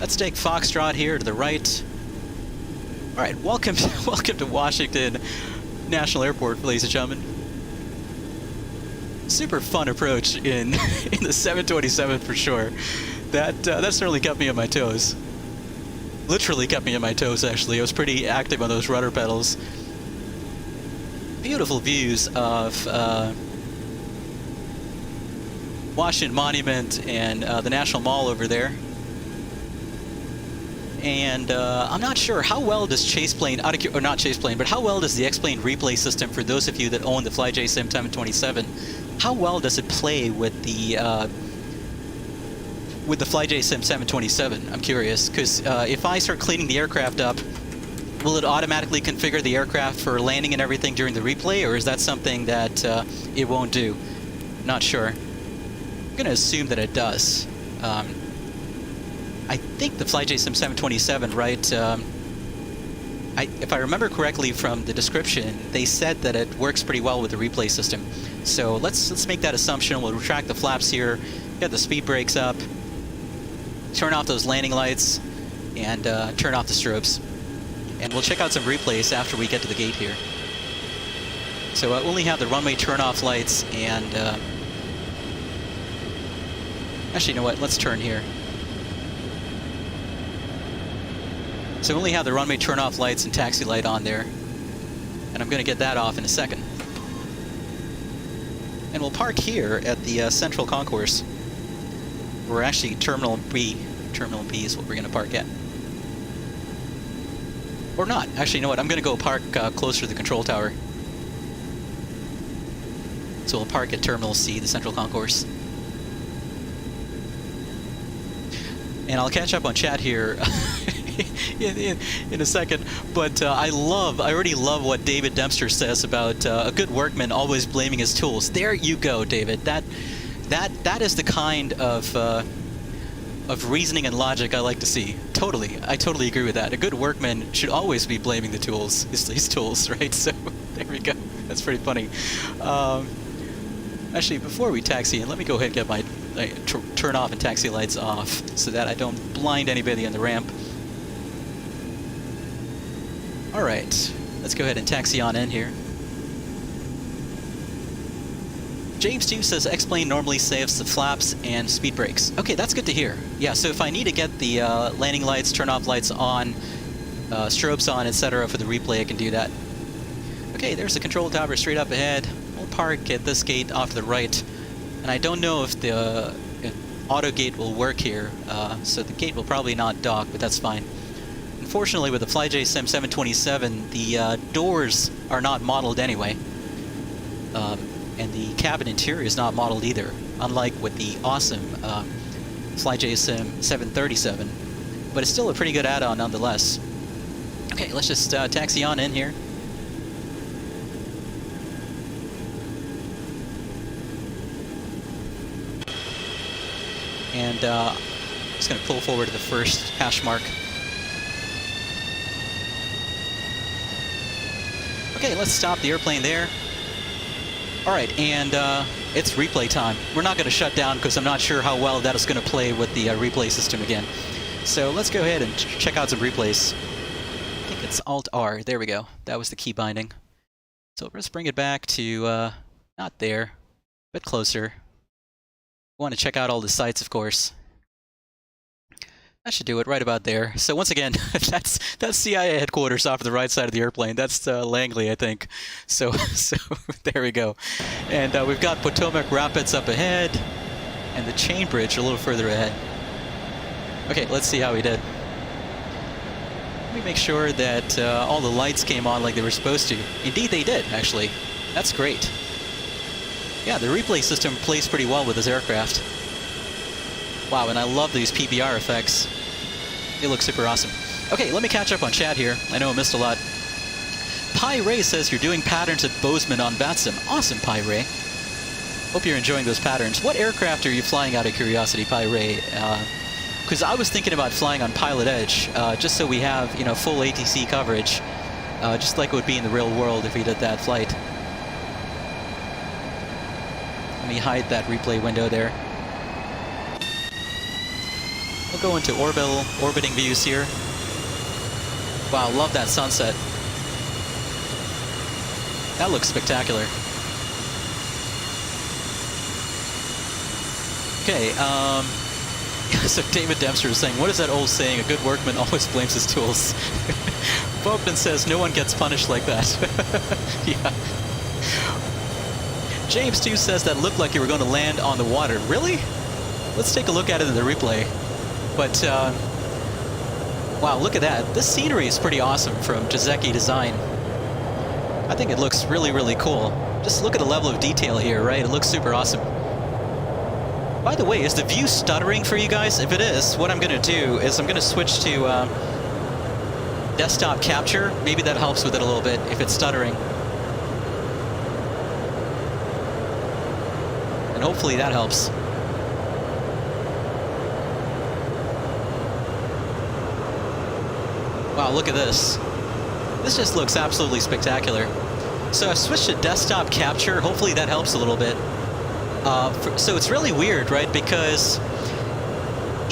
Let's take Foxtrot here to the right. All right, welcome to Washington National Airport, ladies and gentlemen. Super fun approach in the 727 for sure. That certainly kept me on my toes. Literally kept me on my toes, actually. I was pretty active on those rudder pedals. Beautiful views of Washington Monument and the National Mall over there. And I'm not sure, how well does ChasePlane, or not ChasePlane, but how well does the XPlane replay system, for those of you that own the Flyjsim 727, how well does it play with the Flyjsim 727? I'm curious, because if I start cleaning the aircraft up, will it automatically configure the aircraft for landing and everything during the replay, or is that something that it won't do? Not sure. I'm going to assume that it does. I think the Flyjsim 727, right? If I remember correctly from the description, they said that it works pretty well with the replay system. So let's make that assumption. We'll retract the flaps here, get the speed brakes up, turn off those landing lights, and turn off the strobes. And we'll check out some replays after we get to the gate here. So I only have the runway turn-off lights and Actually, you know what? Let's turn here. So we only have the runway turn-off lights and taxi light on there. And I'm going to get that off in a second. And we'll park here at the central concourse. We're actually Terminal B. Terminal B is what we're going to park at. Or not. Actually, you know what? I'm going to go park closer to the control tower. So we'll park at Terminal C, the central concourse. And I'll catch up on chat here in a second. But I already love what David Dempster says about a good workman always blaming his tools. There you go, David. That is the kind of reasoning and logic I like to see. Totally. I totally agree with that. A good workman should always be blaming the tools, his tools, right? So there we go. That's pretty funny. Actually, before we taxi in, let me go ahead and get my turn off and taxi lights off so that I don't blind anybody on the ramp. All right, let's go ahead and taxi on in here. James 2 says XPlane normally saves the flaps and speed brakes. Okay, that's good to hear. Yeah, so if I need to get the landing lights, turn off lights on, strobes on, etc. for the replay, I can do that. Okay, there's the control tower straight up ahead. We'll park at this gate off to the right. And I don't know if the auto gate will work here, so the gate will probably not dock, but that's fine. Unfortunately, with the Flyjsim 727, the doors are not modeled anyway. And the cabin interior is not modeled either, unlike with the awesome Flyjsim 737. But it's still a pretty good add-on nonetheless. Okay, let's just taxi on in here. And just going to pull forward to the first hash mark. Okay, let's stop the airplane there. All right, and it's replay time. We're not going to shut down because I'm not sure how well that is going to play with the replay system again. So let's go ahead and check out some replays. I think it's Alt-R. There we go. That was the key binding. So let's bring it back to not there, a bit closer. We want to check out all the sites, of course. That should do it right about there. So once again, that's CIA headquarters off to the right side of the airplane. That's Langley, I think. So there we go. And we've got Potomac Rapids up ahead, and the Chain Bridge a little further ahead. Okay, let's see how we did. Let me make sure that all the lights came on like they were supposed to. Indeed, they did, actually. That's great. Yeah, the replay system plays pretty well with this aircraft. Wow, and I love these PBR effects. They look super awesome. Okay, let me catch up on chat here. I know I missed a lot. Pi Ray says you're doing patterns at Bozeman on VATSIM. Awesome, Pi Ray. Hope you're enjoying those patterns. What aircraft are you flying out of curiosity, Pi Ray? Because I was thinking about flying on Pilotedge, just so we have, you know, full ATC coverage, just like it would be in the real world if we did that flight. Let me hide that replay window there. We'll go into orbiting views here. Wow, love that sunset. That looks spectacular. Okay, so David Dempster is saying, what is that old saying? A good workman always blames his tools. Boatman says, no one gets punished like that. Yeah. James 2 says that looked like you were going to land on the water. Really? Let's take a look at it in the replay. But, wow, look at that. This scenery is pretty awesome from Drzewiecki Design. I think it looks really, really cool. Just look at the level of detail here, right? It looks super awesome. By the way, is the view stuttering for you guys? If it is, what I'm going to do is I'm going to switch to desktop capture. Maybe that helps with it a little bit if it's stuttering. And hopefully that helps. Wow, look at this. This just looks absolutely spectacular. So I've switched to desktop capture. Hopefully that helps a little bit. So it's really weird, right? Because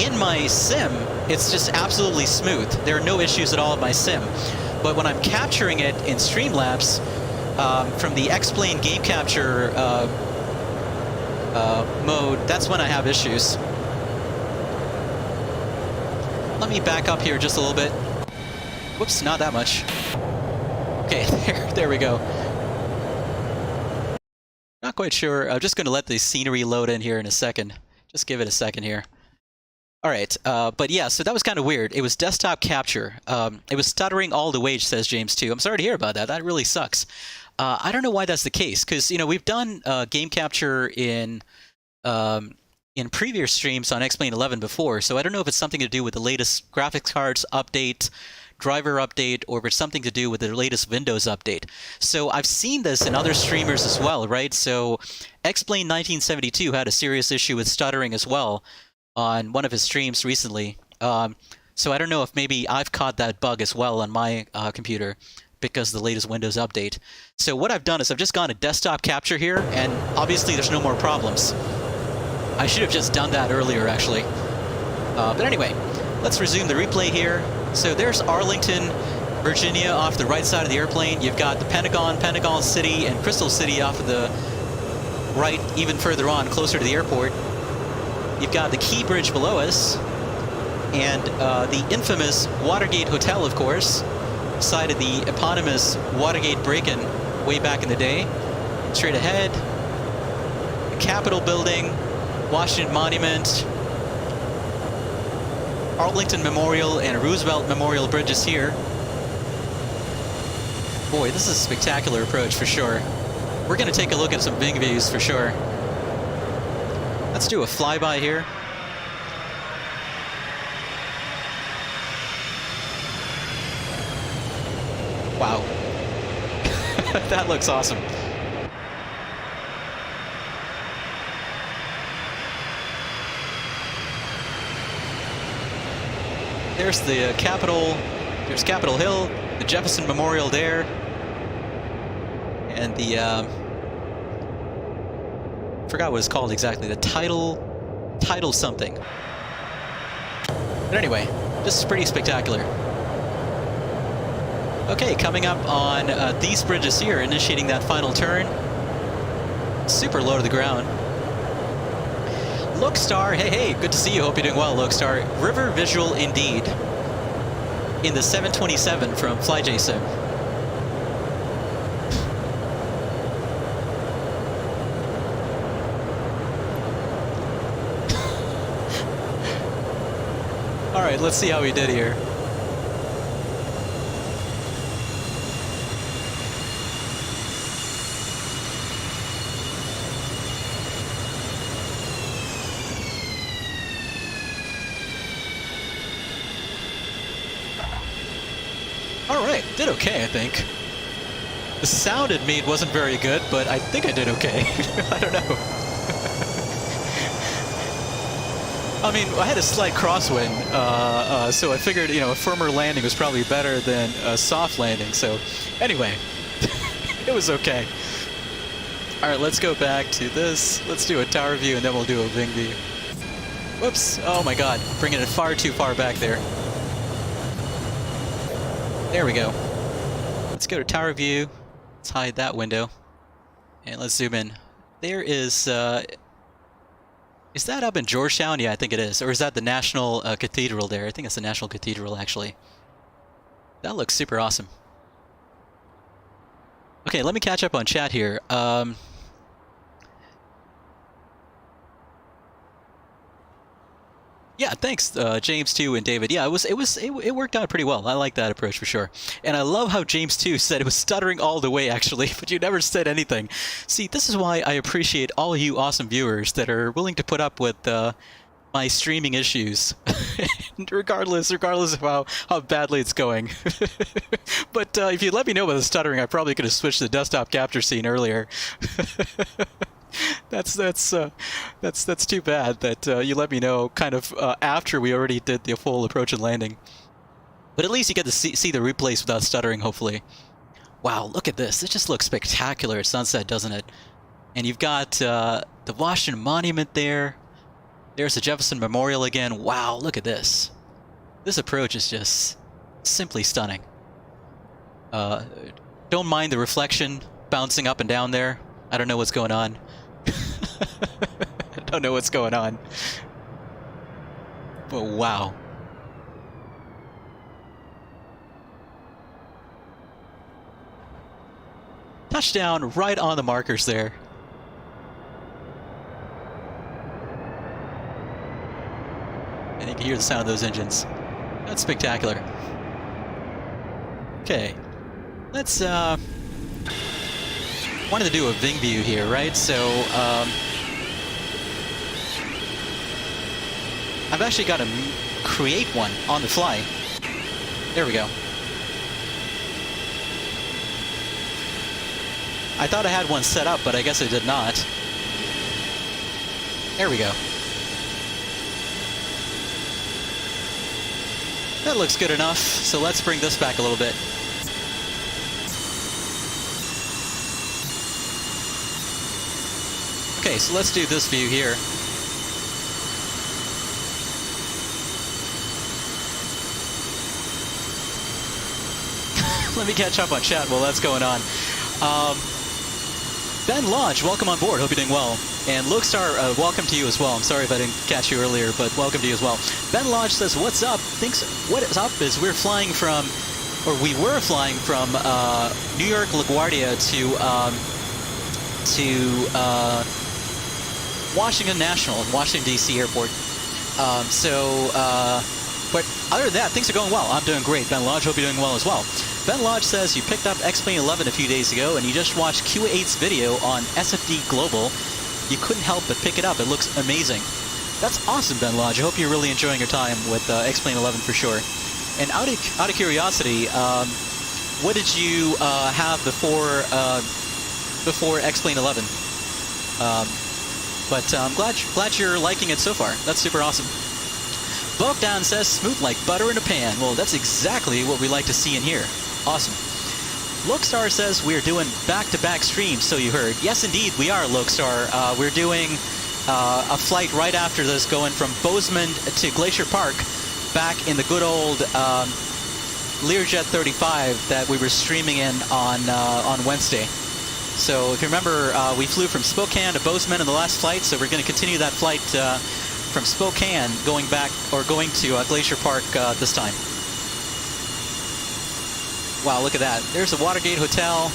in my sim, it's just absolutely smooth. There are no issues at all in my sim. But when I'm capturing it in Streamlabs, from the XPlane game capture mode, that's when I have issues. let me back up here just a little bit. Whoops, not that much. Okay, there we go. Not quite sure. I'm just going to let the scenery load in here in a second. Just give it a second here. All right, but yeah, so that was kind of weird. It was desktop capture. It was stuttering all the way, says James 2. I'm sorry to hear about that. That really sucks. I don't know why that's the case, because you know we've done game capture in previous streams on XPlane 11 before, so I don't know if it's something to do with the latest graphics cards update, driver update, or if it's something to do with the latest Windows update. So I've seen this in other streamers as well, right? So XPlane 1972 had a serious issue with stuttering as well on one of his streams recently. So I don't know if maybe I've caught that bug as well on my computer because of the latest Windows update. So what I've done is I've just gone to desktop capture here, and obviously there's no more problems. I should have just done that earlier, actually. But anyway, let's resume the replay here. So there's Arlington, Virginia off the right side of the airplane. You've got the Pentagon, Pentagon City, and Crystal City off of the right, even further on, closer to the airport. You've got the Key Bridge below us, and the infamous Watergate Hotel, of course, side of the eponymous Watergate break-in way back in the day. Straight ahead, the Capitol Building, Washington Monument, Arlington Memorial, and Roosevelt Memorial bridges here. Boy, this is a spectacular approach for sure. We're going to take a look at some big views for sure. Let's do a flyby here. Wow. That looks awesome. There's the Capitol. There's Capitol Hill, the Jefferson Memorial there, and the forgot what it's called exactly. The title something. But anyway, this is pretty spectacular. Okay, coming up on these bridges here, initiating that final turn. Super low to the ground. Loakstar, hey, good to see you. Hope you're doing well, Loakstar. River visual indeed. In the 727 from Flyjsim. All right, let's see how we did here. Alright, did okay, I think. The sound it made wasn't very good, but I think I did okay. I don't know. I mean, I had a slight crosswind, so I figured, you know, a firmer landing was probably better than a soft landing, so anyway, it was okay. Alright, let's go back to this. Let's do a tower view, and then we'll do a wing view. Whoops, oh my god, bringing it far too far back there. There we go. Let's go to tower view. Let's hide that window. And let's zoom in. There is that up in Georgetown? Yeah, I think it is. Or is that the National Cathedral there? I think it's the National Cathedral, actually. That looks super awesome. Okay, let me catch up on chat here. Yeah, thanks, James 2 and David. Yeah, it worked out pretty well. I like that approach for sure. And I love how James 2 said it was stuttering all the way, actually, but you never said anything. See, this is why I appreciate all you awesome viewers that are willing to put up with my streaming issues, regardless of how badly it's going. But if you let me know about the stuttering, I probably could have switched the desktop capture scene earlier. That's too bad that you let me know kind of after we already did the full approach and landing. But at least you get to see the replays without stuttering, hopefully. Wow, look at this. It just looks spectacular at sunset, doesn't it? And you've got the Washington Monument there. There's the Jefferson Memorial again. Wow, look at this. This approach is just simply stunning. Don't mind the reflection bouncing up and down there. I don't know what's going on. I don't know what's going on. But wow. Touchdown right on the markers there. And you can hear the sound of those engines. That's spectacular. Okay. Let's, wanted to do a Ving view here, right? So, I've actually got to create one on the fly. There we go. I thought I had one set up, but I guess I did not. There we go. That looks good enough, so let's bring this back a little bit. Okay, so let's do this view here. Let me catch up on chat while that's going on. Ben Lodge, welcome on board. Hope you're doing well. And Lokestar, welcome to you as well. I'm sorry if I didn't catch you earlier, but welcome to you as well. Ben Lodge says, what's up? Thinks what is up is we're flying from, or we were flying from New York LaGuardia to Washington National, Washington, D.C. airport. But other than that, things are going well. I'm doing great. Ben Lodge, hope you're doing well as well. Ben Lodge says you picked up XPlane 11 a few days ago and you just watched Q8's video on SFD Global. You couldn't help but pick it up. It looks amazing. That's awesome, Ben Lodge. I hope you're really enjoying your time with XPlane 11 for sure. And out of curiosity, what did you have before XPlane 11? But I'm glad you're liking it so far. That's super awesome. Bogdan says smooth like butter in a pan. Well, that's exactly what we like to see in here. Awesome. Lokestar says we're doing back-to-back streams, so you heard. Yes, indeed, we are, Lokestar. We're doing a flight right after this, going from Bozeman to Glacier Park, back in the good old Learjet 35 that we were streaming in on Wednesday. So if you remember, we flew from Spokane to Bozeman in the last flight, so we're going to continue that flight from Spokane, going to Glacier Park this time. Wow, look at that. There's the Watergate Hotel.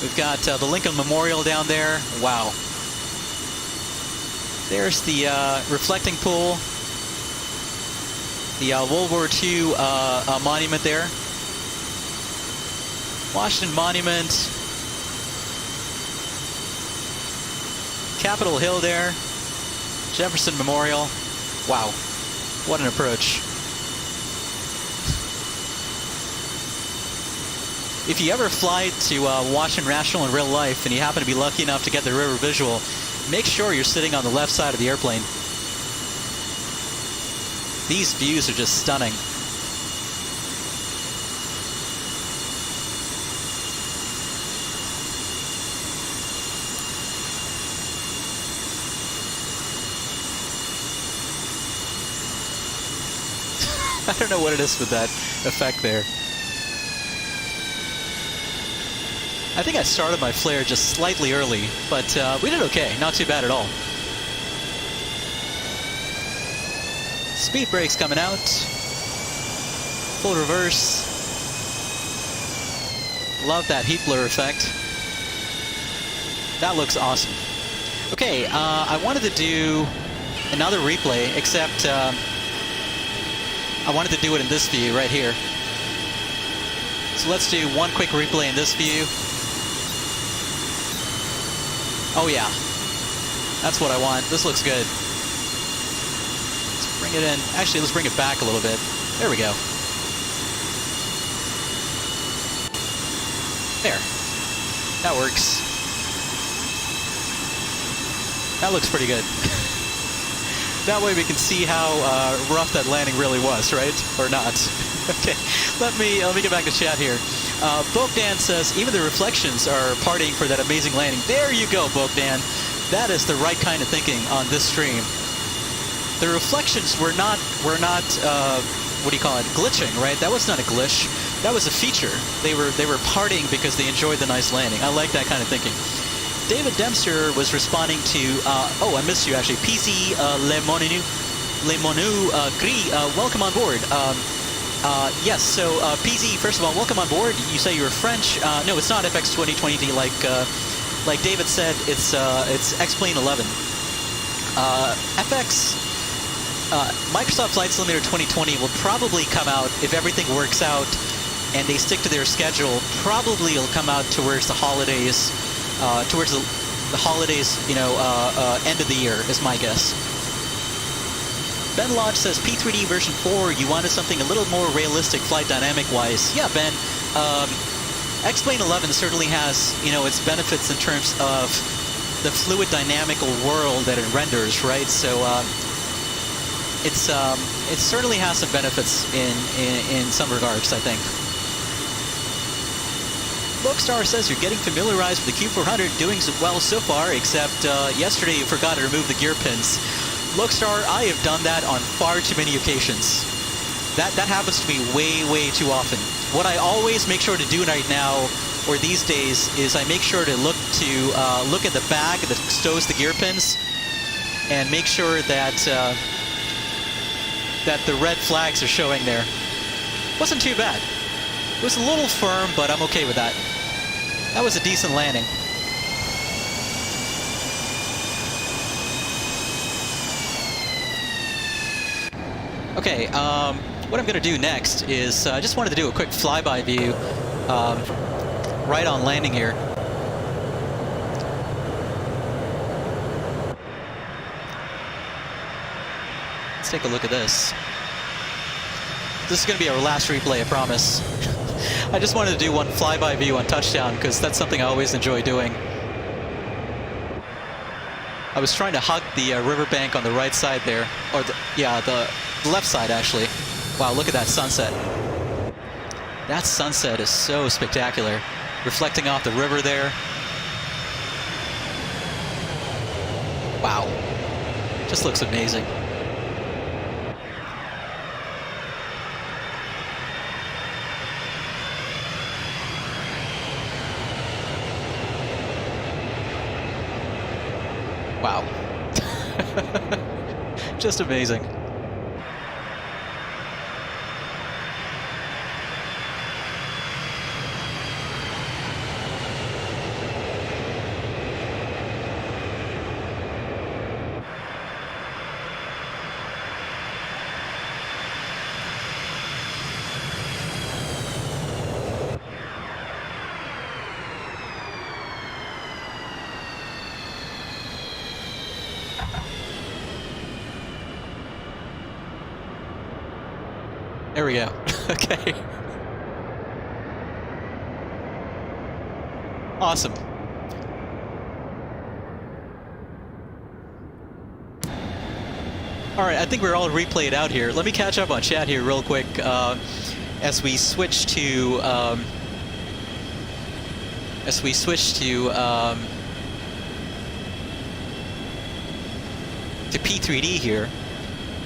We've got the Lincoln Memorial down there. Wow. There's the reflecting pool. The World War II monument there. Washington Monument. Capitol Hill there. Jefferson Memorial. Wow. What an approach. If you ever fly to Washington National in real life and you happen to be lucky enough to get the river visual, make sure you're sitting on the left side of the airplane. These views are just stunning. I don't know what it is with that effect there. I think I started my flare just slightly early, but we did okay. Not too bad at all. Speed brakes coming out. Full reverse. Love that heat blur effect. That looks awesome. Okay, I wanted to do another replay, except I wanted to do it in this view right here. So let's do one quick replay in this view. Oh yeah, that's what I want. This looks good. Let's bring it in. Actually, let's bring it back a little bit. There we go. There. That works. That looks pretty good. That way we can see how rough that landing really was, right? Or not. Okay, let me get back to chat here. Bogdan says, even the reflections are partying for that amazing landing. There you go, Bogdan. That is the right kind of thinking on this stream. The reflections were not what do you call it, glitching, right? That was not a glitch. That was a feature. They were partying because they enjoyed the nice landing. I like that kind of thinking. David Dempster was responding to, oh, I missed you actually. PC Le Monu Gris, welcome on board. Yes, so PZ, first of all, welcome on board. You say you're French. No, it's not FX 2020. Like David said, it's XPlane 11. FX Microsoft Flight Simulator 2020 will probably come out if everything works out and they stick to their schedule. Probably it'll come out towards the holidays, end of the year is my guess. Ben Lodge says P3D version 4. You wanted something a little more realistic flight dynamic wise. Yeah, Ben. XPlane 11 certainly has its benefits in terms of the fluid dynamical world that it renders, right? So it certainly has some benefits in some regards, I think. Loakstar says you're getting familiarized with the Q400, doing well so far, except yesterday you forgot to remove the gear pins. Loakstar, I have done that on far too many occasions. That happens to me way too often. What I always make sure to do right now, or these days, is I make sure to look at the bag that stows the gear pins, and make sure that that the red flags are showing there. Wasn't too bad. It was a little firm, but I'm okay with that. That was a decent landing. Okay, what I'm going to do next is I just wanted to do a quick flyby view right on landing here. Let's take a look at this. This is going to be our last replay, I promise. I just wanted to do one flyby view on touchdown because that's something I always enjoy doing. I was trying to hug the riverbank on the right side there, or the left side actually. Wow, look at that sunset. That sunset is so spectacular, reflecting off the river there. Wow, just looks amazing. Wow. Just amazing. There we go. Okay. Awesome. All right, I think we're all replayed out here. Let me catch up on chat here real quick as we switch to P3D here.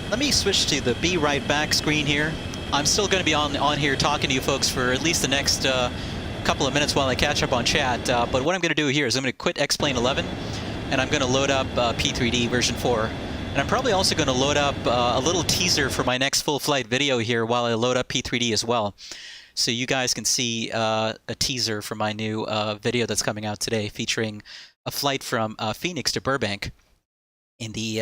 Let me switch to the Be Right Back screen here. I'm still going to be on here talking to you folks for at least the next couple of minutes while I catch up on chat. But what I'm going to do here is I'm going to quit XPlane 11, and I'm going to load up P3D version 4. And I'm probably also going to load up a little teaser for my next full flight video here while I load up P3D as well. So you guys can see a teaser for my new video that's coming out today featuring a flight from Phoenix to Burbank in the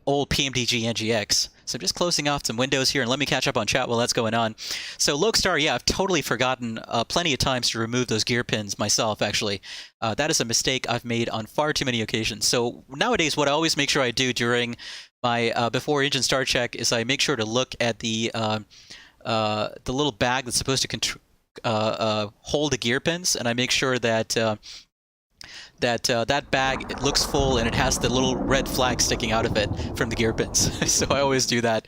old PMDG NGX. So I'm just closing off some windows here, and let me catch up on chat while that's going on. So Loakstar, yeah, I've totally forgotten plenty of times to remove those gear pins myself, actually. That is a mistake I've made on far too many occasions. So nowadays, what I always make sure I do during my before engine start check is I make sure to look at the little bag that's supposed to hold the gear pins, and I make sure that that bag, it looks full and it has the little red flag sticking out of it from the gear pins. So I always do that.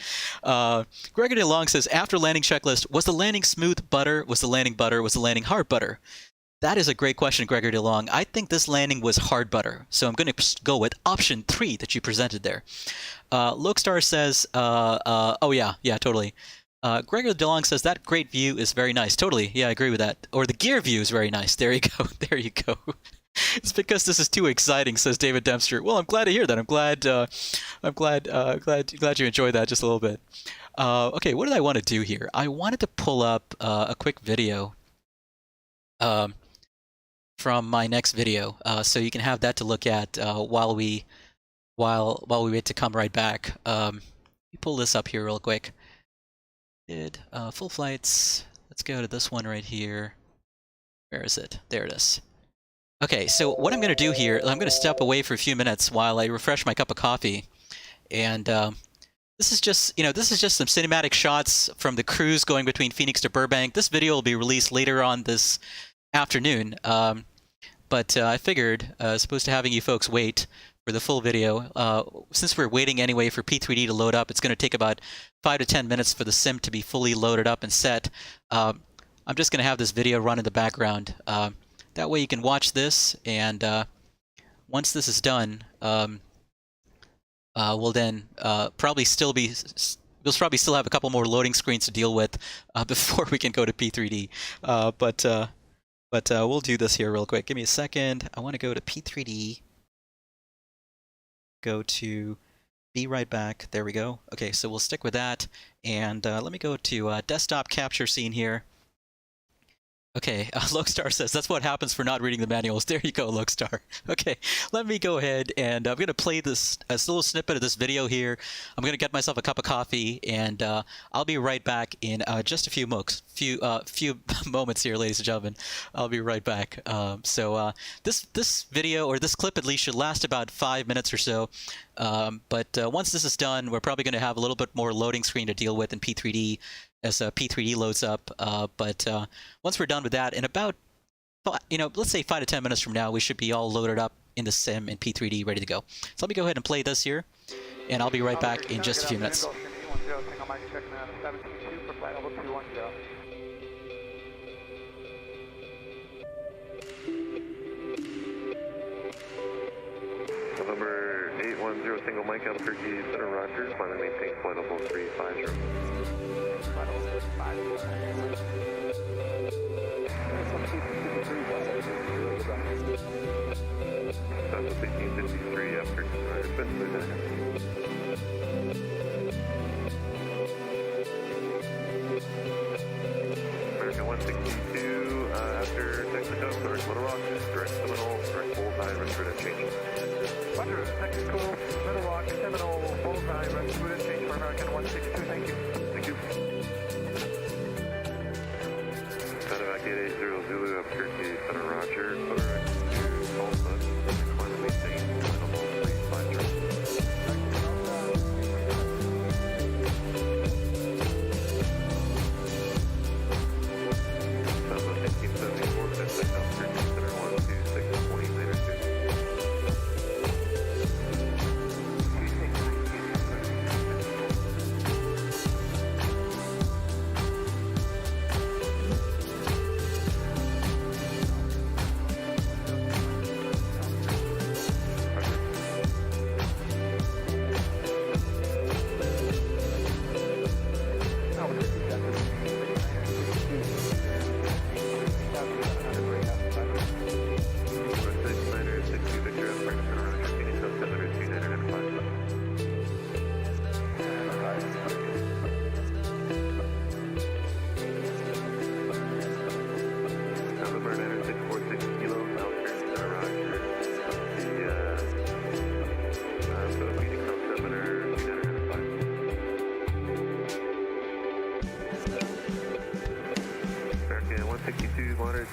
Gregory DeLong says, after landing checklist, was the landing smooth butter? Was the landing butter? Was the landing hard butter? That is a great question, Gregory DeLong. I think this landing was hard butter. So I'm going to go with option 3 that you presented there. Loakstar says, oh yeah, totally. Gregory DeLong says, that great view is very nice. Totally, yeah, I agree with that. Or the gear view is very nice. There you go, there you go. It's because this is too exciting, says David Dempster. Well, I'm glad to hear that. I'm glad you enjoyed that just a little bit. Okay, what did I want to do here? I wanted to pull up a quick video from my next video, so you can have that to look at while we wait to come right back. Let me pull this up here real quick. Full flights. Let's go to this one right here. Where is it? There it is. Okay, so what I'm going to do here, I'm going to step away for a few minutes while I refresh my cup of coffee, and this is just some cinematic shots from the cruise going between Phoenix to Burbank. This video will be released later on this afternoon, but I figured, as opposed to having you folks wait for the full video, since we're waiting anyway for P3D to load up, it's going to take about 5 to 10 minutes for the sim to be fully loaded up and set. I'm just going to have this video run in the background. That way you can watch this, and once this is done, we'll then probably still have a couple more loading screens to deal with before we can go to P3D. But we'll do this here real quick. Give me a second. I want to go to P3D. Go to Be Right Back. There we go. Okay, so we'll stick with that. And let me go to desktop capture scene here. Okay, Lokestar says, that's what happens for not reading the manuals. There you go, Lokestar. Okay, let me go ahead, and I'm going to play a little snippet of this video here. I'm going to get myself a cup of coffee, and I'll be right back in just a few moments here, ladies and gentlemen. I'll be right back. This video, or this clip at least, should last about 5 minutes or so. But once this is done, we're probably going to have a little bit more loading screen to deal with in P3D as P3D loads up. But once we're done with that, in about, let's say 5 to 10 minutes from now, we should be all loaded up in the sim in P3D, ready to go. So let me go ahead and play this here, and I'll be right back in just a few minutes. November 810 single mic Albuquerque Center Rogers, plan to maintain flight level 350. That's 1653 Albuquerque Rogers, American 162, after Texaco, direct Little Rock, direct Seminole, direct Bullseye, record and change. Roger, Texaco, Little Rock, Seminole, Bullseye, record and change for American 162, thank you. Thank you. Medevac 880 Zulu, Albuquerque, Center Roger, direct to Tulsa, climb and maintain, flight level 350.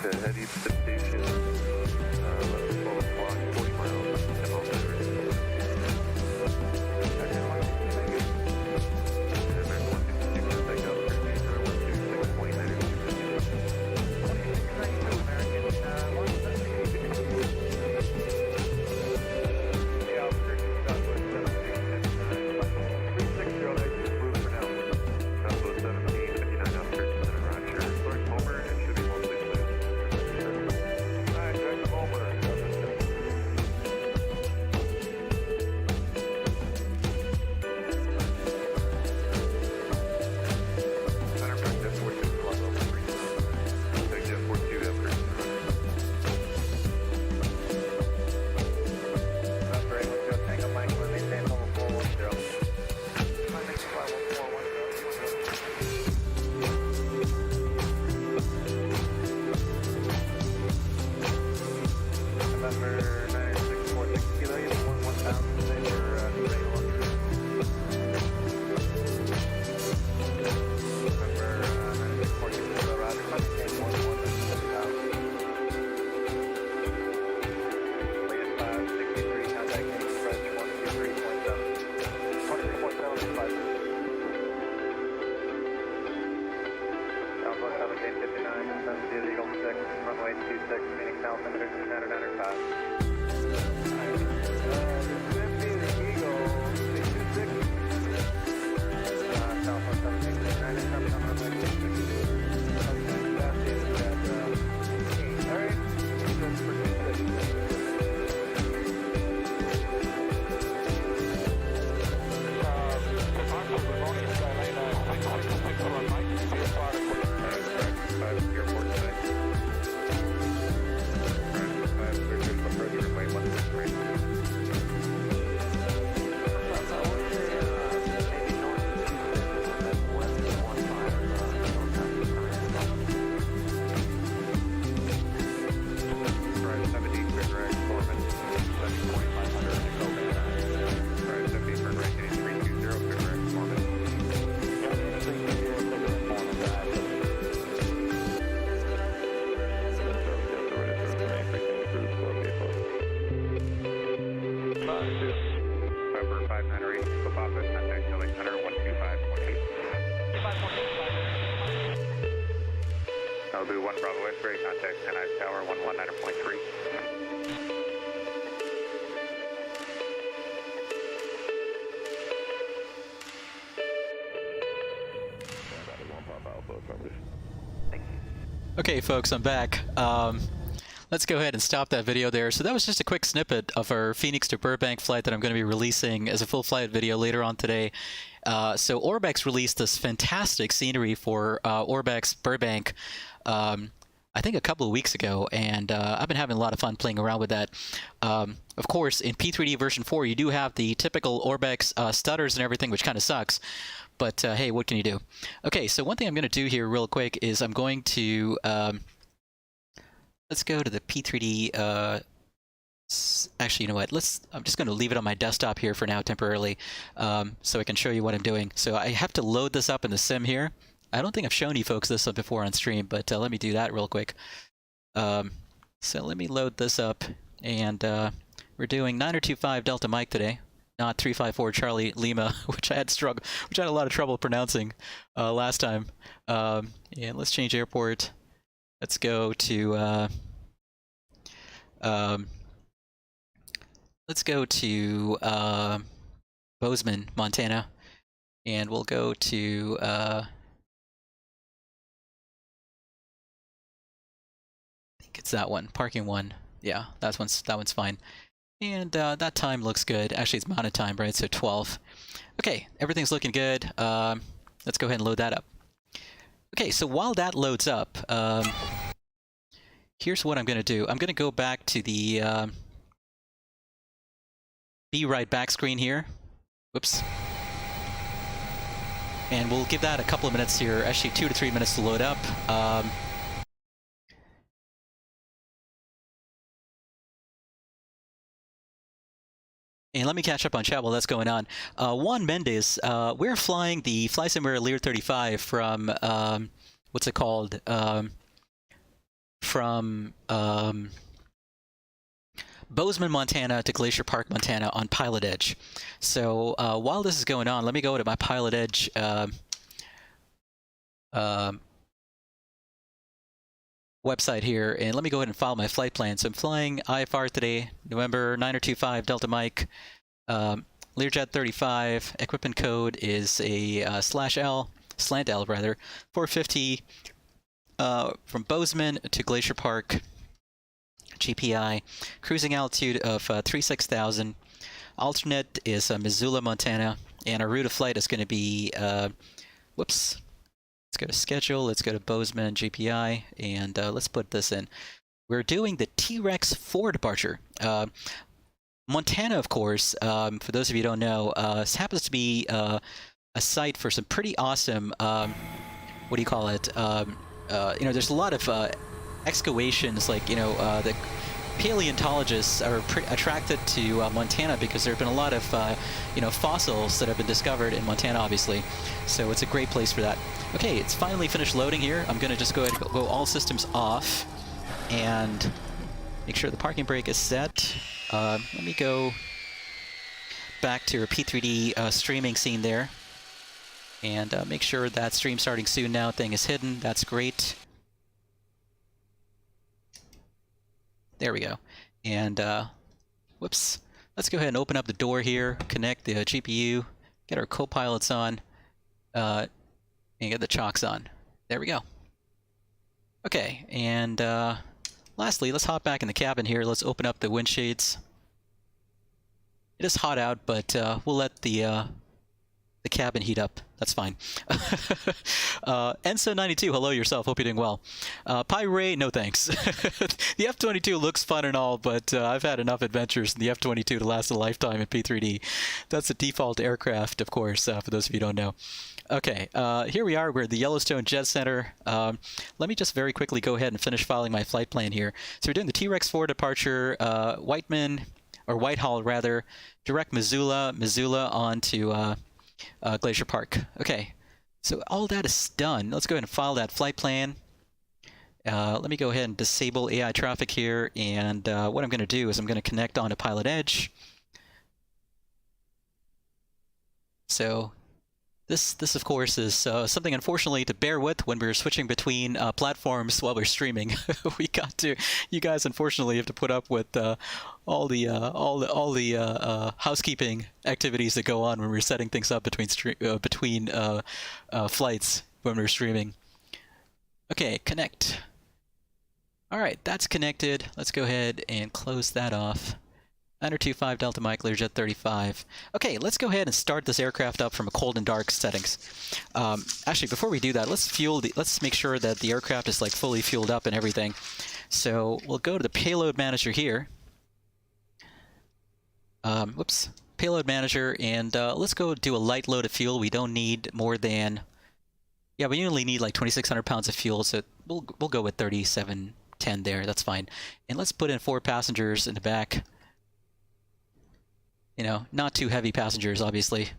To heavy precipitation, left to 12 o'clock, 40 miles, 10 miles an hour. Malibu 1 Bravo X-ray, contact NI Tower 119.3. Okay, folks, I'm back. Let's go ahead and stop that video there. So that was just a quick snippet of our Phoenix to Burbank flight that I'm going to be releasing as a full flight video later on today. So Orbx released this fantastic scenery for Orbx Burbank, I think a couple of weeks ago, and I've been having a lot of fun playing around with that. Of course, in P3D version 4, you do have the typical Orbx stutters and everything, which kind of sucks. But hey, what can you do? Okay, so one thing I'm going to do here real quick is I'm going to let's go to the P3D. Actually, you know what? I'm just going to leave it on my desktop here for now temporarily, so I can show you what I'm doing. So I have to load this up in the sim here. I don't think I've shown you folks this before on stream, but let me do that real quick. So let me load this up, and we're doing 9025 Delta Mike today, not 354 Charlie Lima, which I had a lot of trouble pronouncing last time. And let's change airport. Let's go to Bozeman, Montana, and we'll go to I think it's that one, parking one. Yeah, that one's fine. And that time looks good. Actually, it's mounted time, right? So 12. Okay, everything's looking good. Let's go ahead and load that up. Okay, so while that loads up, here's what I'm going to do. I'm going to go back to the Be Right back screen here. Whoops. And we'll give that a couple of minutes here, actually 2 to 3 minutes to load up. And let me catch up on chat while that's going on. Juan Mendez, we're flying the Flysimware Lear 35 from, what's it called? From Bozeman, Montana to Glacier Park, Montana on Pilotedge. So while this is going on, let me go to my Pilotedge website here, and let me go ahead and file my flight plan. So I'm flying IFR today, November 9025 Delta Mike, Learjet 35. Equipment code is a slant L rather, 450 from Bozeman to Glacier Park, GPI. Cruising altitude of 36,000. Alternate is Missoula, Montana, and our route of flight is going to be whoops. Let's go to schedule, let's go to Bozeman GPI, and let's put this in. We're doing the T-Rex 4 departure. Montana, of course, for those of you who don't know, happens to be a site for some pretty awesome, what do you call it? There's a lot of excavations, like, the paleontologists are attracted to Montana because there have been a lot of, fossils that have been discovered in Montana, obviously. So it's a great place for that. Okay, it's finally finished loading here. I'm going to just go ahead and go all systems off and make sure the parking brake is set. Let me go back to our P3D streaming scene there and make sure that stream starting soon now thing is hidden. That's great. There we go. And whoops. Let's go ahead and open up the door here, connect the GPU, get our co-pilots on, and get the chocks on. There we go. Okay, and lastly, let's hop back in the cabin here. Let's open up the windshades. It is hot out, but we'll let the cabin heat up. That's fine. Enso92, hello yourself. Hope you're doing well. Ray, no thanks. The F-22 looks fun and all, but I've had enough adventures in the F-22 to last a lifetime in P3D. That's the default aircraft, of course, for those of you who don't know. Okay, here we are. We're at the Yellowstone Jet Center. Let me just very quickly go ahead and finish filing my flight plan here. So we're doing the T-Rex 4 departure, Whitehall rather, direct Missoula on to Glacier Park. Okay, so all that is done. Let's go ahead and file that flight plan. Let me go ahead and disable AI traffic here, and what I'm going to do is I'm going to connect onto Pilotedge. So this of course is something unfortunately to bear with when we're switching between platforms while we're streaming. You guys unfortunately have to put up with all the housekeeping activities that go on when we're setting things up between flights when we're streaming. Okay, connect. All right, that's connected. Let's go ahead and close that off. 925 Delta Mike, Learjet 35. Okay, let's go ahead and start this aircraft up from a cold and dark settings. Actually, before we do that, let's make sure that the aircraft is like fully fueled up and everything. So we'll go to the payload manager here. Payload manager, and let's go do a light load of fuel. We don't need more than, yeah, we only need like 2,600 pounds of fuel, so we'll go with 3710 there. That's fine. And let's put in 4 passengers in the back. You know, not too heavy passengers, obviously.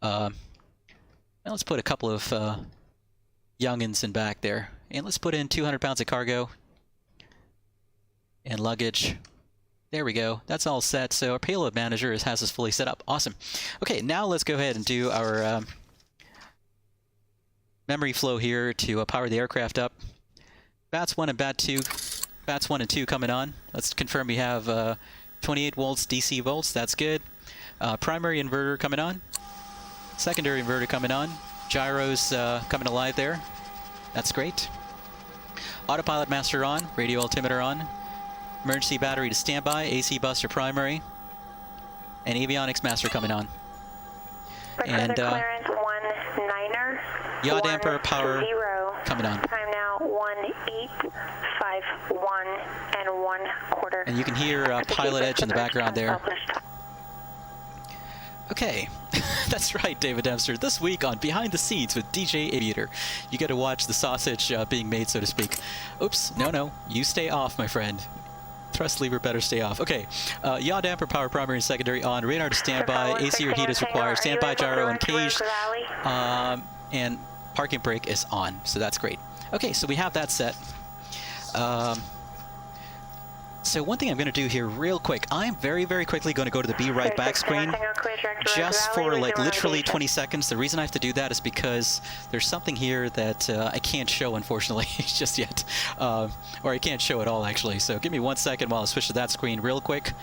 And let's put a couple of youngins in back there. And let's put in 200 pounds of cargo and luggage. There we go. That's all set. So our payload manager has us fully set up. Awesome. Okay, now let's go ahead and do our memory flow here to power the aircraft up. BATS 1 and BAT 2. BATS 1 and 2 coming on. Let's confirm we have 28 volts DC volts. That's good. Primary inverter coming on. Secondary inverter coming on. Gyros coming alive there. That's great. Autopilot master on. Radio altimeter on. Emergency battery to standby. AC bus to primary. And avionics master coming on. And clearance 19er. yaw damper power 10 coming on. Time now 1851 and 1/4. And you can hear Pilotedge in the background there. Okay, that's right, David Dempster. This week on Behind the Scenes with DJ Aviator, you get to watch the sausage being made, so to speak. Oops, no, you stay off, my friend. Thrust lever better stay off. Okay, yaw damper power primary and secondary on. Radar to standby. AC or heat is required. Standby gyro uncaged. And parking brake is on, so that's great. Okay, so we have that set. So one thing I'm going to do here real quick, I'm very, very quickly going to go to the Be Right Back screen just for like literally 20 seconds. The reason I have to do that is because there's something here that I can't show, unfortunately, just yet. Or I can't show at all, actually. So give me 1 second while I switch to that screen real quick.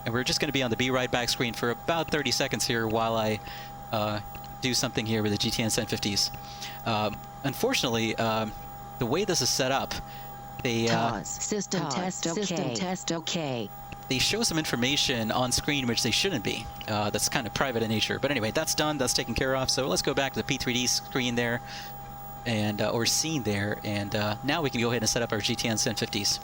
And we're just going to be on the Be Right Back screen for about 30 seconds here while I do something here with the GTN 1050s. Unfortunately, the way this is set up, they system test okay. They show some information on screen which they shouldn't be. That's kind of private in nature. But anyway, that's done. That's taken care of. So let's go back to the P3D screen there, and or scene there, and now we can go ahead and set up our GTN 1050s.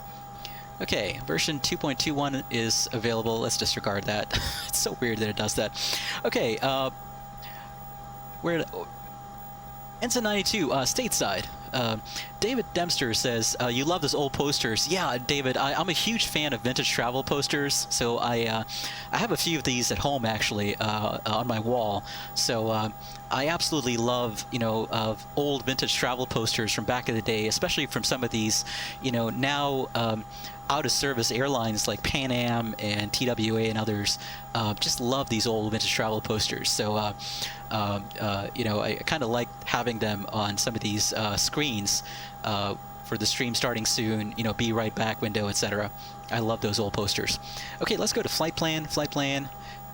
Okay, version 2.21 is available. Let's disregard that. It's so weird that it does that. Okay, Ensign 92, stateside. David Dempster says, you love those old posters. Yeah, David, I'm a huge fan of vintage travel posters, so I have a few of these at home, actually, on my wall. So I absolutely love, of old vintage travel posters from back in the day, especially from some of these, now out-of-service airlines like Pan Am and TWA and others. Just love these old vintage travel posters. So, I kind of like having them on some of these screens for the stream starting soon, you know, be right back window, etc. I love those old posters. Okay, let's go to flight plan,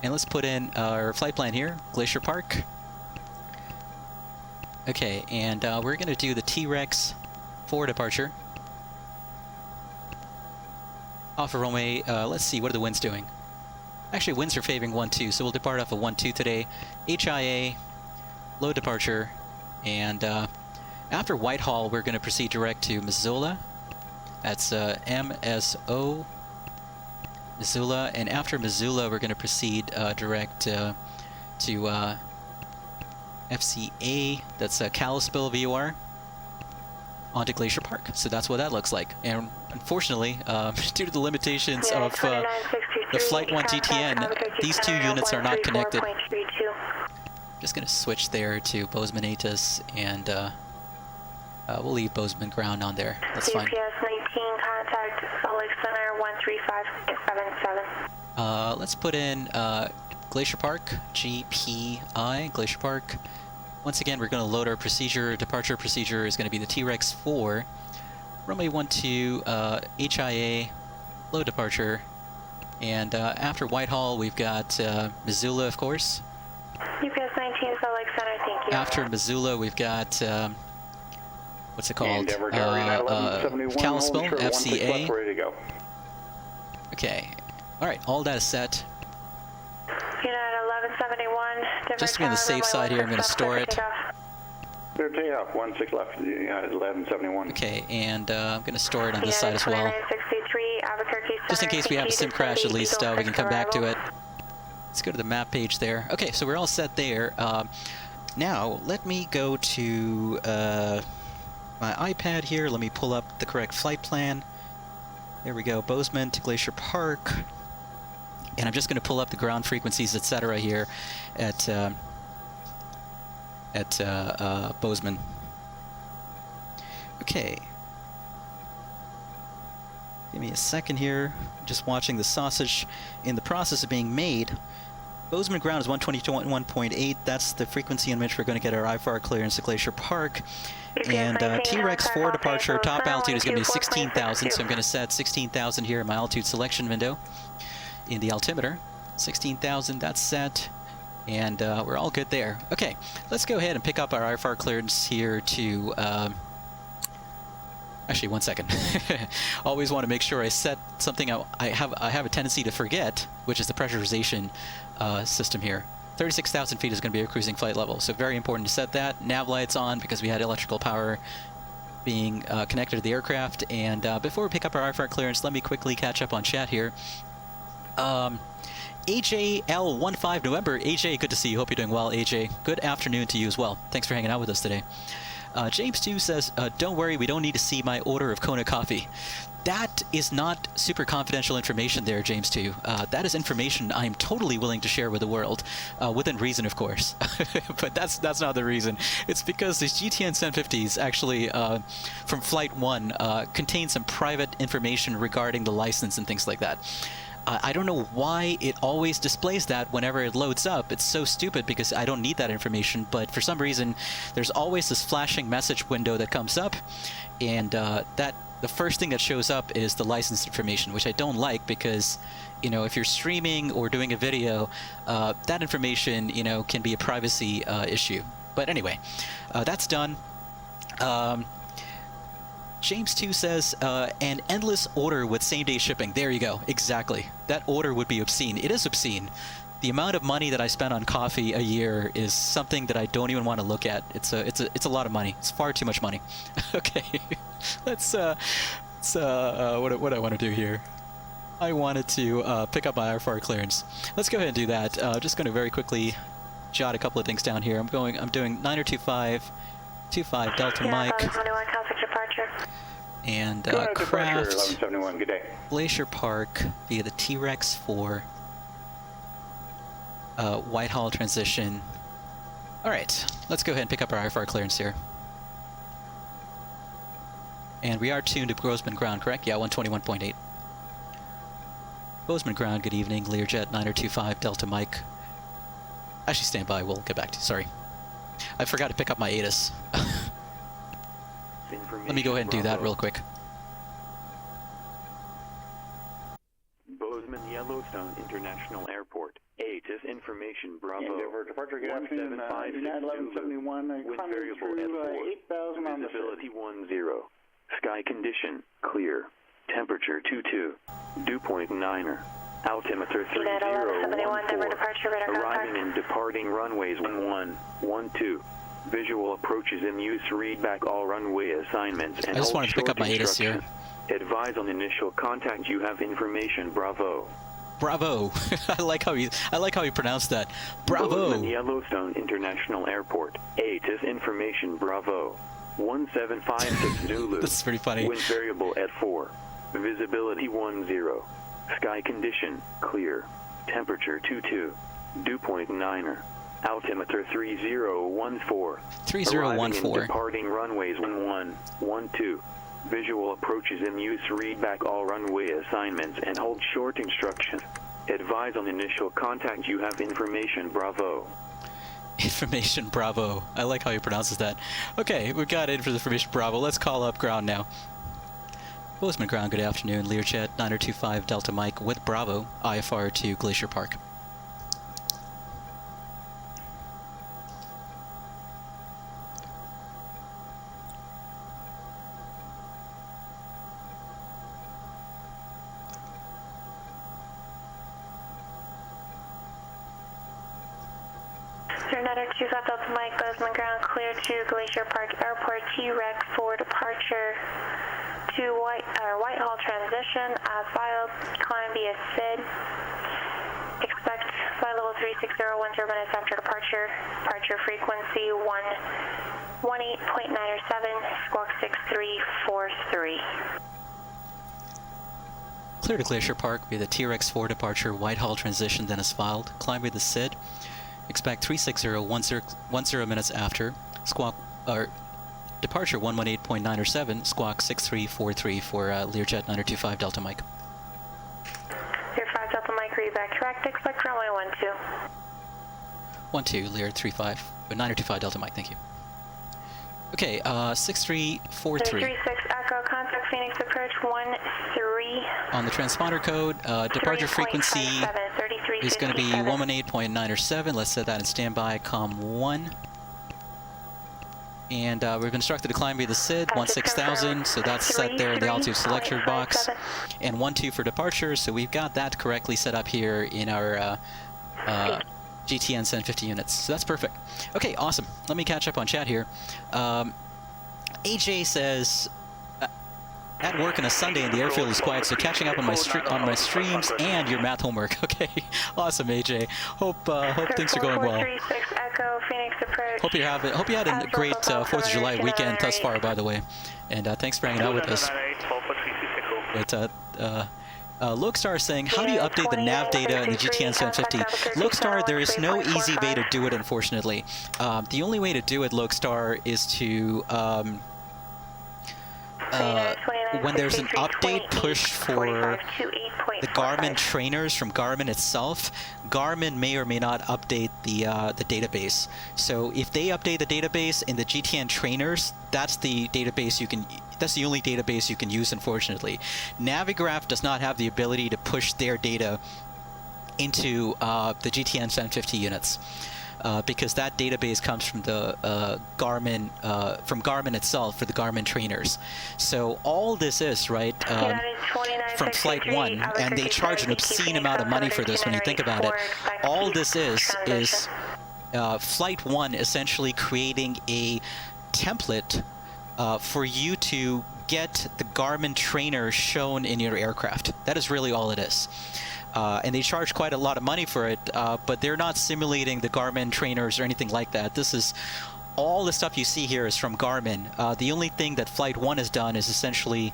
and let's put in our flight plan here, Glacier Park. Okay, and we're going to do the T-Rex 4 departure. Off of runway, let's see, what are the winds doing? Actually, winds are favoring 1-2, so we'll depart off of 1-2 today. HIA, low departure, and after Whitehall, we're going to proceed direct to Missoula. That's MSO, Missoula, and after Missoula, we're going to proceed direct to FCA, that's Kalispell VOR, onto Glacier Park. So that's what that looks like. And unfortunately, due to the limitations of the Flight 1 GTN, these two units are not connected. Just going to switch there to Bozeman ATIS, and we'll leave Bozeman ground on there. That's fine. GPS 19, contact Salt Lake Center 13577. Let's put in Glacier Park, GPI, Glacier Park. Once again, we're going to load our procedure. Departure procedure is going to be the T-Rex 4. Runway 12, HIA, low departure. And after Whitehall, we've got Missoula, of course. GPS 19, Salt Lake Center, thank you. After Missoula, we've got, what's it called? Kalispell, FCA. Ready to go. Okay. All right, all that is set. United 1171. Just to be on the safe side here, I'm going to store it. Clear takeoff, 16 left, United 1171. Okay, and I'm going to store it on this side as well. 2963, Albuquerque Just in case we have a sim crash, at least we can come back to it. Let's go to the map page there. Okay, so we're all set there. Now, let me go to my iPad here. Let me pull up the correct flight plan. There we go, Bozeman to Glacier Park. And I'm just going to pull up the ground frequencies, etc. here at Bozeman. Okay. Give me a second here. Just watching the sausage in the process of being made. Bozeman ground is 122.1.8. That's the frequency in which we're going to get our IFR clearance to Glacier Park. And T-Rex 4 departure, top altitude is going to be 16,000. So I'm going to set 16,000 here in my altitude selection window in the altimeter. 16,000, that's set. And we're all good there. Okay, let's go ahead and pick up our IFR clearance here to... Actually, one second. Always want to make sure I set something I have a tendency to forget, which is the pressurization system here. 36,000 feet is going to be our cruising flight level, so very important to set that. Nav lights on because we had electrical power being connected to the aircraft. And before we pick up our IFR clearance, let me quickly catch up on chat here. AJL15 November. AJ, good to see you. Hope you're doing well, AJ. Good afternoon to you as well. Thanks for hanging out with us today. James 2 says, don't worry, we don't need to see my order of Kona coffee. That is not super confidential information there, James 2. That is information I am totally willing to share with the world, within reason, of course. But that's not the reason. It's because these GTN 750s actually, from Flight 1, contain some private information regarding the license and things like that. I don't know why it always displays that whenever it loads up. It's so stupid because I don't need that information, but for some reason there's always this flashing message window that comes up, and the first thing that shows up is the license information, which I don't like because, you know, if you're streaming or doing a video, that information, you know, can be a privacy issue. But anyway, that's done. James 2 says, an endless order with same-day shipping. There you go. Exactly. That order would be obscene. It is obscene. The amount of money that I spend on coffee a year is something that I don't even want to look at. It's a lot of money. It's far too much money. Okay. Let's what I want to do here. I wanted to pick up my IFR clearance. Let's go ahead and do that. Just going to very quickly jot a couple of things down here. I'm doing 9025 Delta Mike. And craft 1171, good day. Glacier Park via the T-Rex 4 Whitehall transition. Alright, let's go ahead and pick up our IFR clearance here. And we are tuned to Bozeman ground, correct? Yeah, 121.8. Bozeman ground, good evening. Learjet 9025 Delta Mike. Actually, stand by, we'll get back to you, sorry. I forgot to pick up my ATIS. let me go ahead and do that real quick. Bozeman Yellowstone International Airport. ATIS information, Bravo. Endeavor departure, good afternoon. United 1171, Wind climbing variable through at 8,000 on the Visibility 10. Sky condition, clear. Temperature 22. Dew point 9er. Altimeter 3014. Arriving and departing runways 11, 12. Visual approaches in use. Read back all runway assignments and I just hold wanted to pick up short my ATIS here. instructions. Advise on initial contact. You have information. Bravo. Bravo. I like how you pronounce that. Bravo. Bozeman Yellowstone International Airport. ATIS information. Bravo. 1756 Zulu. This is pretty funny. Wind variable at 4. Visibility 10. Sky condition clear. Temperature 22. Dew point 9er. Altimeter 3014. 3014. Arriving and departing runways 11, 12. Visual approaches in use. Read back all runway assignments and hold short instructions. Advise on initial contact. You have information. Bravo. Information Bravo. I like how he pronounces that. Okay, we got in for the information Bravo. Let's call up ground now. Bozeman ground, good afternoon. Learjet 9025 Delta Mike with Bravo, IFR to Glacier Park. United 25 Delta Mike, Bozeman ground, clear to Glacier Park Airport, T-Rex for departure to Whitehall transition as filed, climb via SID. Expect flight level 360, 10 minutes after departure. Departure frequency 118.907, squawk 6343. Clear to Glacier Park via the T-Rex 4 departure, Whitehall transition, then is filed. Climb via the SID. Expect 360, 10 minutes after. Squawk, departure 118.907, squawk 6343 for Learjet 9025 Delta Mike. 05 Delta Mike, read back correct. Expect runway 12. Lear 9025 Delta Mike, thank you. Okay, 6343. 36 Echo, contact Phoenix approach 13. On the transponder code, departure frequency is going to be 118.907. Let's set that in standby, COM 1. And we've been instructed to climb via the SID, 16,000, so that's set there in the altitude selector box. And 12 for departure, so we've got that correctly set up here in our GTN 750 units. So that's perfect. Okay, awesome. Let me catch up on chat here. AJ says, at work on a Sunday and the airfield is quiet, so catching up on my streams and your math homework. Okay, awesome, AJ. Hope things are going well. Hope you had a great 4th of July weekend thus far, by the way. And thanks for hanging out with us. But Lokestar is saying, how do you update the nav data in the GTN 750? Lokestar, there is no easy way to do it, unfortunately. The only way to do it, Lokestar, is to when there's an update push for the Garmin trainers from Garmin itself, Garmin may or may not update the database. So if they update the database in the GTN trainers, that's the database you can. That's the only database you can use, unfortunately. Navigraph does not have the ability to push their data into the GTN 750 units. Because that database comes from the from Garmin itself for the Garmin trainers. So all this is, right, from Flight 1, and they charge an obscene amount of money for this when you think about it. All this is Flight 1 essentially creating a template for you to get the Garmin trainer shown in your aircraft. That is really all it is. And they charge quite a lot of money for it, but they're not simulating the Garmin trainers or anything like that. This is all the stuff you see here is from Garmin. The only thing that Flight 1 has done is essentially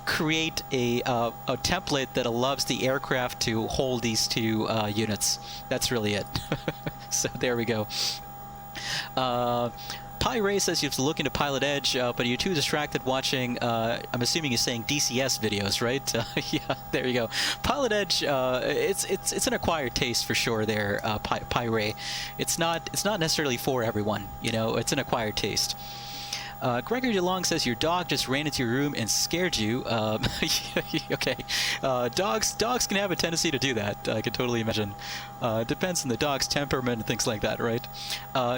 create a template that allows the aircraft to hold these two units. That's really it. So there we go. Pi Ray says you have to look into Pilotedge, but you're too distracted watching, I'm assuming you're saying DCS videos, right? Yeah, there you go. Pilotedge, it's an acquired taste for sure there, Pi Ray. It's not necessarily for everyone, you know, it's an acquired taste. Gregory DeLong says your dog just ran into your room and scared you. Okay. Dogs can have a tendency to do that. I can totally imagine. Depends on the dog's temperament and things like that, right?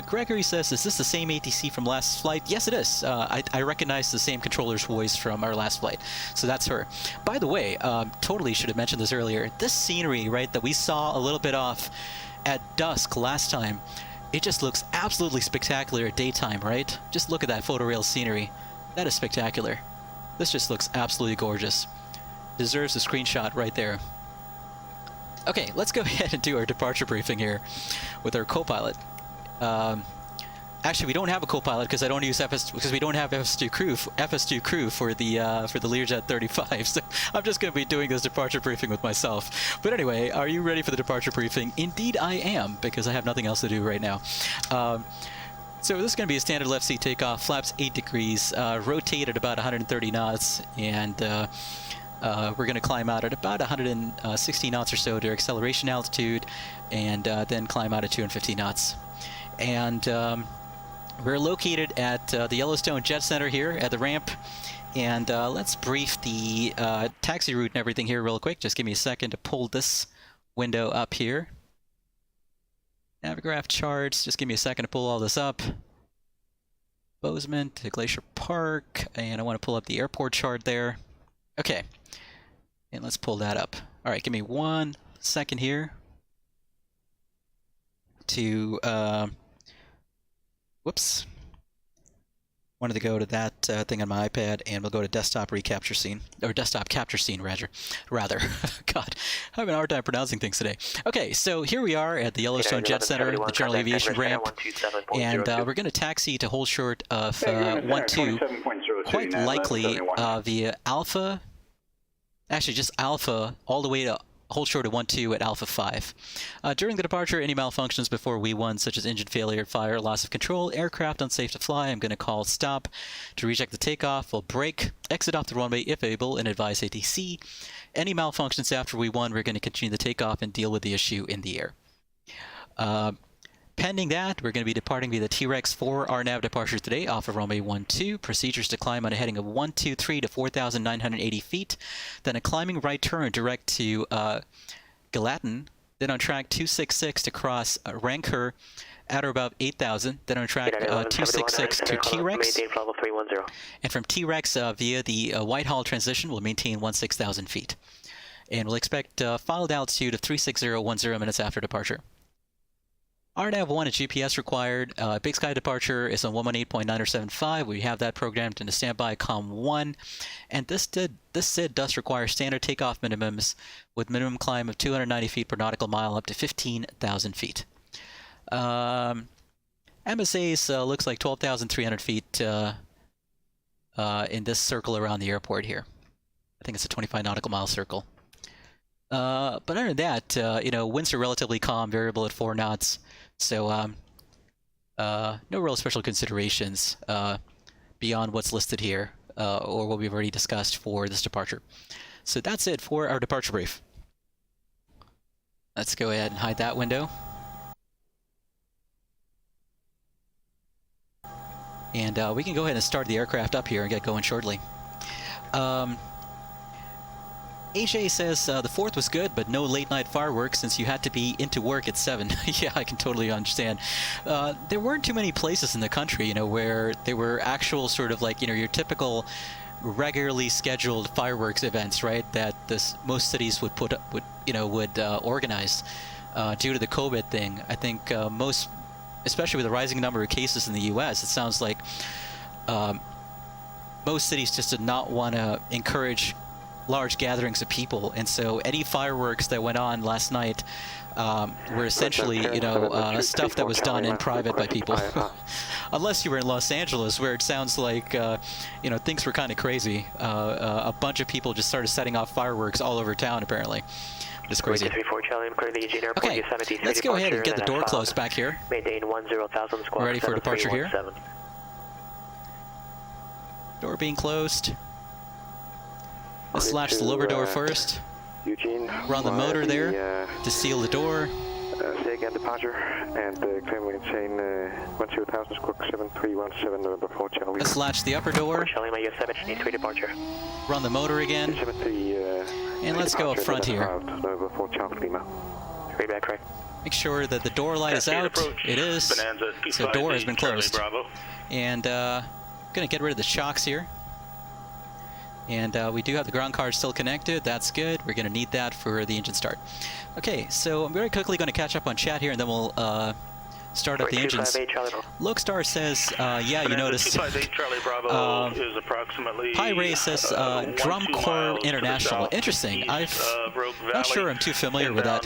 Gregory says, is this the same ATC from last flight? Yes, it is. I recognize the same controller's voice from our last flight. So that's her. By the way, totally should have mentioned this earlier. This scenery, right, that we saw a little bit off at dusk last time, it just looks absolutely spectacular at daytime, right? Just look at that photoreal scenery. That is spectacular. This just looks absolutely gorgeous. Deserves a screenshot right there. Okay, let's go ahead and do our departure briefing here with our co-pilot. Actually, we don't have a co-pilot because I don't use because we don't have FS2 crew for the Learjet 35. So I'm just going to be doing this departure briefing with myself. But anyway, are you ready for the departure briefing? Indeed, I am, because I have nothing else to do right now. So this is going to be a standard left seat takeoff, flaps 8 degrees, rotate at about 130 knots, and we're going to climb out at about 160 knots or so to acceleration altitude, and then climb out at 250 knots. And we're located at the Yellowstone Jet Center here at the ramp, and let's brief the taxi route and everything here real quick. Just give me a second to pull this window up here. Navigraph charts, just give me a second to pull all this up. Bozeman to Glacier Park, and I want to pull up the airport chart there. Okay, and let's pull that up. All right, give me 1 second here to whoops. Wanted to go to that thing on my iPad, and we'll go to desktop recapture scene, or desktop capture scene, rather. God, I'm having a hard time pronouncing things today. Okay, so here we are at the Yellowstone Jet Center, the General Aviation ramp, and we're going to taxi to hold short of 12, quite likely via Alpha, actually just Alpha, all the way to hold short of 12 at Alpha 5. During the departure, any malfunctions before V1, such as engine failure, fire, loss of control, aircraft unsafe to fly, I'm going to call stop to reject the takeoff. We'll brake, exit off the runway if able, and advise ATC. Any malfunctions after V1, we're going to continue the takeoff and deal with the issue in the air. Pending that, we're going to be departing via the T-Rex for our nav departure today off of runway 12. Procedures to climb on a heading of 123 to 4,980 feet. Then a climbing right turn direct to Gallatin. Then on track 266 to cross Rancor at or above 8,000. Then on track 266 to T-Rex. And from T-Rex via the Whitehall transition, we'll maintain 16,000 feet. And we'll expect final altitude of 36010 minutes after departure. RNAV1 and GPS required. Big Sky departure is on 118.975. We have that programmed into standby COM1. And this SID does require standard takeoff minimums with minimum climb of 290 feet per nautical mile up to 15,000 feet. MSA's looks like 12,300 feet in this circle around the airport here. I think it's a 25 nautical mile circle. But other than that, winds are relatively calm, variable at 4 knots. So no real special considerations beyond what's listed here or what we've already discussed for this departure. So that's it for our departure brief. Let's go ahead and hide that window. And we can go ahead and start the aircraft up here and get going shortly. AJ says the 4th was good, but no late-night fireworks since you had to be into work at 7. Yeah, I can totally understand. There weren't too many places in the country, where there were actual sort of like, your typical regularly scheduled fireworks events, right? That most cities would organize due to the COVID thing. I think most, especially with the rising number of cases in the U.S., it sounds like most cities just did not want to encourage large gatherings of people, and so any fireworks that went on last night were essentially, stuff that was done in private by people. Unless you were in Los Angeles, where it sounds like, things were kind of crazy. A bunch of people just started setting off fireworks all over town, apparently. Just crazy. Okay, let's go ahead and get the door closed back here. We're ready for departure here. Door being closed. Let's latch the lower door first. Run the motor there to seal the door. Say again, departure, and claim we can chain 10,000, squawk 7317, November 4 Charlie. Let's latch the upper door, Charlie, my US-783 departure. run the motor again, 73, and let's go up front here. November 4 Charlie, Lima. Read back, right. Make sure that the door light is out. It is. So the door has been closed. And gonna get rid of the shocks here. And we do have the ground card still connected. That's good. We're gonna need that for the engine start. Okay, so I'm very quickly gonna catch up on chat here, and then we'll start up the engines. Lokestar says, yeah, you noticed. 258 Charlie Bravo is approximately. Pi Ray says, Drum Corps International. Interesting. I'm not sure I'm too familiar with that.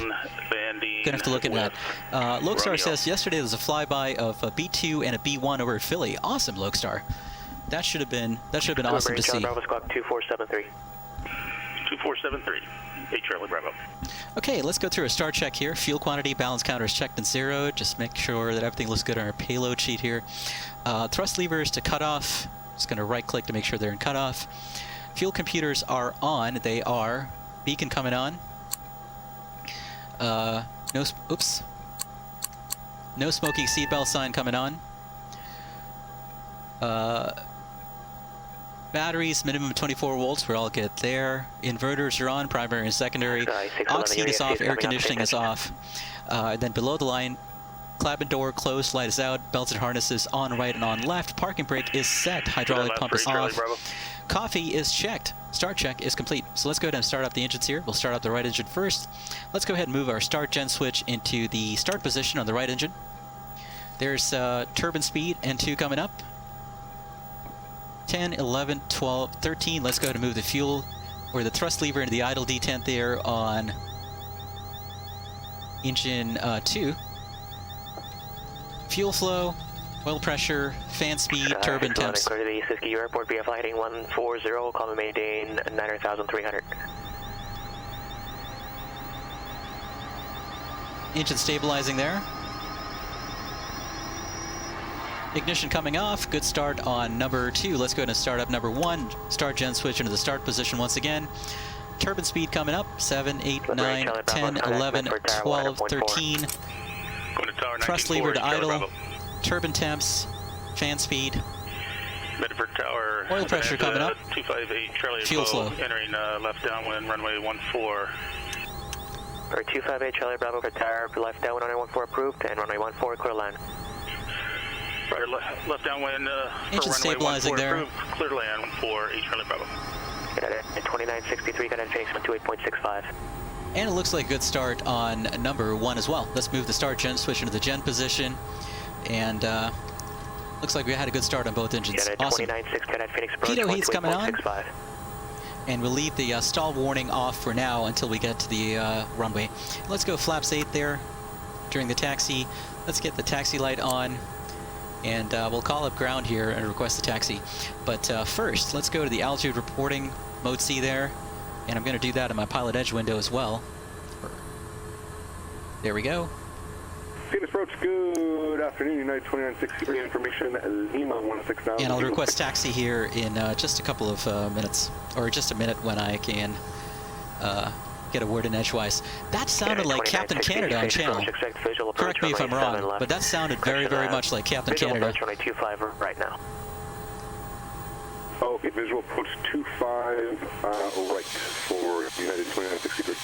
Gonna have to look at that. Lokestar says, yesterday there was a flyby of a B2 and a B1 over at Philly. Awesome, Lokestar. That should have been awesome to see. Bravo squawk 2473. 2473. 8 Charlie Bravo. Okay, let's go through a start check here. Fuel quantity, balance counter is checked and zeroed. Just make sure that everything looks good on our payload sheet here. Thrust levers to cutoff. Just going to right-click to make sure they're in cutoff. Fuel computers are on. They are. Beacon coming on. No smoking seatbelt sign coming on. Batteries, minimum 24 volts, we're all good there. Inverters are on, primary and secondary. Aux heat is off, air conditioning is off. Then below the line, cabin door closed, light is out, belts and harnesses on right and on left. Parking brake is set, hydraulic pump is off. Coffee is checked. Start check is complete. So let's go ahead and start up the engines here. We'll start up the right engine first. Let's go ahead and move our start gen switch into the start position on the right engine. There's turbine speed, N2 coming up. 10, 11, 12, 13. Let's go ahead and move the fuel or the thrust lever into the idle detent there on engine 2. Fuel flow, oil pressure, fan speed, turbine temps. Clear to the Siskiyou Airport via flight heading 140, call me maintain 9,300. Engine stabilizing there. Ignition coming off. Good start on number 2. Let's go ahead and start up number 1. Start gen switch into the start position once again. Turbine speed coming up. 7, 8, 9, 10, 11, 12, 13. Thrust lever to idle. Turbine temps. Fan speed. Medford Tower. Oil pressure coming up. 258 Charlie Fuel flow. Entering left downwind runway 14. Or 258 Charlie Bravo for tower, left downwind runway 14 approved, and runway 14 clear line. Right, left downwind engine stabilizing there. Approved, clear to land 14 Charlie Bravo. Got it at 2963, got it Phoenix 128.65. And it looks like a good start on number 1 as well. Let's move the start gen switch into the gen position. And looks like we had a good start on both engines. Awesome. Pitot heat's coming on. And we'll leave the stall warning off for now until we get to the runway. Let's go flaps 8 there during the taxi. Let's get the taxi light on. And we'll call up ground here and request the taxi. But first, let's go to the altitude reporting, mode C there. And I'm going to do that in my Pilotedge window as well. There we go. Phoenix approach, good afternoon, United 2963 information, Lima 16000. And I'll request taxi here in just a couple of minutes, or just a minute when I can get a word in edgewise. That sounded like Captain Canada on channel. Correct me if I'm wrong, but that sounded very, very much like Captain Canada. Right now. Okay, visual approach 25 right for United 2963.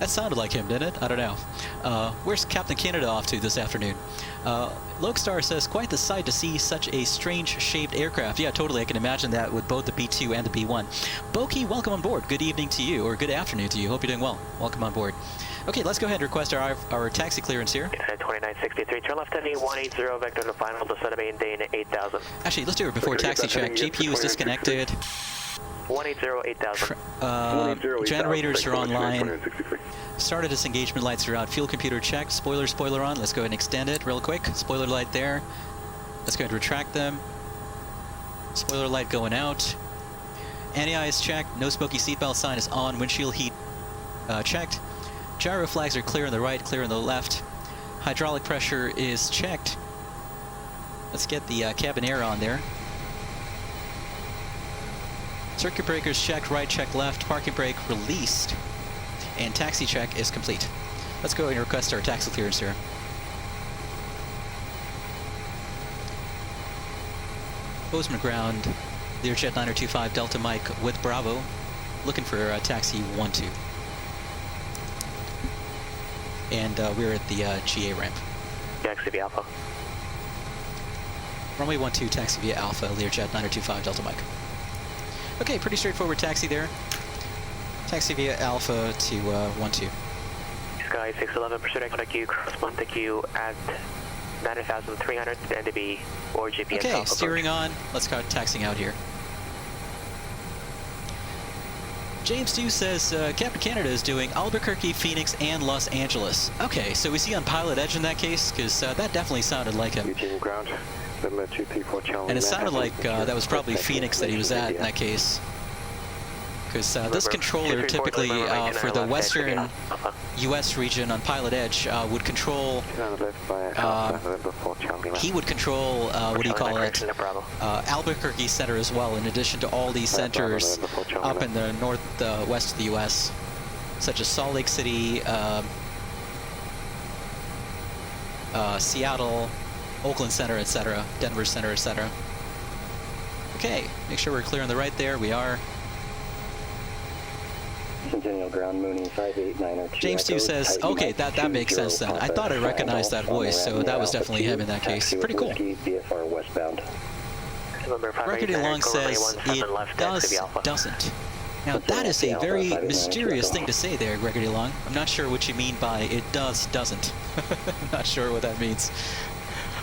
That sounded like him, didn't it? I don't know. Where's Captain Canada off to this afternoon? Lokestar says, quite the sight to see such a strange-shaped aircraft. Yeah, totally. I can imagine that with both the B2 and the B1. Boki, welcome on board. Good evening to you, or good afternoon to you. Hope you're doing well. Welcome on board. Okay, let's go ahead and request our taxi clearance here. 2963, turn left heading 180, vector to final, descend to maintain 8,000. Actually, let's do it before taxi check. GPU is disconnected. 180, 8,000. Generators are online. Started disengagement lights are out. Fuel computer checked. Spoiler on. Let's go ahead and extend it real quick. Spoiler light there. Let's go ahead and retract them. Spoiler light going out. Anti-eye is checked. No smoky seatbelt sign is on. Windshield heat checked. Gyro flags are clear on the right, clear on the left. Hydraulic pressure is checked. Let's get the cabin air on there. Circuit breakers checked, right check left, parking brake released, and taxi check is complete. Let's go and request our taxi clearance here. Bozeman ground, Learjet 9025 Delta Mike with Bravo, looking for taxi 12. And we're at the GA ramp. Taxi via Alpha. Runway 12, taxi via Alpha, Learjet 9025 Delta Mike. Okay, pretty straightforward taxi there. Taxi via Alpha to 12. Sky 611, pursuit XQ, cross Montague at 90,300, NDB or GPS. Okay, Alpha steering on. Let's start taxiing out here. James 2 says Captain Canada is doing Albuquerque, Phoenix, and Los Angeles. Okay, so is he on Pilotedge in that case? Because that definitely sounded like him. ground. And it sounded like that was probably Phoenix that he was at in that case. Because this controller typically for the western U.S. region on Pilotedge would control, he would control, what do you call it, Albuquerque Center as well, in addition to all these centers up in the northwest of the U.S., such as Salt Lake City, Seattle, Oakland Center, etc., Denver Center, etc. Okay, make sure we're clear on the right there. We are. Centennial ground Mooney 5892. James 2 says, okay, that makes sense then. I thought I recognized that voice, so that was definitely him in that case. Pretty cool. VFR westbound. Gregory Long says it doesn't. Now that is a very mysterious thing to say there, Gregory Long. I'm not sure what you mean by it doesn't. I'm not sure what that means.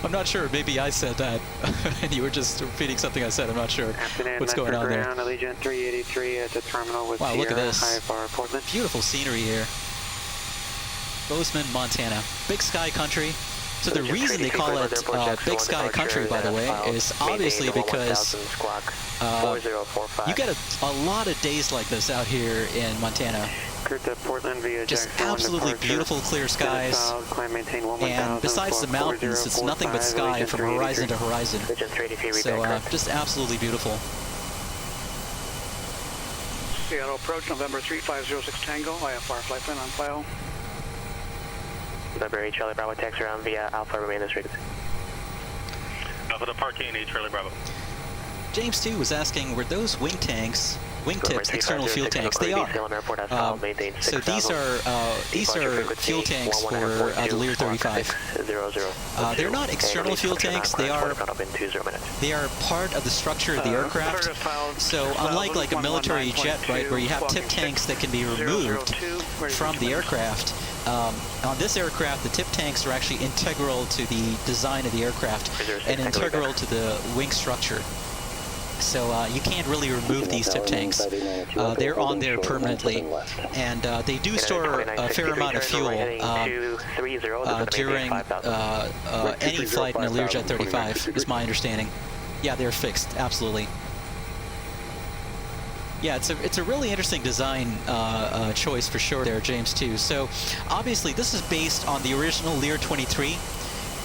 I'm not sure. Maybe I said that, and you were just repeating something I said. I'm not sure what's going on there. Allegiant 383 at the terminal with wow, look at this. IFR Portland. Beautiful scenery here. Bozeman, Montana. Big Sky Country. So the reason they call it Big Sky Country, by the way, is obviously because you get a lot of days like this out here in Montana. Just absolutely beautiful clear skies, and besides the mountains, it's nothing but sky from horizon to horizon. So just absolutely beautiful. Seattle approach, November 3506 Tango, IFR flight plan on file. November 8 Charlie Bravo, taxi around via Alpha, remain this frequency. Alpha to Parkane 8 Charlie Bravo. James 2 was asking, were those wing tanks, wingtips, external fuel tanks? They are. So these are fuel tanks for the Lear 35. They're not external fuel tanks. They are part of the structure of the aircraft. So unlike like a military jet, right, where you have tip tanks that can be removed from the aircraft, on this aircraft, the tip tanks are actually integral to the design of the aircraft and integral to the wing structure. So you can't really remove these tip tanks. They're on there permanently, and they do store a fair amount of fuel during any flight in a Learjet 35, is my understanding. Yeah, they're fixed, absolutely. Yeah, it's a really interesting design choice for sure there, James 2. So obviously this is based on the original Lear 23.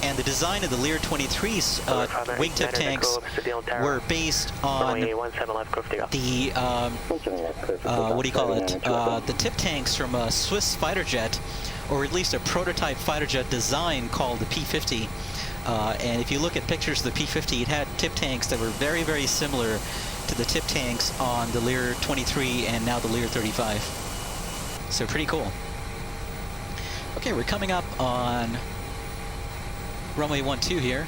And the design of the Lear 23's wingtip tanks were based on the, what do you call it, the tip tanks from a Swiss fighter jet, or at least a prototype fighter jet design called the P-50. And if you look at pictures of the P-50, it had tip tanks that were very, very similar to the tip tanks on the Lear 23 and now the Lear 35. So pretty cool. Okay, we're coming up on runway 12 here.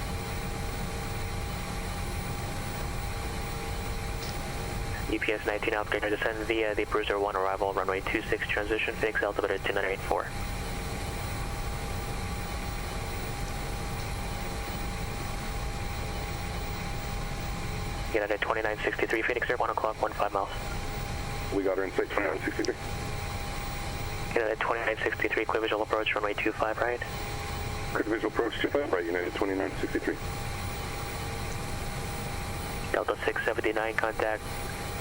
EPS 19 operator descend via the Bruiser 1 arrival, runway 26 transition, Phoenix altimeter 2984. Get out at 2963, Phoenix Air, 1 o'clock, 15 miles. We got her in sight, 2963. Get out at 2963, clear visual approach, runway 25 right. Clear visual approach 25 right, United 2963. Delta 679, contact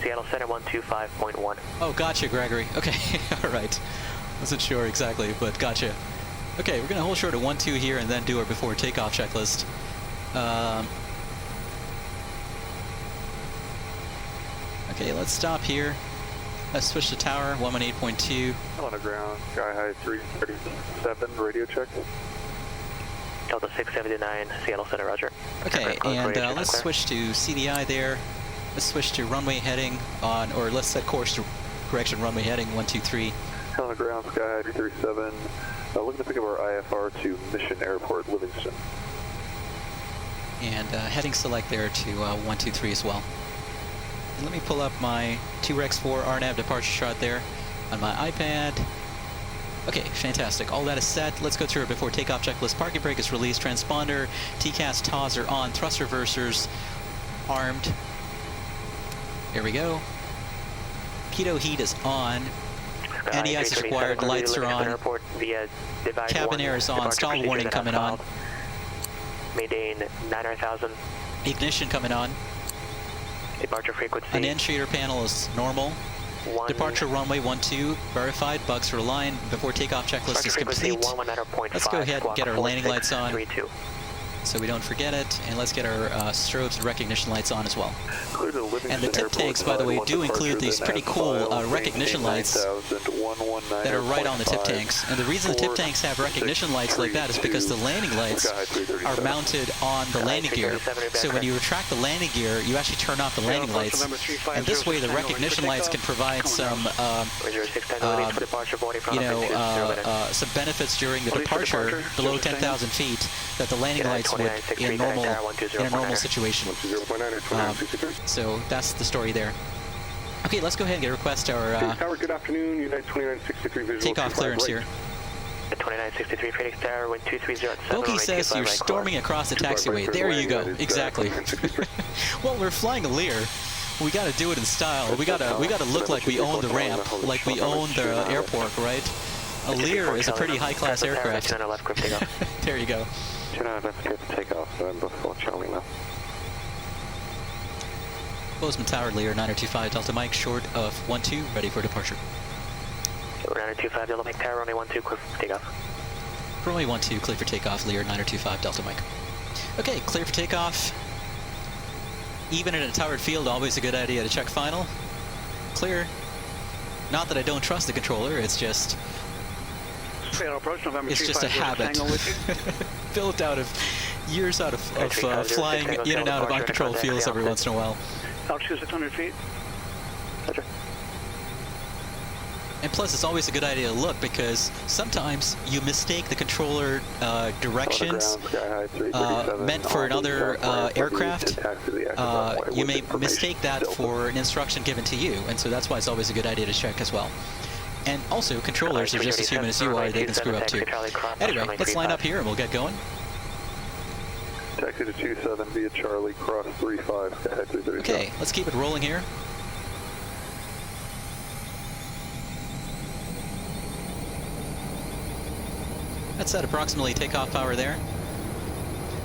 Seattle Center 125.1. Oh, gotcha, Gregory. Okay, all right. Wasn't sure exactly, but gotcha. Okay, we're going to hold short at 12 here and then do our before takeoff checklist. Okay, let's stop here. Let's switch to tower, 118.2. On the ground, sky high 337, radio check. Delta 679, Seattle Center, roger. Okay, and let's switch to CDI there. Let's switch to runway heading on, or let's set course to correction runway heading 123. On the ground, sky high 337. Looking to pick up our IFR to Mission Airport, Livingston. And heading select there to 123 as well. And let me pull up my 2Rex4 RNAV departure chart there on my iPad. Okay, fantastic. All that is set. Let's go through it before takeoff checklist. Parking brake is released. Transponder, TCAS, TAWs are on. Thrust reversers armed. There we go. Pitot heat is on. Anti-ice is required. Lights are on. Cabin air is on. Stall warning coming on. Maintain 9,000. Ignition coming on. Departure frequency. An interior panel is normal. Departure runway 12 verified. Bugs are aligned. Before takeoff checklist is complete. Let's go ahead and get our landing lights on, so we don't forget it, and let's get our strobes and recognition lights on as well. And the tip tanks, by the way, do include these pretty cool recognition lights that are right on the tip tanks. And the reason the tip tanks have recognition lights like that is because the landing lights are mounted on the landing gear. So when you retract the landing gear, you actually turn off the landing lights. And this way the recognition lights can provide some, some benefits during the departure below 10,000 feet that the landing lights would in a normal situation. So that's the story there. Okay, let's go ahead and get a request our Tower, good afternoon. United 2963 visual. Takeoff clearance here. 2963 Phoenix Tower, wind 230 at Bokeh says you're storming across the taxiway. There you go. Exactly. Well, we're flying a Lear. We got to do it in style. We got to look like we own the ramp, like we own the airport, right? A Lear is a pretty high-class aircraft. There you go. Let's get the takeoff before Charlie now. Bozeman Tower, Lear 9025 Delta Mike, short of 12, ready for departure. 9025 Delta Mike Tower, runway 12, clear for takeoff. Runway 12, clear for takeoff, Lear 9025 Delta Mike. Okay, clear for takeoff. Even in a towered field, always a good idea to check final. Clear. Not that I don't trust the controller, it's just... It's just a habit built out of years of flying in and out of uncontrolled fields every once in a while. Altitude 600 feet. And plus, it's always a good idea to look because sometimes you mistake the controller directions meant for another aircraft. You may mistake that for an instruction given to you, and so that's why it's always a good idea to check as well. And also, controllers are just as human as you are, they can screw up too. Anyway, let's line up here and we'll get going. Taxi to 27 via Charlie, cross 35. Okay, let's keep it rolling here. That's at approximately takeoff power there.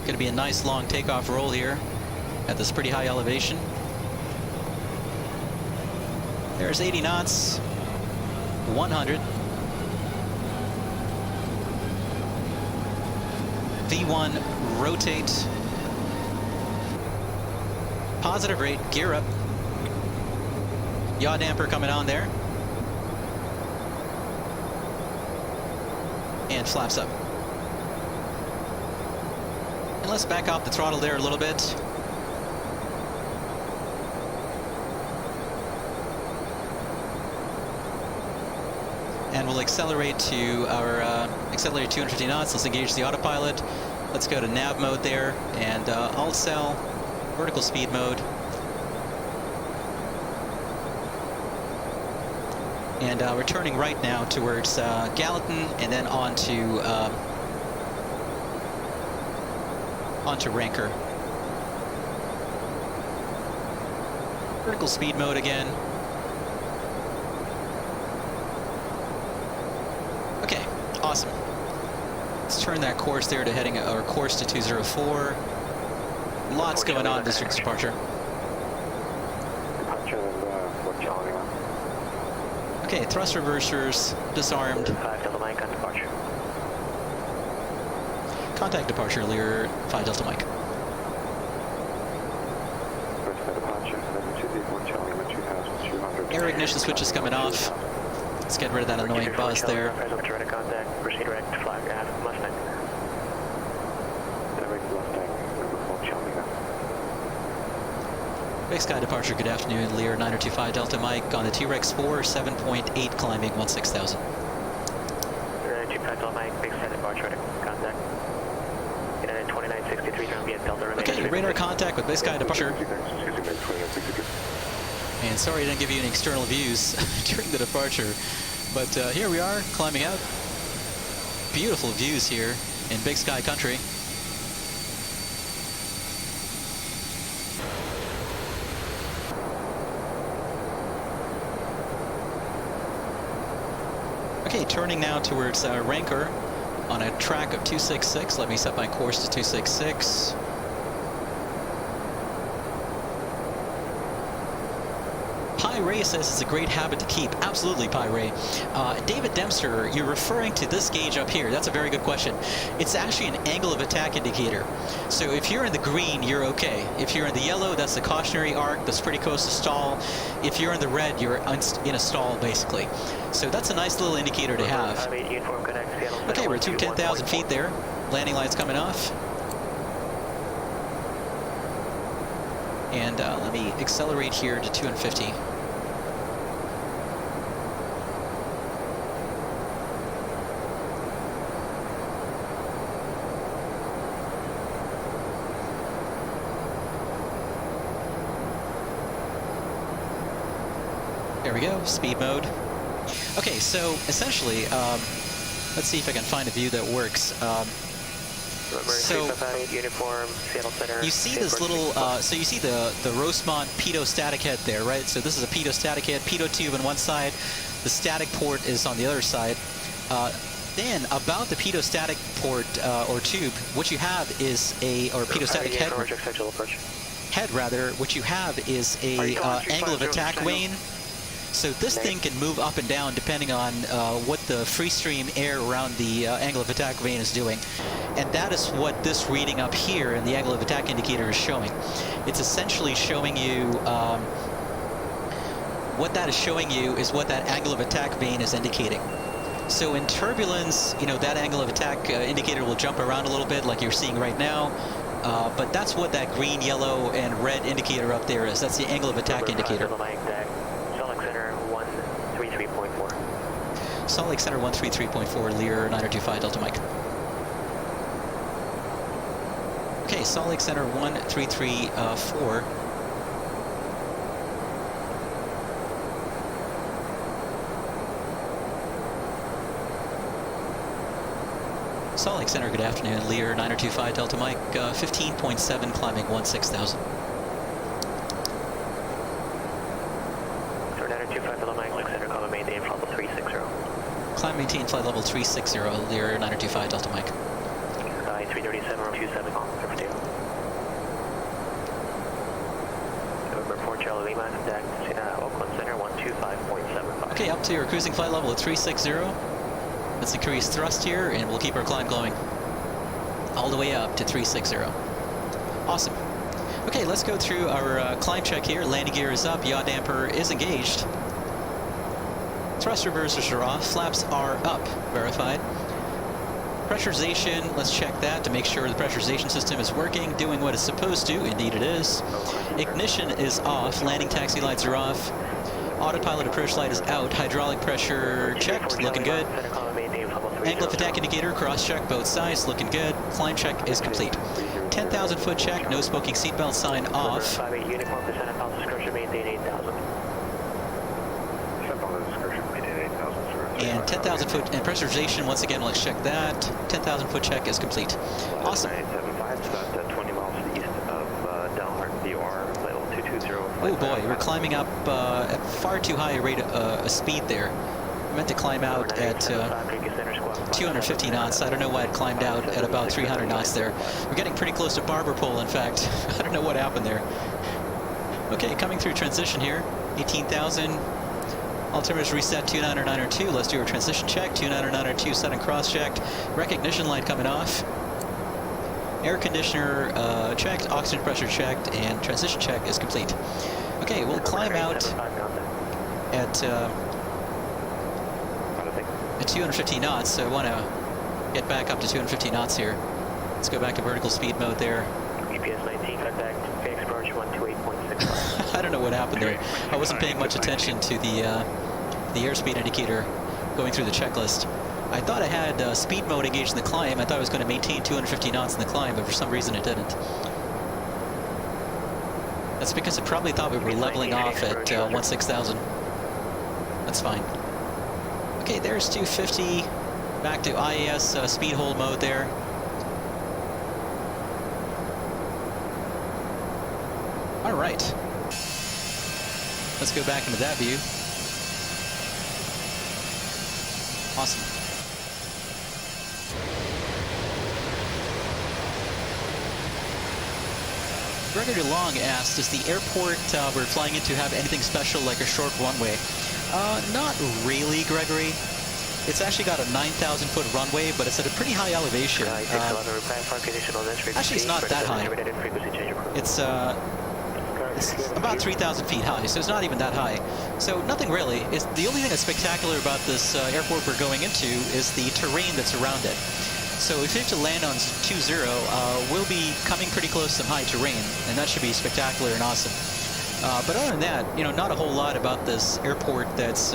Going to be a nice long takeoff roll here at this pretty high elevation. There's 80 knots. 100. V1 rotate. Positive rate, gear up. Yaw damper coming on there. And flaps up. And let's back off the throttle there a little bit. And we'll accelerate to our accelerate 250 knots. Let's engage the autopilot. Let's go to nav mode there and alt cell, vertical speed mode. And we're turning right now towards Gallatin and then onto Ranker. Vertical speed mode again. Okay, awesome. Let's turn that course there to heading our course to 204. Lots going on district departure. Okay, thrust reversers disarmed. Delta Mike on departure. Contact departure, Lear 5 Delta Mike. Air ignition switch is coming off. Let's get rid of that annoying buzz there. Direct contact, proceed direct, flag aft, Mustang. Direct Mustang, number 4 Charlie now. Big Sky departure, good afternoon. Lear 9025 Delta Mike on the T-Rex 4, 7.8 climbing 16,000. 9025 Delta Mike, Big Sky departure, contact. United 2963, trying to be at Delta remaining. Okay, radar contact with Big Sky departure. And sorry I didn't give you any external views during the departure, but here we are climbing out. Beautiful views here in Big Sky country. Okay, turning now towards Rancor on a track of 266. Let me set my course to 266. Pi Ray says it's a great habit to keep. Absolutely, Pi Ray. David Dempster, you're referring to this gauge up here. That's a very good question. It's actually an angle of attack indicator. So if you're in the green, you're okay. If you're in the yellow, that's the cautionary arc. That's pretty close to stall. If you're in the red, you're in a stall, basically. So that's a nice little indicator to have. Okay, we're through 10,000 feet there. Landing lights coming off. And let me accelerate here to 250. There we go, speed mode. Okay, so essentially, let's see if I can find a view that works. So you see this little, so you see the Rosemont pitot static head there, right? So this is a pitot static head, pitot tube on one side, the static port is on the other side. Then about the pitot static port or tube, what you have is or pitot static head rather, what you have is a angle of attack wane. So this thing can move up and down depending on what the free stream air around the angle of attack vane is doing. And that is what this reading up here in the angle of attack indicator is showing. It's essentially showing you, what that is showing you is what that angle of attack vane is indicating. So in turbulence, you know, that angle of attack indicator will jump around a little bit like you're seeing right now. But that's what that green, yellow, and red indicator up there is. That's the angle of attack indicator. Salt Lake Center 133.4, Lear 9025 Delta Mike. Okay, Salt Lake Center 133.4. Salt Lake Center, good afternoon. Lear 9025 Delta Mike, 15.7 climbing 16,000. Climb maintain flight level 360, Lear 9025 Delta Mike. 337 or 27 on November 4 Charlie Lima, contact Oakland Center 125.75. Okay, up to your cruising flight level at 360. Let's increase thrust here, and we'll keep our climb going all the way up to 360. Awesome. Okay, let's go through our climb check here. Landing gear is up, yaw damper is engaged. Thrust reversers are off, flaps are up, verified. Pressurization, let's check that to make sure the pressurization system is working, doing what it's supposed to. Indeed it is. Ignition is off, landing taxi lights are off. Autopilot approach light is out, hydraulic pressure checked, looking good. Angle of attack indicator, cross-check both sides, looking good. Climb check is complete. 10,000 foot check, no smoking seatbelt sign off. And 10,000 foot and pressurization, once again, let's check that. 10,000 foot check is complete. Awesome. 975, it's about 20 miles east of Dalhart, BR, level 220. Oh boy, we're climbing up at far too high a rate of speed there. I meant to climb out at 250 knots. I don't know why it climbed out at about 300 knots there. We're getting pretty close to Barber Pole, in fact. I don't know what happened there. Okay, coming through transition here, 18,000. Altimeter's reset 29902. Let's do our transition check. 29902 set and cross checked. Recognition light coming off. Air conditioner checked. Oxygen pressure checked. And transition check is complete. Okay, we'll climb out. at 250 knots, so I want to get back up to 250 knots here. Let's go back to vertical speed mode there. GPS 19, contact Phoenix approach 128.65. I don't know what happened there. I wasn't paying much attention to the airspeed indicator going through the checklist. I thought I had speed mode engaged in the climb. I thought I was going to maintain 250 knots in the climb, but for some reason it didn't. That's because it probably thought we were leveling off at 16,000. That's fine. Okay, there's 250. Back to IAS speed hold mode there. All right. Let's go back into that view. Awesome. Gregory Long asked, does the airport we're flying into have anything special like a short runway? Not really, Gregory. It's actually got a 9,000-foot runway, but it's at a pretty high elevation. Actually, it's not that high. It's about 3,000 feet high, so it's not even that high. So nothing really. The only thing that's spectacular about this airport we're going into is the terrain that's around it. So if we have to land on 2-0, we'll be coming pretty close to some high terrain, and that should be spectacular and awesome. But other than that, you know, not a whole lot about this airport that's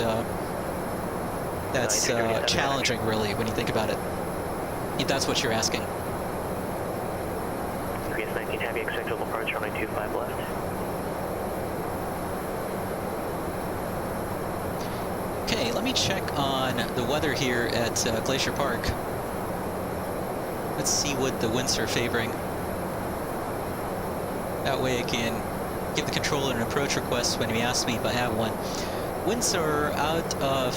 challenging, really, when you think about it. If that's what you're asking. GPS 19 Heavy, expected approach runway 25 left. Okay, let me check on the weather here at Glacier Park. Let's see what the winds are favoring. That way I can give the controller an approach request when he asks me if I have one. Winds are out of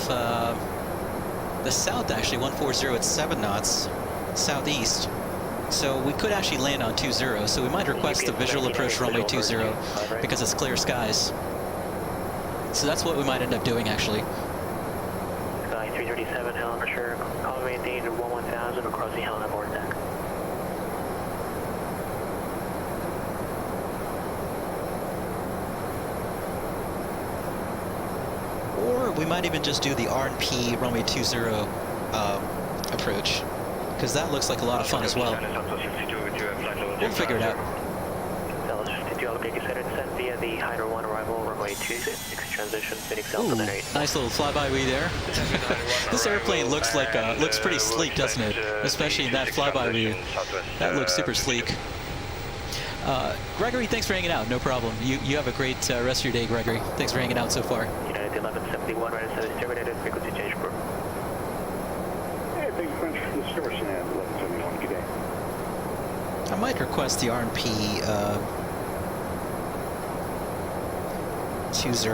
the south, actually, 140 at 7 knots, southeast. So we could actually land on 2-0, so we might request the visual approach runway 2-0 because it's clear skies. So that's what we might end up doing, actually. Sky 337, Helena, sure. Call maintained 11,000 across the Helena board deck. Or we might even just do the R&P runway 20 approach, because that looks like a lot of fun as well. We'll figure it out. Dallas 52, I'll get you set and sent via the Hydro 1 arrival, runway 26, transition, Phoenix Alpha 8. Nice little flyby there. This airplane looks like looks pretty sleek, doesn't it? Especially in that flyby view. That looks super sleek. Gregory, thanks for hanging out. No problem. You have a great rest of your day, Gregory. Thanks for hanging out so far. United 1171, right service terminated, frequency change for. Hey, thank you very much for the service at 1171. Good day. I might request the R&P 20.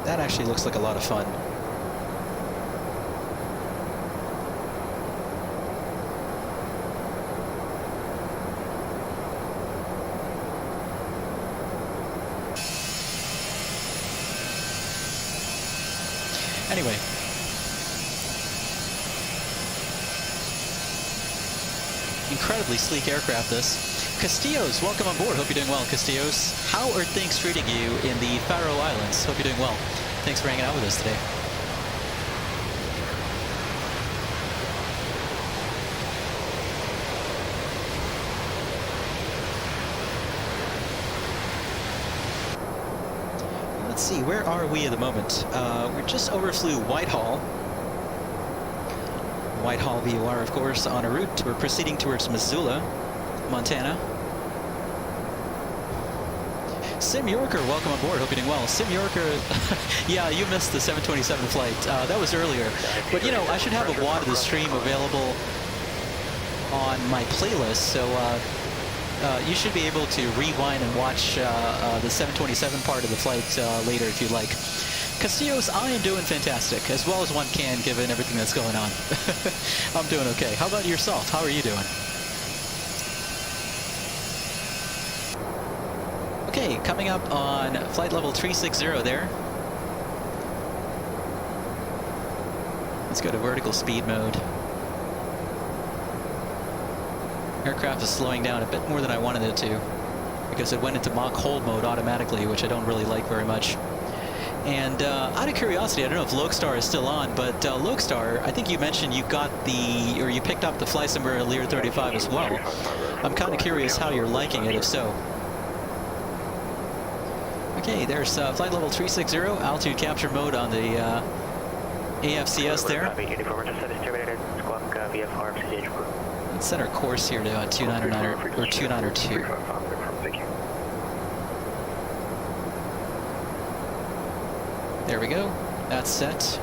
That actually looks like a lot of fun. Anyway. Incredibly sleek aircraft, this. Castillos, welcome on board. Hope you're doing well, Castillos. How are things treating you in the Faroe Islands? Hope you're doing well. Thanks for hanging out with us today. Let's see, where are we at the moment? We just overflew Whitehall. Whitehall VOR, of course, on a route. We're proceeding towards Missoula, Montana. Sim Yorker, welcome on board. Hope you're doing well. Sim Yorker, yeah, you missed the 727 flight. That was earlier. But, you know, I should have a WAD of the stream available on my playlist, so you should be able to rewind and watch the 727 part of the flight later if you'd like. Castillos, I am doing fantastic, as well as one can, given everything that's going on. I'm doing okay. How about yourself? How are you doing? Okay, coming up on flight level 360 there. Let's go to vertical speed mode. Aircraft is slowing down a bit more than I wanted it to, because it went into Mach hold mode automatically, which I don't really like very much. And out of curiosity, I don't know if Lokestar is still on, but Lokestar, I think you mentioned you got you picked up the Flysimware Lear 35 as well. I'm kind of curious how you're liking it, if so. Okay, there's flight level 360, altitude capture mode on the AFCS there. Let's set our course here to 299 or 292. There we go. That's set.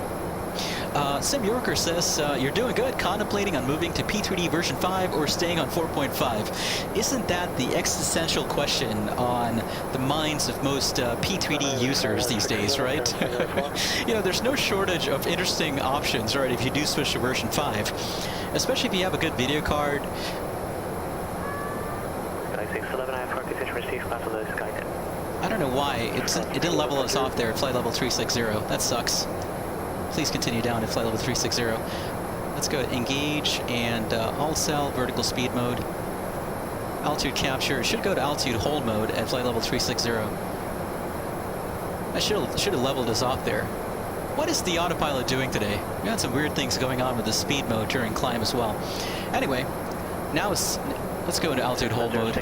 Sim Yorker says, you're doing good, contemplating on moving to P3D version 5 or staying on 4.5. Isn't that the existential question on the minds of most P3D users these days, right? You know, there's no shortage of interesting options, right, if you do switch to version 5. Especially if you have a good video card. I don't know why it didn't level us off there at flight level 360. That sucks. Please continue down to flight level 360. Let's go engage and all cell vertical speed mode. Altitude capture. It should go to altitude hold mode at flight level 360. I should have leveled us off there. What is the autopilot doing today? We had some weird things going on with the speed mode during climb as well. Anyway, now let's go into altitude hold mode.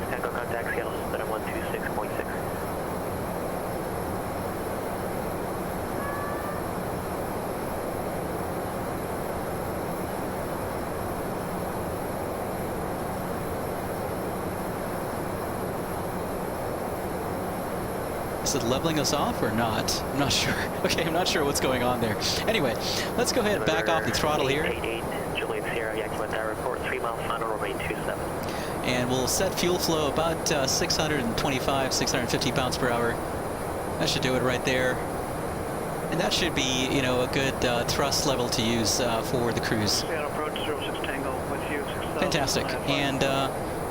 Is it leveling us off or not? I'm not sure. Okay, I'm not sure what's going on there. Anyway, let's go ahead and back off the throttle here. And we'll set fuel flow about 625, 650 pounds per hour. That should do it right there. And that should be, you know, a good thrust level to use for the cruise. Fantastic. And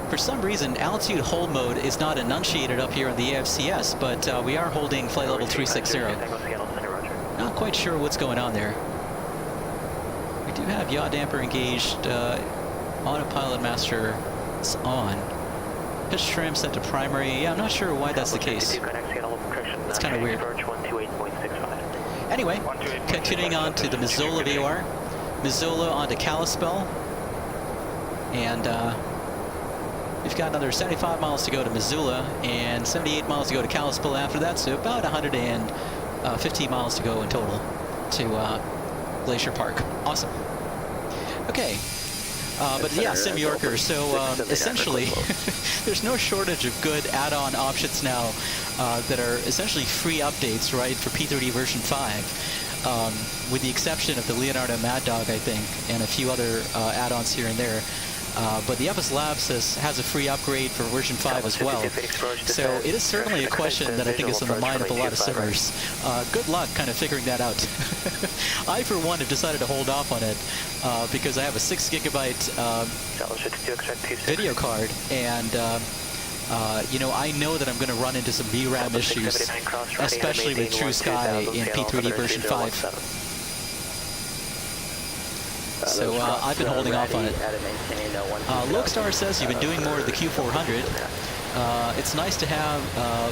for some reason, altitude hold mode is not enunciated up here on the AFCS, but we are holding flight level 360. Not quite sure what's going on there. We do have yaw damper engaged, autopilot master is on. Pitch trim set to primary. Yeah, I'm not sure why that's the case. It's kind of weird. Anyway, continuing on to the Missoula VOR. Missoula onto Kalispell. And we've got another 75 miles to go to Missoula and 78 miles to go to Kalispell after that, so about 115 miles to go in total to Glacier Park. Awesome. Okay. But yeah, Sim Yorker, so essentially there's no shortage of good add-on options now that are essentially free updates, right, for P3D version 5, with the exception of the Leonardo Mad Dog, I think, and a few other add-ons here and there. But the FS Labs has a free upgrade for version 5 as well. So it is certainly a question that I think is on the mind of a lot of simmers. Good luck kind of figuring that out. I, for one, have decided to hold off on it because I have a 6 gigabyte video card, and you know, I know that I'm going to run into some VRAM issues, especially with True Sky in P3D version 5. So I've been holding off on it. Lokestar says you've been doing more of the Q400. It's nice to have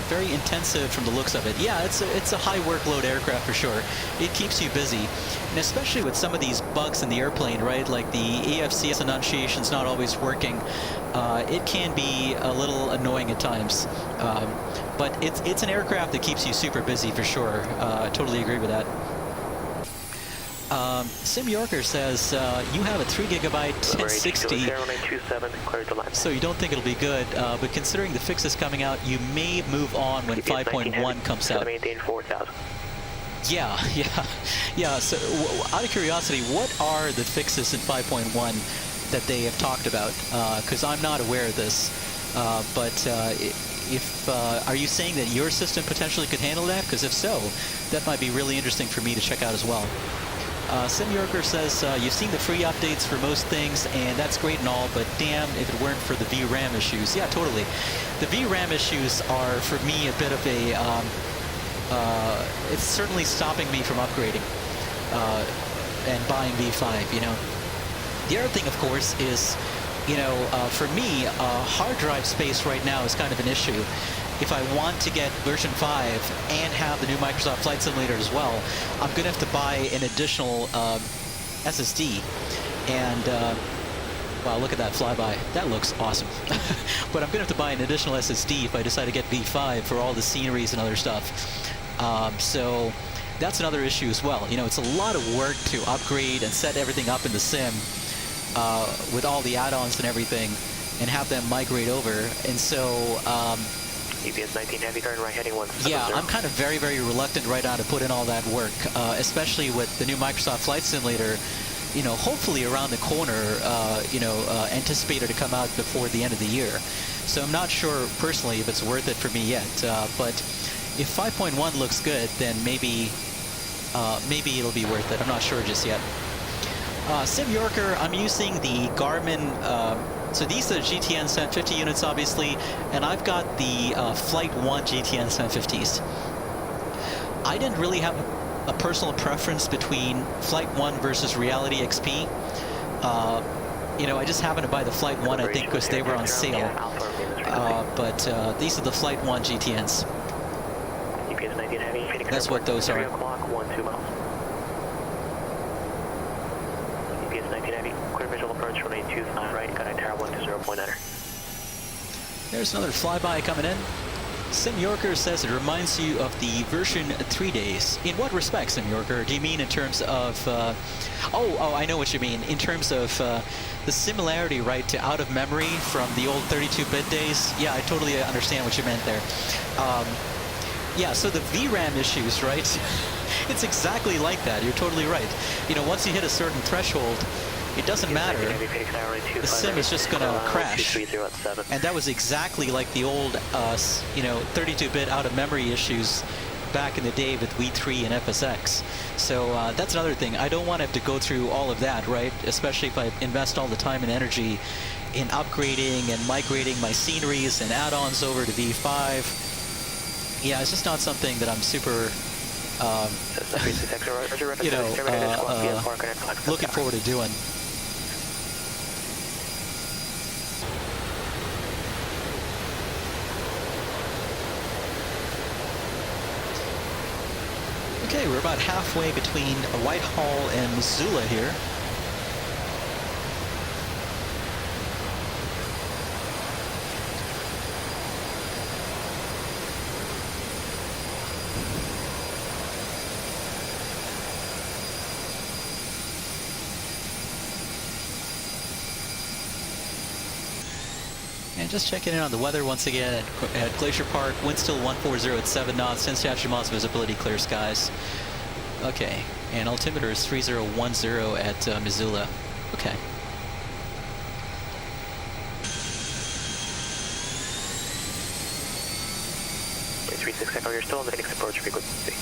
very intensive from the looks of it. Yeah, it's a high workload aircraft for sure. It keeps you busy, and especially with some of these bugs in the airplane, right? Like the AFCS enunciation's not always working. It can be a little annoying at times, but it's an aircraft that keeps you super busy for sure. I totally agree with that. Sim Yorker says you have a 3 gigabyte 1060, so you don't think it'll be good, but considering the fixes coming out, you may move on when 5.1 comes out. Yeah. So out of curiosity, what are the fixes in 5.1 that they have talked about? Because I'm not aware of this, but are you saying that your system potentially could handle that? Because if so, that might be really interesting for me to check out as well. Sim Yorker says, you've seen the free updates for most things, and that's great and all, but damn if it weren't for the VRAM issues. Yeah, totally. The VRAM issues are, for me, a bit of a, it's certainly stopping me from upgrading and buying V5, you know. The other thing, of course, is, you know, for me, hard drive space right now is kind of an issue. if I want to get version 5 and have the new Microsoft Flight Simulator as well, I'm going to have to buy an additional SSD. And, wow, look at that flyby. That looks awesome. But I'm going to have to buy an additional SSD if I decide to get V5 for all the sceneries and other stuff. So that's another issue as well. You know, it's a lot of work to upgrade and set everything up in the sim with all the add-ons and everything, and have them migrate over. And so UPS 19 heavy, turn right heading 170. yeah, I'm kind of very, very reluctant right now to put in all that work, especially with the new Microsoft Flight Simulator, you know, hopefully around the corner, anticipated to come out before the end of the year. So I'm not sure personally if it's worth it for me yet, but if 5.1 looks good, then maybe it'll be worth it. I'm not sure just yet. Sim Yorker, I'm using the Garmin, so these are the GTN 750 units, obviously, and I've got the Flight 1 GTN 750s. I didn't really have a personal preference between Flight 1 versus Reality XP. You know, I just happened to buy the Flight 1, I think, because they were on sale. But these are the Flight 1 GTNs. That's what those are. 3 o'clock, 1-2 miles. UPS 19 Heavy, clear visual approach, runway 25 right, got a tower 120.9. There's another flyby coming in. Sim Yorker says it reminds you of the version 3 days. In what respect, Sim Yorker? Do you mean in terms of... Oh, I know what you mean. In terms of the similarity, right, to out of memory from the old 32-bit days? Yeah, I totally understand what you meant there. Yeah, so the VRAM issues, right? It's exactly like that. You're totally right. You know, once you hit a certain threshold, it doesn't matter. The sim is just going to crash. And that was exactly like the old, 32-bit out-of-memory issues back in the day with V3 and FSX. So that's another thing. I don't want to have to go through all of that, right? Especially if I invest all the time and energy in upgrading and migrating my sceneries and add-ons over to V5. Yeah, it's just not something that I'm super, looking forward to doing. Okay, we're about halfway between Whitehall and Missoula here. And just checking in on the weather once again at Glacier Park. Wind still 140 at 7 knots. 10 statute miles visibility, clear skies. Okay, and altimeter is 3010 at Missoula. Okay. Okay, 36 Echo, you're still on the Phoenix approach frequency.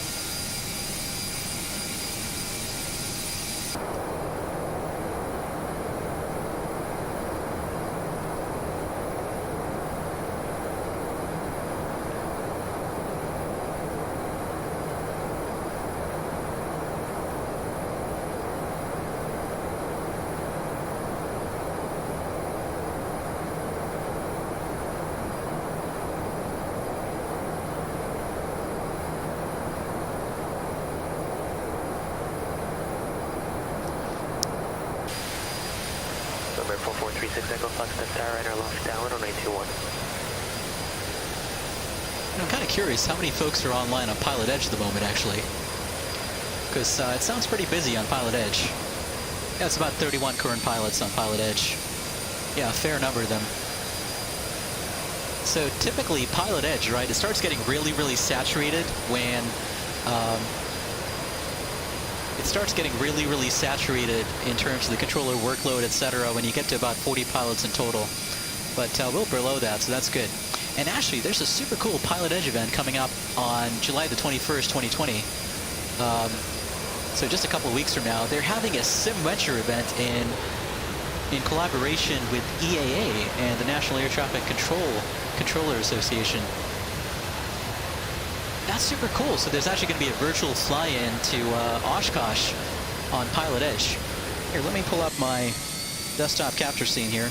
Number 4436 Echo, Fox Tower, enter loft down on 921. I'm kind of curious how many folks are online on Pilotedge at the moment, actually. Because it sounds pretty busy on Pilotedge. Yeah, it's about 31 current pilots on Pilotedge. Yeah, a fair number of them. So typically Pilotedge, right, it starts getting really, really saturated when it starts getting really, really saturated in terms of the controller workload, etc., when you get to about 40 pilots in total. But we're below that, so that's good. And actually, there's a super cool Pilotedge event coming up on July the 21st, 2020. So just a couple of weeks from now, they're having a SimVenture event in collaboration with EAA and the National Air Traffic Controller Association. That's super cool. So there's actually going to be a virtual fly-in to Oshkosh on Pilotedge. Here, let me pull up my desktop capture scene here.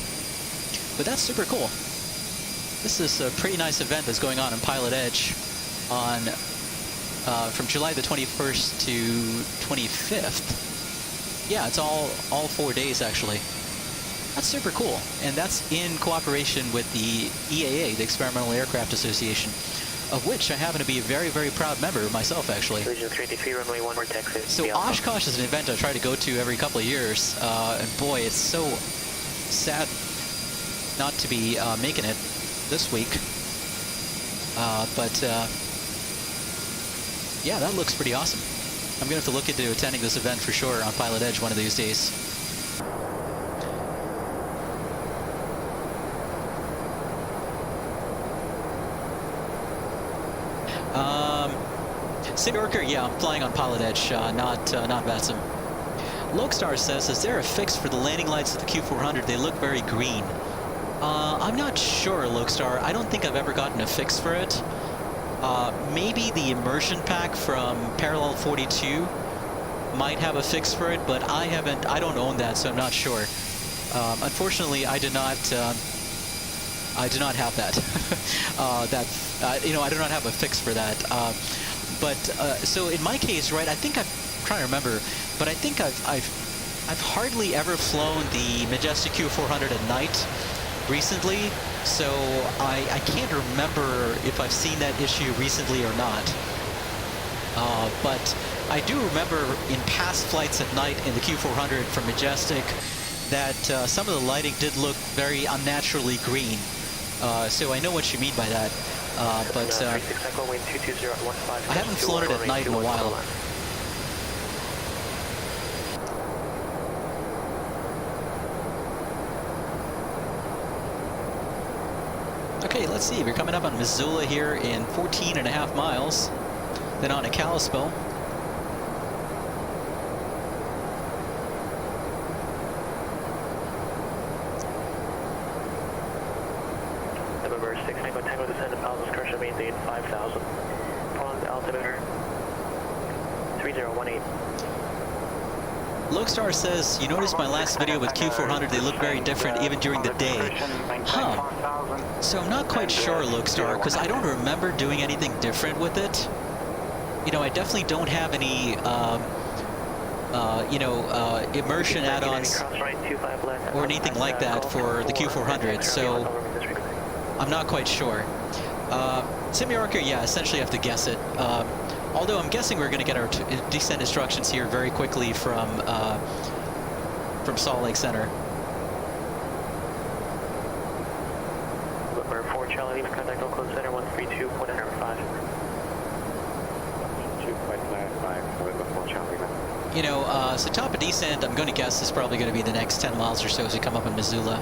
But that's super cool. This is a pretty nice event that's going on Pilotedge on from July the 21st to 25th. Yeah, it's all 4 days actually. That's super cool, and that's in cooperation with the EAA, the Experimental Aircraft Association, of which I happen to be a very, very proud member myself, actually. So Oshkosh is an event I try to go to every couple of years, and boy, it's so sad not to be making it this week. But yeah, that looks pretty awesome. I'm going to have to look into attending this event for sure on Pilotedge one of these days. Sim Yorker, yeah, I'm flying on Pilotedge, not VATSIM. Logstar says, is there a fix for the landing lights of the Q400? They look very green. I'm not sure, Logstar. I don't think I've ever gotten a fix for it. Maybe the immersion pack from Parallel 42 might have a fix for it, but I don't own that, so I'm not sure. Unfortunately, I do not have that. You know, I do not have a fix for that. So in my case, right, I think I'm trying to remember, but I think I've hardly ever flown the Majestic Q400 at night recently, so I can't remember if I've seen that issue recently or not. But I do remember in past flights at night in the Q400 from Majestic that some of the lighting did look very unnaturally green. So I know what you mean by that. But I haven't flown it at night in a while. Okay, let's see. We're coming up on Missoula here in 14.5 miles. Then on to Kalispell. November 6 Tango descend to Palos Crusher, maintain 5,000. Pond altimeter 3018. Logstar says, you noticed my last video with Q400, they look very different even during the day. Huh. So I'm not quite sure, Logstar, because I don't remember doing anything different with it. You know, I definitely don't have any, immersion add-ons or anything like that for the Q400, so I'm not quite sure. Sim Yorker, yeah, essentially I have to guess it. Although I'm guessing we're going to get our descent instructions here very quickly from Salt Lake Center. Number 4 Charlie, leave contact Oakland Center 132.95. 2.95 Charlie. You know, so top of descent, I'm going to guess is probably going to be the next 10 miles or so as we come up in Missoula.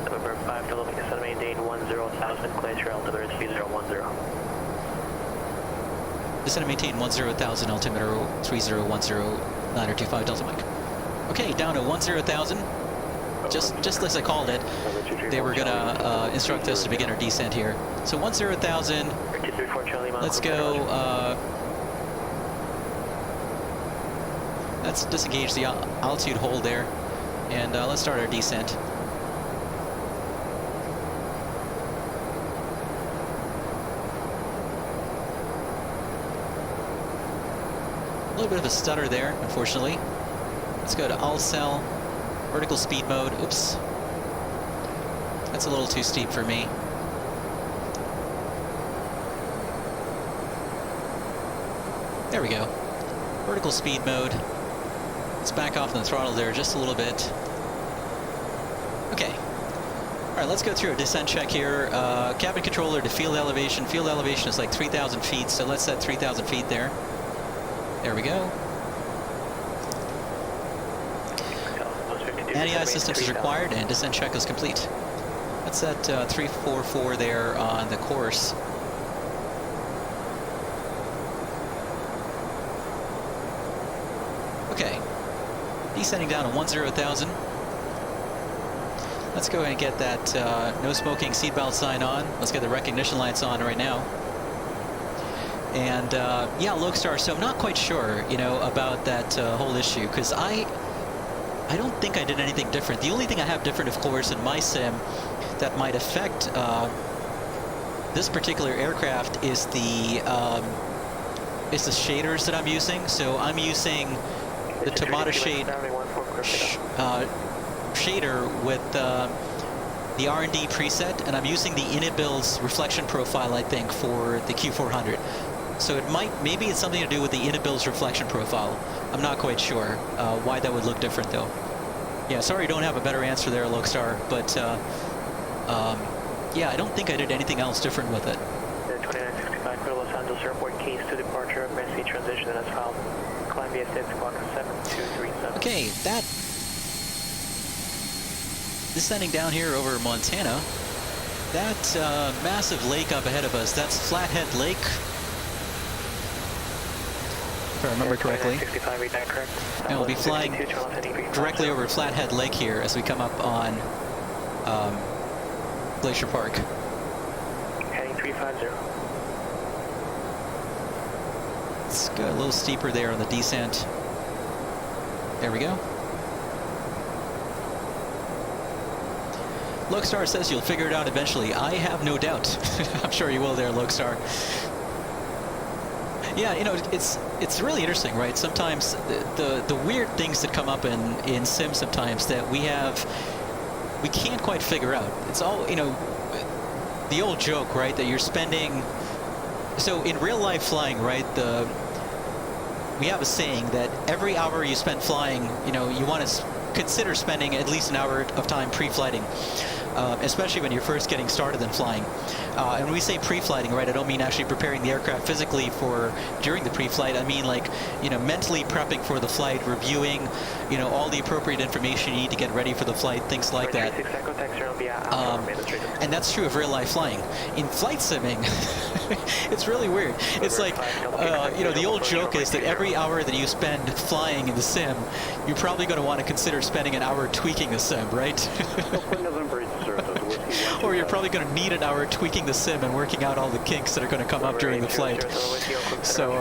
November 5 to Lubbock, Sun maintain 10,000, Glacier altimeter 3010. Descend and maintain 10,000, altimeter 3010, 925 Delta Mike. Okay, down to 10,000. Just as I called it, they were gonna instruct us to begin our descent here. So 10,000. Let's go. Let's disengage the altitude hold there, and let's start our descent. A little bit of a stutter there, unfortunately. Let's go to alt cell, vertical speed mode. Oops. That's a little too steep for me. There we go. Vertical speed mode. Let's back off the throttle there just a little bit. Okay. All right, let's go through a descent check here. Cabin controller to field elevation. Field elevation is like 3,000 feet, so let's set 3,000 feet there. There we go. Anti-eye systems is required, and descent check is complete. That's at 344 there on the course. Okay. Descending down to 10,000. Let's go ahead and get that no smoking seatbelt sign on. Let's get the recognition lights on right now. And yeah, Logstar, so I'm not quite sure, you know, about that whole issue, because I I don't think I did anything different. The only thing I have different, of course, in my sim that might affect this particular aircraft is the shaders that I'm using. So I'm using the Tomatoshade shader with the R&D preset, and I'm using the Init-Build's reflection profile, I think, for the Q400. So maybe it's something to do with the Init-Build's reflection profile. I'm not quite sure why that would look different, though. Yeah, sorry I don't have a better answer there, Lokestar, but yeah, I don't think I did anything else different with it. 2965 for Los Angeles Airport, keys to departure, emergency transition as filed. Climb VSN squawk 7237. Okay, that descending down here over Montana, that massive lake up ahead of us, that's Flathead Lake, if I remember correctly. And we'll be flying directly over Flathead Lake here as we come up on Glacier Park. Heading 350. Let's go a little steeper there on the descent. There we go. Lokestar says you'll figure it out eventually. I have no doubt. I'm sure you will there, Lokestar. Yeah, you know, it's really interesting, right? Sometimes the weird things that come up in Sim sometimes that we can't quite figure out. It's all, you know, the old joke, right? That you're spending. So in real life flying, right? We have a saying that every hour you spend flying, you know, you want to consider spending at least an hour of time pre-flighting, especially when you're first getting started in flying. And when we say pre-flighting, right, I don't mean actually preparing the aircraft physically for during the pre-flight. I mean, like, you know, mentally prepping for the flight, reviewing, you know, all the appropriate information you need to get ready for the flight, things like that. And that's true of real life flying. In flight simming, it's really weird. It's like, you know, the old joke is that every hour that you spend flying in the sim, you're probably going to want to consider spending an hour tweaking the sim, right? Or you're probably going to need an hour tweaking the sim and working out all the kinks that are going to come up during the flight. So,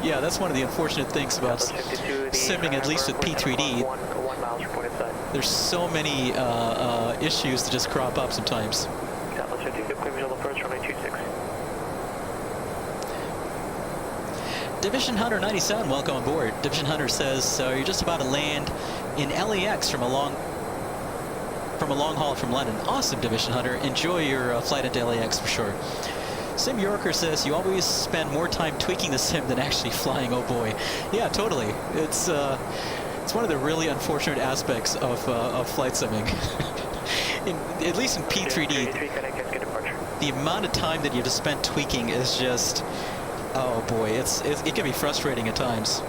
yeah, that's one of the unfortunate things about simming, at least with P3D. There's so many issues that just crop up sometimes. Division Hunter 97, welcome aboard. Division Hunter says you're just about to land in LAX from a long haul from London. Awesome, Division Hunter. Enjoy your flight into LAX for sure. Sim Yorker says you always spend more time tweaking the sim than actually flying. Oh boy, yeah, totally. It's one of the really unfortunate aspects of flight simming. At least in P3D, the amount of time that you have to spend tweaking is just, oh boy, it can be frustrating at times.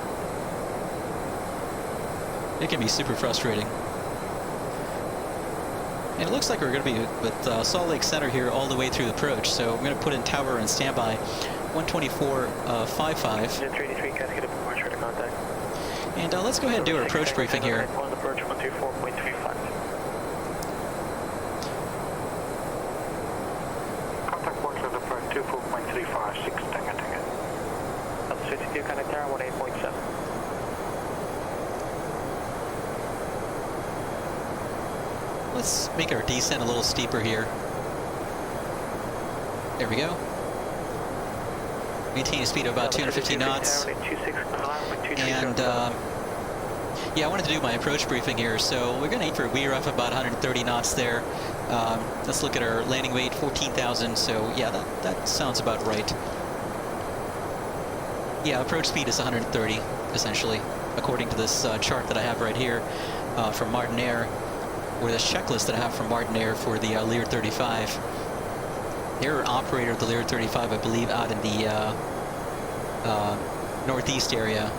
It can be super frustrating. And it looks like we're going to be with Salt Lake Center here all the way through the approach. So I'm going to put in tower and standby 124.55. And let's go ahead and do our approach briefing here. Contact port level approach 24.356, Tango Tango. 52, contact tower 18.7. Let's make our descent a little steeper here. There we go. Maintain a speed of about 250 knots. And yeah, I wanted to do my approach briefing here. So we're going to aim for a VRF about 130 knots there. Let's look at our landing weight, 14,000. So yeah, that sounds about right. Yeah, approach speed is 130, essentially, according to this chart that I have right here from Martinair, or this checklist that I have from Martinair for the Lear 35. They're an operator of the Lear 35, I believe, out in the northeast area,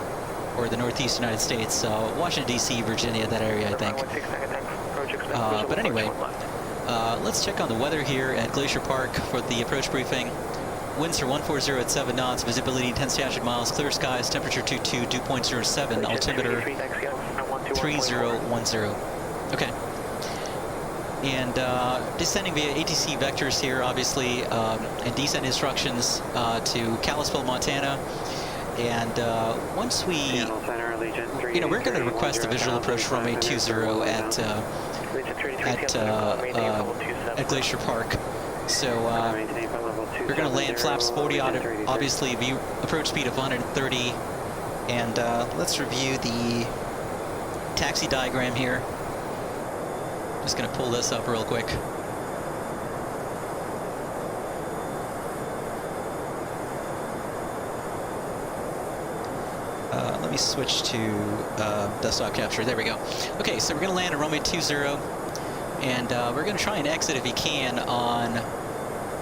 or the northeast United States, Washington, D.C., Virginia, that area, I think. But anyway, let's check on the weather here at Glacier Park for the approach briefing. Winds are 140 at 7 knots, visibility 10 statute miles, clear skies, temperature 22, dew point 07, altimeter 3010. Okay. And descending via ATC vectors here, obviously, and descent instructions to Kalispell, Montana. and once we, you know, we're going to request a visual approach runway 20 at Glacier Park. So we're going to land flaps 40 obviously view approach speed of 130, and let's review the taxi diagram here. Just going to pull this up real quick. Let me switch to desktop capture. There we go. Okay, so we're going to land at runway 20, and we're going to try and exit if we can on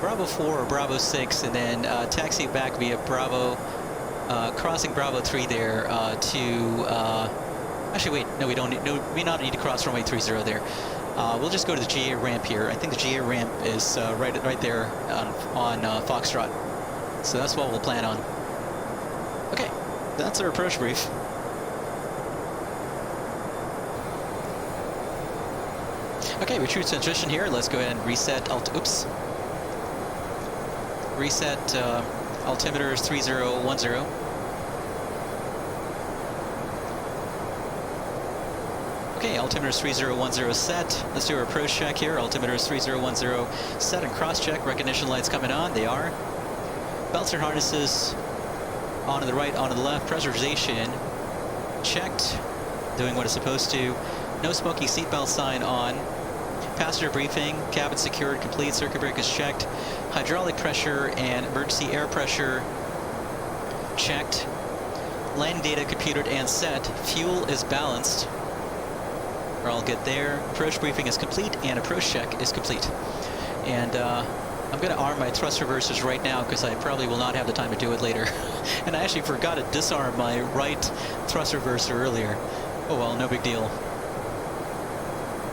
Bravo 4 or Bravo 6, and then taxi back via Bravo, crossing Bravo 3 there to. Actually, wait. No, we don't. We not need to cross runway 30 there. We'll just go to the GA ramp here. I think the GA ramp is right there on Foxtrot. So that's what we'll plan on. Okay. That's our approach brief. Okay, we true transition here. Let's go ahead and reset reset altimeters 3010. Okay, altimeters 3010 set. Let's do our approach check here. Altimeters 3010 set and cross check. Recognition lights coming on. They are. Belts and harnesses on to the right, on to the left. Pressurization checked, doing what it's supposed to. No smoking seatbelt sign on. Passenger briefing, cabin secured, complete. Circuit breakers checked. Hydraulic pressure and emergency air pressure checked. Landing data computed and set. Fuel is balanced. We're all good there. Approach briefing is complete and approach check is complete. And I'm going to arm my thrust reversers right now because I probably will not have the time to do it later. And I actually forgot to disarm my right thrust reverser earlier. Oh well, no big deal.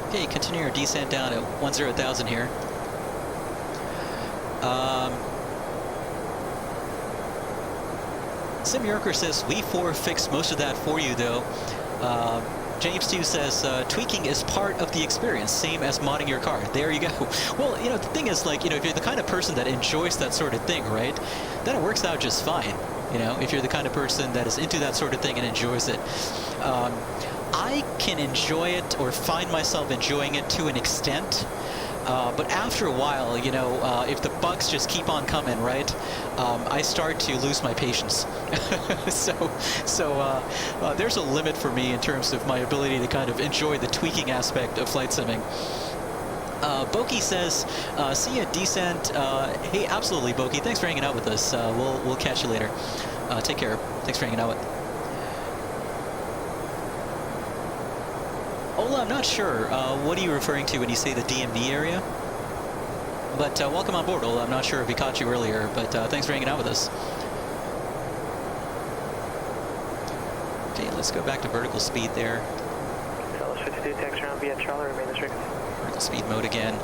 Okay, continue our descent down at 10,000 here. Sim Yorker says, we4 fixed most of that for you though. James 2 says, tweaking is part of the experience, same as modding your car. There you go. Well, you know, the thing is, like, you know, if you're the kind of person that enjoys that sort of thing, right, then it works out just fine. You know, if you're the kind of person that is into that sort of thing and enjoys it. I can enjoy it or find myself enjoying it to an extent. But after a while, you know, if the bugs just keep on coming, right, I start to lose my patience. so there's a limit for me in terms of my ability to kind of enjoy the tweaking aspect of flight simming. Boki says, see you at descent. Hey, absolutely, Boki. Thanks for hanging out with us. We'll catch you later. Take care. Thanks for hanging out with. Ola, I'm not sure. What are you referring to when you say the DMV area? But welcome on board, Ola. I'm not sure if we caught you earlier, but thanks for hanging out with us. Okay, let's go back to vertical speed there. Dallas 52, taxi around via Charlie, remain restricted. Vertical speed mode again.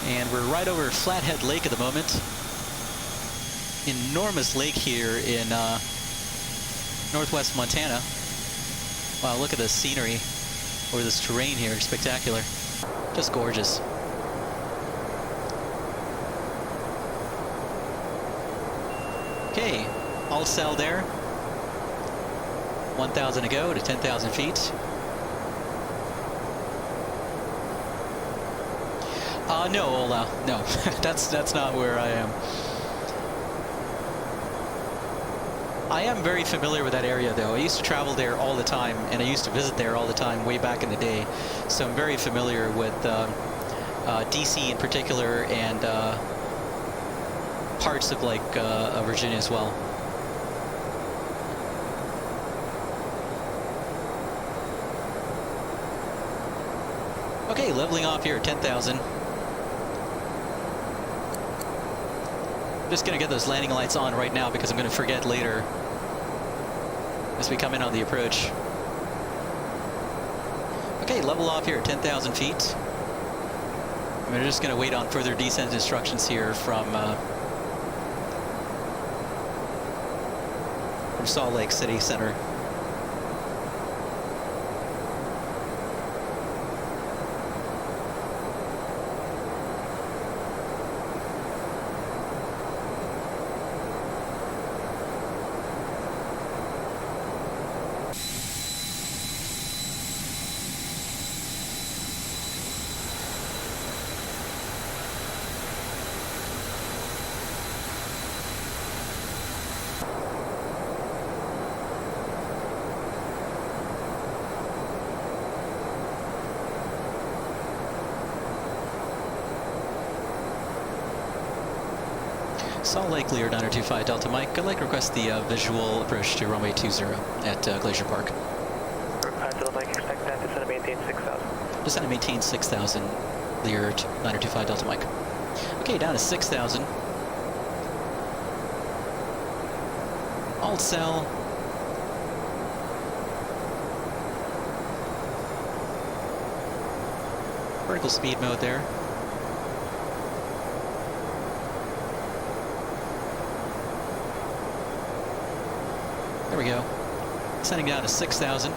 And we're right over Flathead Lake at the moment. Enormous lake here in northwest Montana. Wow, look at the scenery, or this terrain here, spectacular. Just gorgeous. Okay, all cell there. 1,000 to go to 10,000 feet. No, Ola, no, that's not where I am. I am very familiar with that area, though. I used to travel there all the time, and I used to visit there all the time way back in the day. So I'm very familiar with DC in particular, and parts of like Virginia as well. Okay, leveling off here at 10,000. I'm just going to get those landing lights on right now because I'm going to forget later as we come in on the approach. Okay, level off here at 10,000 feet. We're just going to wait on further descent instructions here from Salt Lake City Center. Salt Lake Lear 925 Delta Mike. I'd like to request the visual approach to runway 20 at Glacier Park. Delta Mike, expect that descend and maintain 6,000. Descend and maintain 6,000, Lear 925 Delta Mike. Okay, down to 6,000. Alt cell. Vertical speed mode there. There we go. Sending down to 6,000.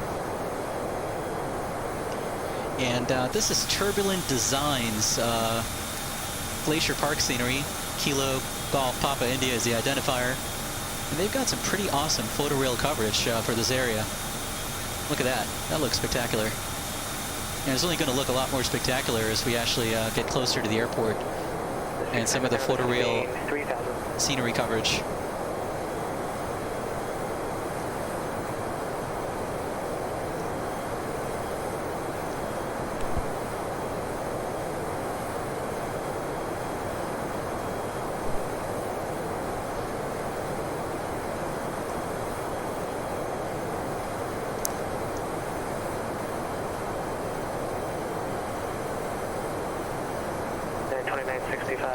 And this is Turbulent Designs. Glacier Park scenery. Kilo Golf Papa India is the identifier. And they've got some pretty awesome photoreal coverage for this area. Look at that. That looks spectacular. And it's only going to look a lot more spectacular as we actually get closer to the airport and some of the photoreal scenery coverage.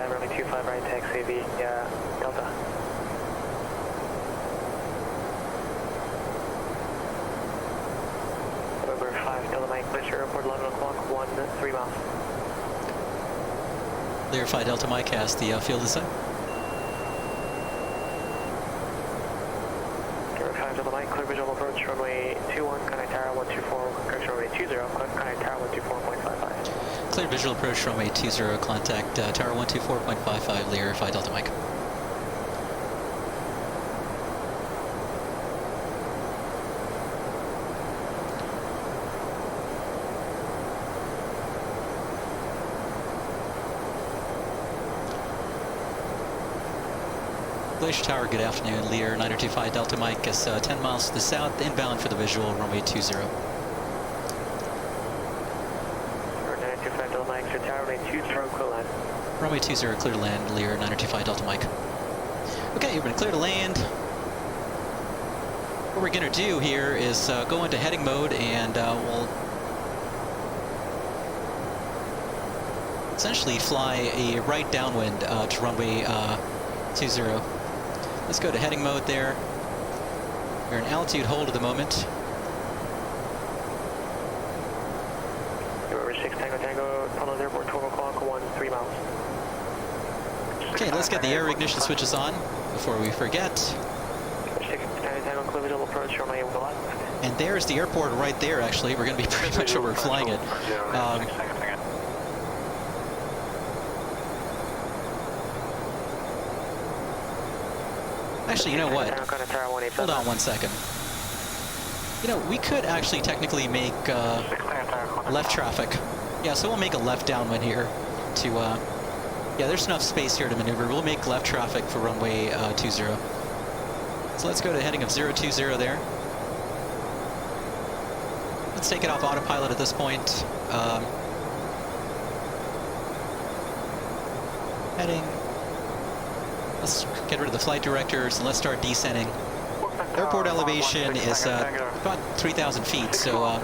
Runway 25 right, taxi V, Delta. November 5, Delta Mike, Glacier Airport, 11 o'clock, 13 miles. Lear 5 Delta Mike has the field design. Lear 5 Delta Mike, clear visual approach, runway 21, contact tower 124, correction runway 20, contact tower 124.55. Clear visual approach runway 20, contact tower 124.55, Lear 5 Delta Mike. Glacier Tower, good afternoon. Lear 925 Delta Mike is 10 miles to the south, inbound for the visual, runway 20. Runway 20, clear to land, Lear 925 Delta Mike. Okay, we're going to clear to land. What we're going to do here is go into heading mode, and we'll essentially fly a right downwind to runway 20. Let's go to heading mode there. We're in altitude hold at the moment. November 6 Tango Tango, Tunnels Airport, 12 o'clock, 13 miles. Okay, let's get the air ignition switches on before we forget. And there's the airport right there, actually. We're going to be pretty much overflying it. Actually, you know what? Hold on one second. You know, we could actually technically make left traffic. Yeah, so we'll make a left downwind here to... yeah, there's enough space here to maneuver. We'll make left traffic for runway 20. So let's go to heading of 020 there. Let's take it off autopilot at this point. Heading. Let's get rid of the flight directors and let's start descending. Airport elevation is about 3,000 feet, so...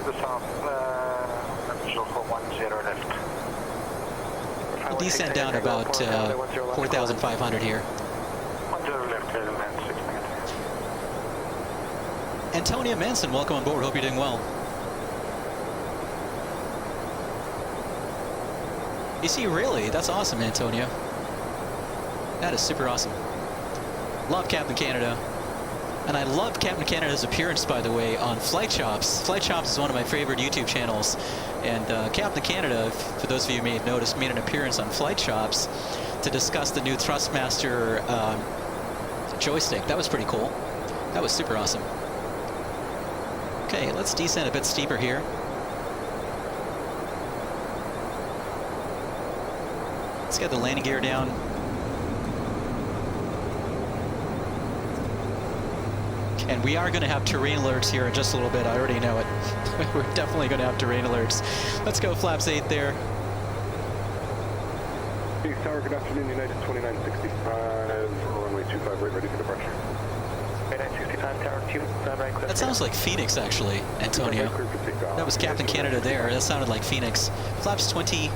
we'll descend down about 4,500 here. Antonia Manson, welcome on board. Hope you're doing well. You see, really? That's awesome, Antonia. That is super awesome. Love Captain Canada. And I love Captain Canada's appearance, by the way, on Flight Shops. Flight Shops is one of my favorite YouTube channels. And Captain Canada, for those of you who may have noticed, made an appearance on Flight Shops to discuss the new Thrustmaster joystick. That was pretty cool. That was super awesome. Okay, let's descend a bit steeper here. Let's get the landing gear down. And we are going to have terrain alerts here in just a little bit. I already know it. We're definitely going to have terrain alerts. Let's go flaps 8 there. Hey, Tower, good afternoon. United 2965. 965 right, ready for departure. 965 Tower 2, flat right clear. That sounds like Phoenix, actually, Antonio. Right, clear for takeoff. That was Captain Canada there. That sounded like Phoenix. Flaps 20.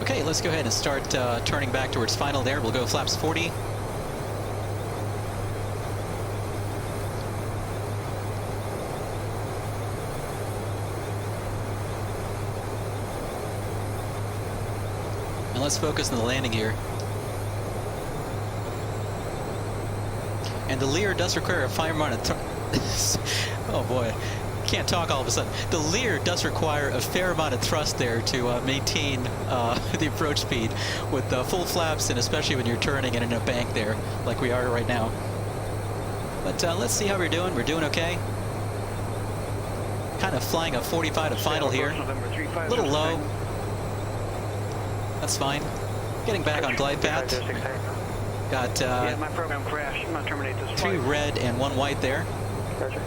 Okay, let's go ahead and start turning back towards final there. We'll go flaps 40. And let's focus on the landing here. And the Lear does require a fire-mounted oh boy. Can't talk all of a sudden. The Lear does require a fair amount of thrust there to maintain the approach speed with full flaps, and especially when you're turning and in a bank there like we are right now. But let's see how we're doing. We're doing okay. Kind of flying a 45 to final here. A little low. That's fine. Getting back on glide path. Got yeah, my program crashed. I'm going to terminate this flight. 3 red and 1 white there. Roger.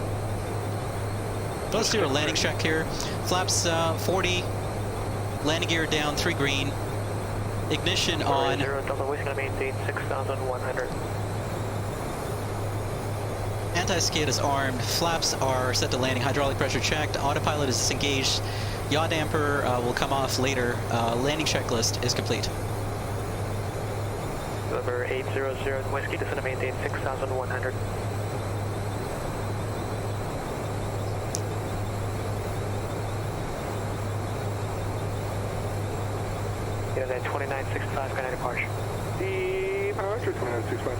Let's do a landing check here. Flaps 40, landing gear down, 3 green. Ignition on. 0 Delta Whiskey, going to maintain 6,100. Anti-skid is armed. Flaps are set to landing. Hydraulic pressure checked. Autopilot is disengaged. Yaw damper will come off later. Landing checklist is complete. Number 800 Whiskey, descend to maintain 6,100. Yeah, then 2965, kind of departure. Departure 2965.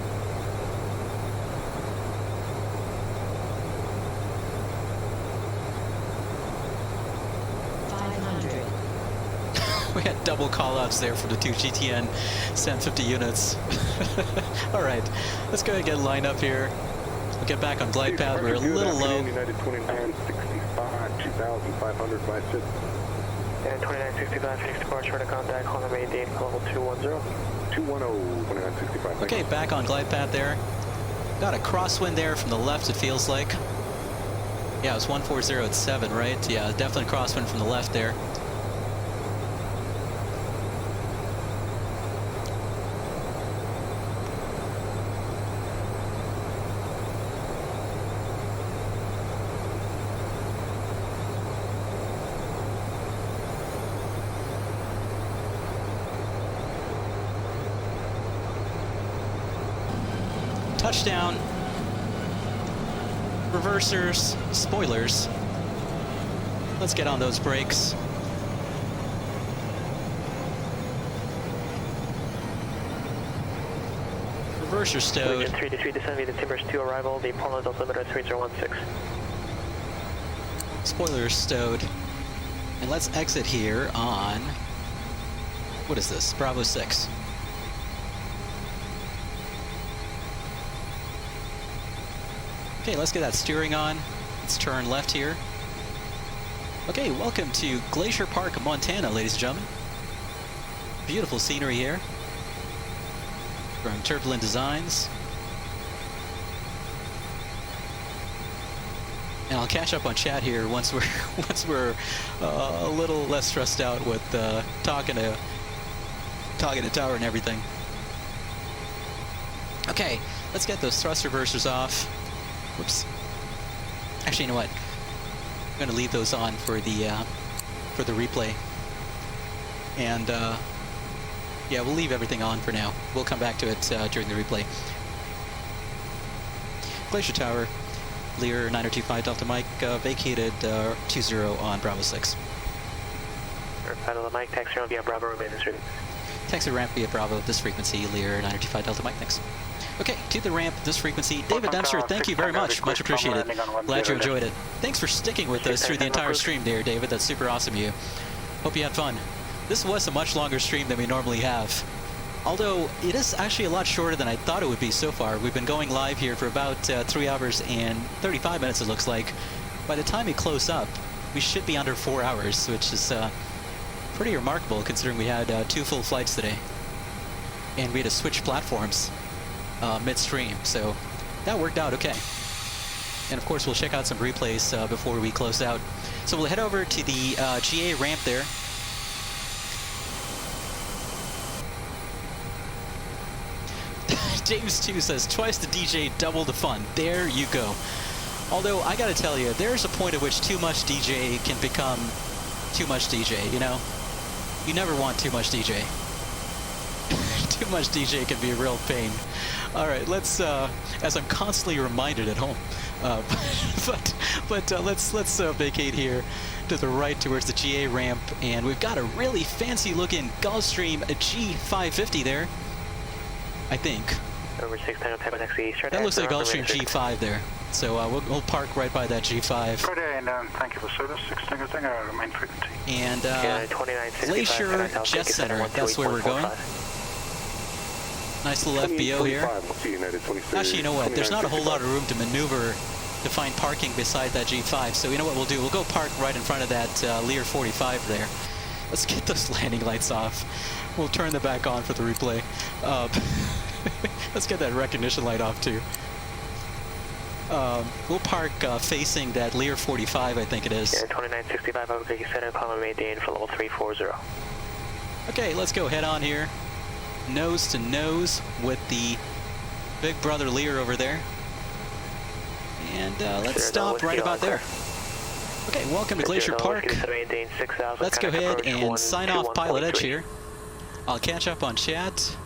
We had double call-outs there for the 2 GTN 750 units. All right, let's go ahead and get lined up here. We'll get back on glide path. We're a little low. United 2965, 2,500 by 6. And 2965, Phoenix departure to contact, Honda maintain level 210. 210, 2965. Okay, back on glide path there. Got a crosswind there from the left, it feels like. Yeah, it was 140 at 7, right? Yeah, definitely crosswind from the left there. Touchdown, reversers, spoilers. Let's get on those brakes. Reverser stowed. Region 3 to 3, descend via the Timbers 2 arrival, the Portland altimeter 3016. Spoilers stowed. And let's exit here on, what is this, Bravo 6. Okay, let's get that steering on. Let's turn left here. Okay, welcome to Glacier Park, Montana, ladies and gentlemen. Beautiful scenery here from Turbulent Designs. And I'll catch up on chat here once we're a little less stressed out with talking to tower and everything. Okay, let's get those thrust reversers off. Whoops. Actually, you know what? I'm going to leave those on for the replay. And yeah, we'll leave everything on for now. We'll come back to it during the replay. Glacier Tower, Lear 9025 Delta Mike, vacated 20 on Bravo 6. Paddle the Mike, taxi ramp via Bravo, remain this route. Taxi ramp via Bravo, this frequency, Lear 9025 Delta Mike, thanks. Okay, to the ramp, this frequency. David Dempster, thank you very much. Much appreciated. Glad you enjoyed it. Thanks for sticking with us through the entire stream there, David. That's super awesome of you. Hope you had fun. This was a much longer stream than we normally have. Although, it is actually a lot shorter than I thought it would be so far. We've been going live here for about 3 hours and 35 minutes, it looks like. By the time we close up, we should be under 4 hours, which is pretty remarkable considering we had 2 full flights today. and we had to switch platforms midstream, so that worked out okay. And of course, we'll check out some replays before we close out. So we'll head over to the GA ramp there. James 2 says, twice the DJ, double the fun. There you go. Although, I gotta tell you, there's a point at which too much DJ can become too much DJ, you know? You never want too much DJ. Too much DJ can be a real pain. Alright, let's, as I'm constantly reminded at home, let's vacate here to the right towards the GA ramp, and we've got a really fancy looking Gulfstream G550 there, I think. Over 610 type of taxi. That looks like Gulfstream G5 there. So we'll park right by that G5. Ready, and thank you for service. 610, remain frequency. And Glacier Jet Center, that's where we're going. Nice little FBO here. Actually, you know what? There's not a whole lot of room to maneuver to find parking beside that G5. So you know what we'll do? We'll go park right in front of that Lear 45 there. Let's get those landing lights off. We'll turn them back on for the replay. Let's get that recognition light off too. We'll park facing that Lear 45, I think it is. Yeah, 2965 Albuquerque Center, calling Mayday for level 340. Okay, let's go head on here. Nose to nose with the big brother Lear over there. And let's stop right about there. Okay, welcome to Glacier Park. Let's go ahead and sign off Pilotedge here. I'll catch up on chat,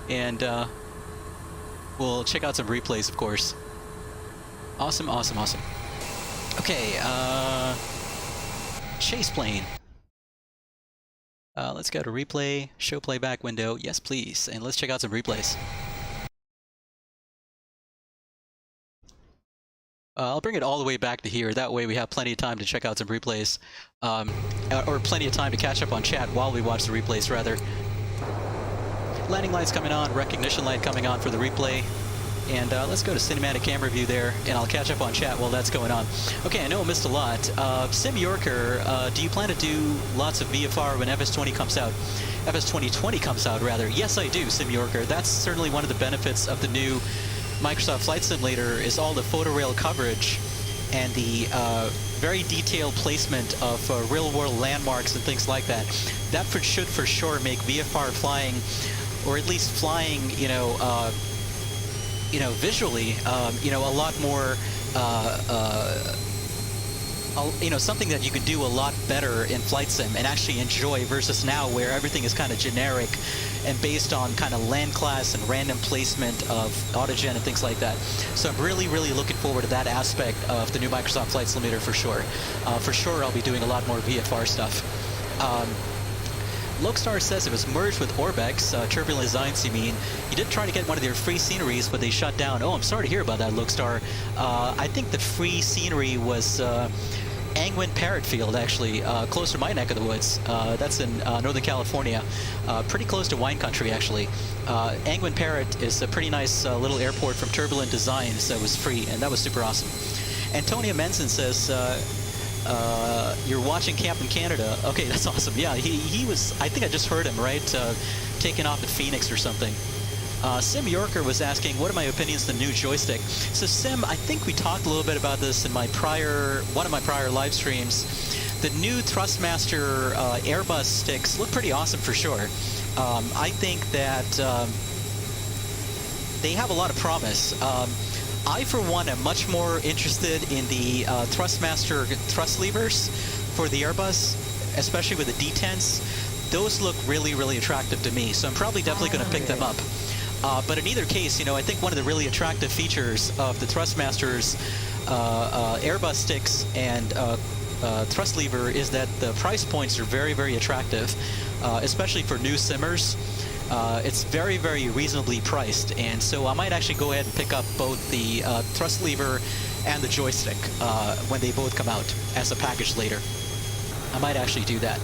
and we'll check out some replays, of course. Awesome, awesome, awesome. Okay, ChasePlane. Let's go to replay, show playback window. Yes, please. And let's check out some replays. I'll bring it all the way back to here. That way we have plenty of time to check out some replays. Or plenty of time to catch up on chat while we watch the replays, rather. Landing lights coming on, recognition light coming on for the replay. And let's go to cinematic camera view there, and I'll catch up on chat while that's going on. Okay, I know I missed a lot. Sim Yorker, do you plan to do lots of VFR when FS20 comes out? FS2020 comes out, rather. Yes, I do, Sim Yorker. That's certainly one of the benefits of the new Microsoft Flight Simulator, is all the photorail coverage and the very detailed placement of real-world landmarks and things like that. That should for sure make VFR flying, or at least flying, visually, a lot more, something that you can do a lot better in Flight Sim and actually enjoy, versus now where everything is kind of generic and based on kind of land class and random placement of autogen and things like that. So I'm really, really looking forward to that aspect of the new Microsoft Flight Simulator for sure. For sure, I'll be doing a lot more VFR stuff. Logstar says it was merged with Orbx, Turbulent Designs, you mean. You did try to get one of their free sceneries, but they shut down. Oh, I'm sorry to hear about that, Logstar. I think the free scenery was Angwin Parrot Field, actually, close to my neck of the woods. That's in Northern California, pretty close to wine country, actually. Angwin Parrot is a pretty nice little airport from Turbulent Designs that was free, and that was super awesome. Antonia Menson says, you're watching Camp in Canada. Okay, that's awesome. Yeah, he was, I think I just heard him, right? Taking off at Phoenix or something. Sim Yorker was asking, what are my opinions on the new joystick? So Sim, I think we talked a little bit about this in one of my prior live streams. The new Thrustmaster Airbus sticks look pretty awesome for sure. I think that they have a lot of promise. I, for one, am much more interested in the Thrustmaster thrust levers for the Airbus, especially with the D10s. Those look really, really attractive to me, so I'm probably definitely going to pick them up. But in either case, I think one of the really attractive features of the Thrustmaster's Airbus sticks and thrust lever is that the price points are very, very attractive, especially for new simmers. It's very, very reasonably priced, and so I might actually go ahead and pick up both the thrust lever and the joystick when they both come out as a package later. I might actually do that.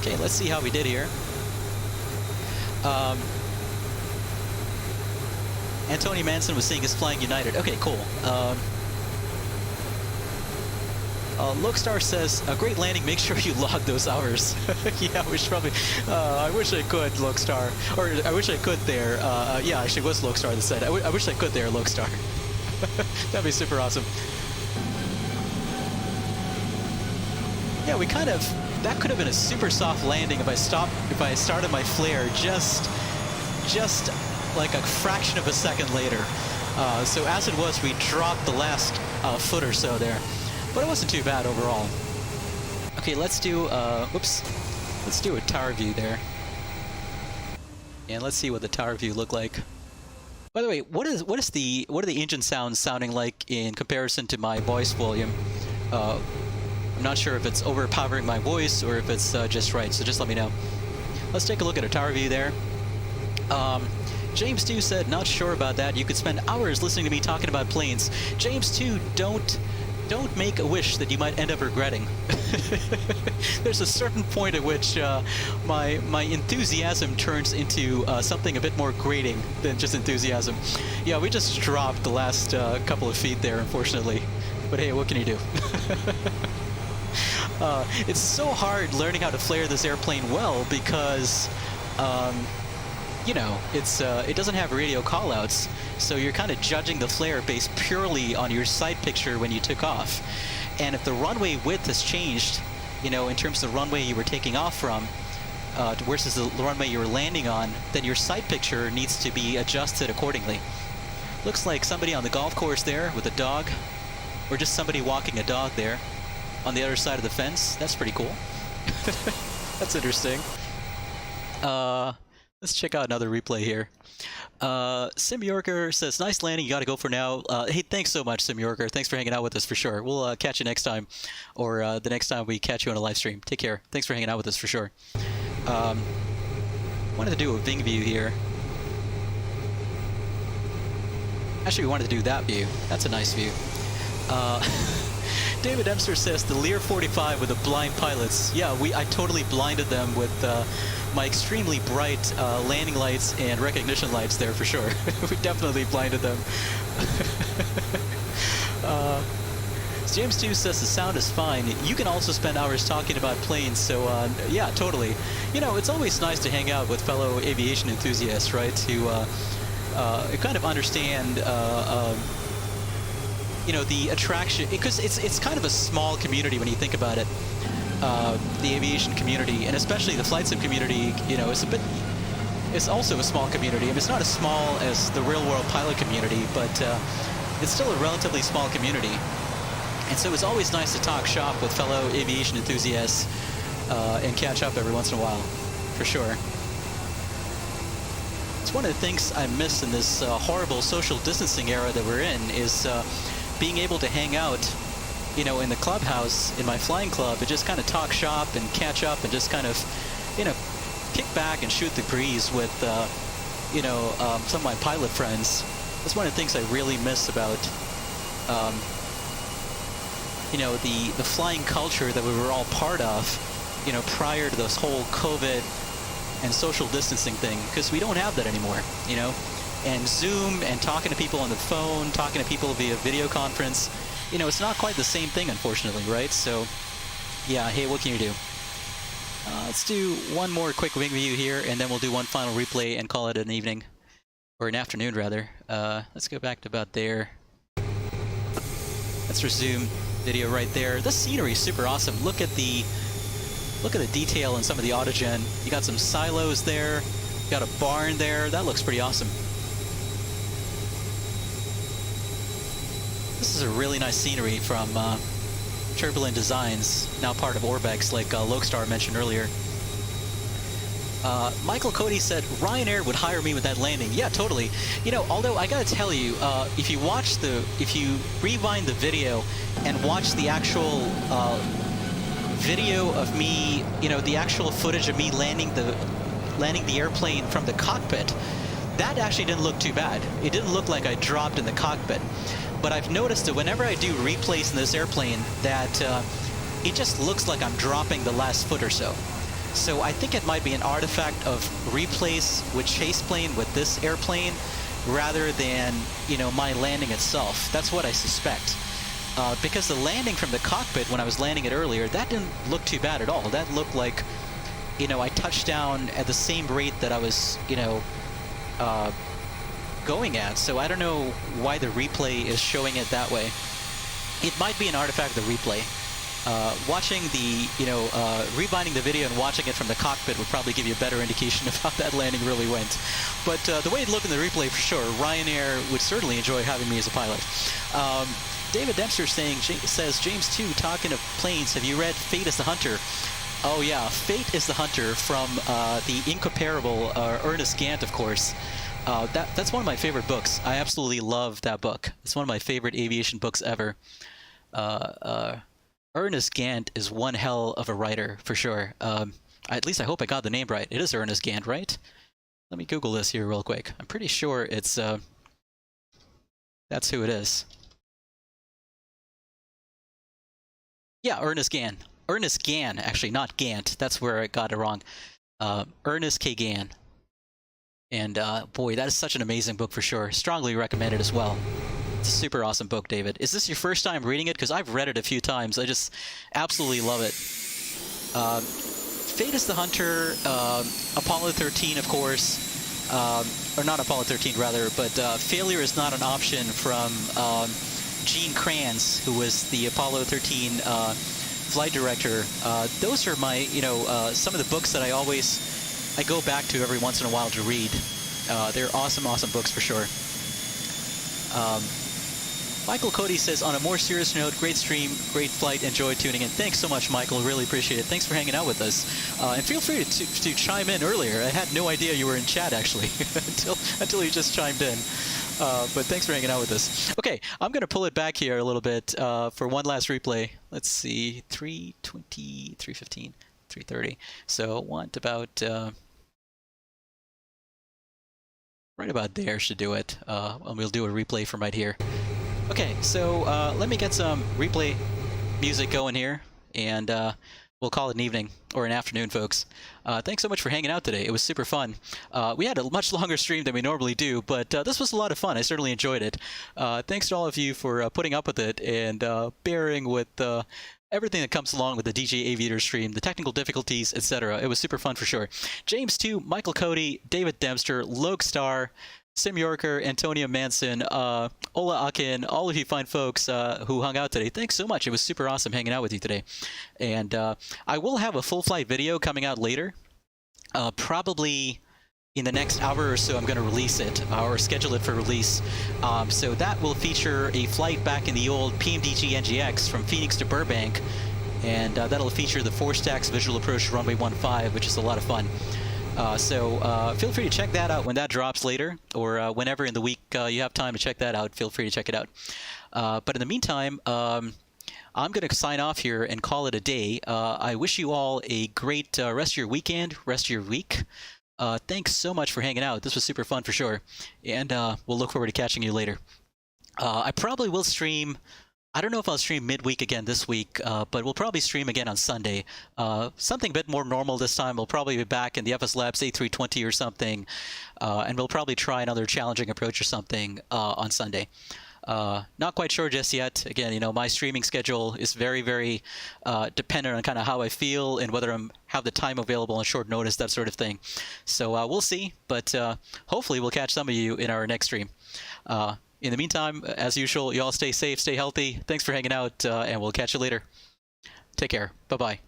Okay, let's see how we did here. Anthony Manson was saying he's flying United. Okay, cool. Loakstar says, a great landing, make sure you log those hours. Yeah, we should probably, I wish I could, Loakstar, or I wish I could there. Yeah, actually it was Loakstar that said, I wish I could there, Loakstar. That'd be super awesome. Yeah, we kind of, that could have been a super soft landing if I started my flare just like a fraction of a second later. So as it was, we dropped the last foot or so there, but it wasn't too bad overall. Okay, let's do let's do a tower view there, and let's see what the tower view looked like. By the way, what are the engine sounds sounding like in comparison to my voice volume? I'm not sure if it's overpowering my voice or if it's just right, so just let me know. Let's take a look at a tower view there. James 2 said, not sure about that. You could spend hours listening to me talking about planes. James 2, don't make a wish that you might end up regretting. There's a certain point at which my enthusiasm turns into something a bit more grating than just enthusiasm. Yeah, we just dropped the last couple of feet there, unfortunately. But hey, what can you do? It's so hard learning how to flare this airplane well because you know, it doesn't have radio callouts, so you're kind of judging the flare based purely on your side picture when you took off. And if the runway width has changed, you know, in terms of the runway you were taking off from versus the runway you were landing on, then your side picture needs to be adjusted accordingly. Looks like somebody on the golf course there with a dog, or just somebody walking a dog there on the other side of the fence. That's pretty cool. That's interesting. Let's check out another replay here. Sim Yorker says, nice landing, you gotta go for now. Hey, thanks so much, Sim Yorker. Thanks for hanging out with us for sure. We'll catch you next time, or the next time we catch you on a live stream. Take care. Thanks for hanging out with us for sure. Wanted to do a Ving view here. Actually, we wanted to do that view. That's a nice view. David Emster says, the Lear 45 with the blind pilots. Yeah, I totally blinded them with my extremely bright landing lights and recognition lights there for sure. We definitely blinded them. James 2 says the sound is fine. You can also spend hours talking about planes, so yeah, totally. You know, it's always nice to hang out with fellow aviation enthusiasts, right? To kind of understand you know, the attraction, because it's kind of a small community when you think about it. The aviation community, and especially the Flyjsim community, you know, it's also a small community. I mean, it's not as small as the real-world pilot community, but it's still a relatively small community. And so it's always nice to talk shop with fellow aviation enthusiasts and catch up every once in a while, for sure. It's one of the things I miss in this horrible social distancing era that we're in, is being able to hang out, you know, in the clubhouse, in my flying club, and just kind of talk shop and catch up and just kind of, you know, kick back and shoot the breeze with, you know, some of my pilot friends. That's one of the things I really miss about, you know, the flying culture that we were all part of, you know, prior to this whole COVID and social distancing thing, because we don't have that anymore, you know. And Zoom and talking to people on the phone, talking to people via video conference, you know, it's not quite the same thing, unfortunately, right? So, yeah, hey, what can you do? Let's do one more quick wing view here, and then we'll do one final replay and call it an evening, or an afternoon, rather. Let's go back to about there. Let's resume video right there. This scenery is super awesome. Look at the detail in some of the autogen. You got some silos there. You got a barn there. That looks pretty awesome. This is a really nice scenery from Turbulent Designs, now part of Orbx, like Loakstar mentioned earlier. Michael Cody said, Ryanair would hire me with that landing. Yeah, totally. You know, although I gotta tell you, if you rewind the video and watch the actual video of me, you know, the actual footage of me landing the airplane from the cockpit, that actually didn't look too bad. It didn't look like I dropped in the cockpit. But I've noticed that whenever I do replays in this airplane, that it just looks like I'm dropping the last foot or so. So I think it might be an artifact of replays with ChasePlane with this airplane, rather than, you know, my landing itself. That's what I suspect. because the landing from the cockpit when I was landing it earlier, that didn't look too bad at all. That looked like, you know, I touched down at the same rate that I was, you know, going at. So I don't know why the replay is showing it that way. It might be an artifact of the replay. Watching the, you know, rewinding the video and watching it from the cockpit would probably give you a better indication of how that landing really went. But the way it looked in the replay, for sure, Ryanair would certainly enjoy having me as a pilot. David Dempster says, James 2, talking of planes, have you read Fate is the Hunter? Oh yeah, Fate is the Hunter from the incomparable Ernest Gant, of course. That's one of my favorite books. I absolutely love that book. It's one of my favorite aviation books ever. Ernest Gant is one hell of a writer, for sure. At least I hope I got the name right. It is Ernest Gant, right? Let me Google this here real quick. I'm pretty sure it's... that's who it is. Yeah, Ernest Gann. Ernest Gann, actually, not Gant. That's where I got it wrong. Ernest K. Gann. And boy, that is such an amazing book for sure. Strongly recommended as well. It's a super awesome book, David. Is this your first time reading it? Because I've read it a few times. I just absolutely love it. Fate is the Hunter, Apollo 13, of course. Or not Apollo 13, rather, but Failure is Not an Option from Gene Kranz, who was the Apollo 13 flight director. Those are my, you know, some of the books that I go back to every once in a while to read. They're awesome, awesome books for sure. Michael Cody says, on a more serious note, great stream, great flight, enjoy tuning in. Thanks so much, Michael. Really appreciate it. Thanks for hanging out with us. And feel free to chime in earlier. I had no idea you were in chat, actually, until you just chimed in. But thanks for hanging out with us. Okay, I'm going to pull it back here a little bit for one last replay. Let's see, 320, 315, 330. So want about... right about there should do it. And we'll do a replay from right here. Okay, so let me get some replay music going here, and we'll call it an evening or an afternoon, folks. Thanks so much for hanging out today. It was super fun. We had a much longer stream than we normally do, but this was a lot of fun. I certainly enjoyed it. Thanks to all of you for putting up with it and bearing with everything that comes along with the DJ Aviator stream, the technical difficulties, etc. It was super fun for sure. James 2, Michael Cody, David Dempster, Logstar, Sim Yorker, Antonio Manson, Ola Akin, all of you fine folks who hung out today. Thanks so much. It was super awesome hanging out with you today. And I will have a full flight video coming out later. Probably in the next hour or so I'm going to release it, or schedule it for release. So that will feature a flight back in the old PMDG NGX from Phoenix to Burbank. And that'll feature the 4-stacks visual approach to runway 15, which is a lot of fun. So feel free to check that out when that drops later, or whenever in the week you have time to check that out. Feel free to check it out. But in the meantime, I'm going to sign off here and call it a day. I wish you all a great rest of your weekend, rest of your week. Thanks so much for hanging out. This was super fun for sure. And we'll look forward to catching you later. I probably will stream... I don't know if I'll stream midweek again this week, but we'll probably stream again on Sunday. Something a bit more normal this time. We'll probably be back in the FS Labs A320 or something, and we'll probably try another challenging approach or something on Sunday. Not quite sure just yet. Again, you know, my streaming schedule is very, very dependent on kind of how I feel and whether I have the time available on short notice, that sort of thing. So we'll see, but hopefully we'll catch some of you in our next stream. In the meantime, as usual, you all stay safe, stay healthy. Thanks for hanging out, and we'll catch you later. Take care. Bye-bye.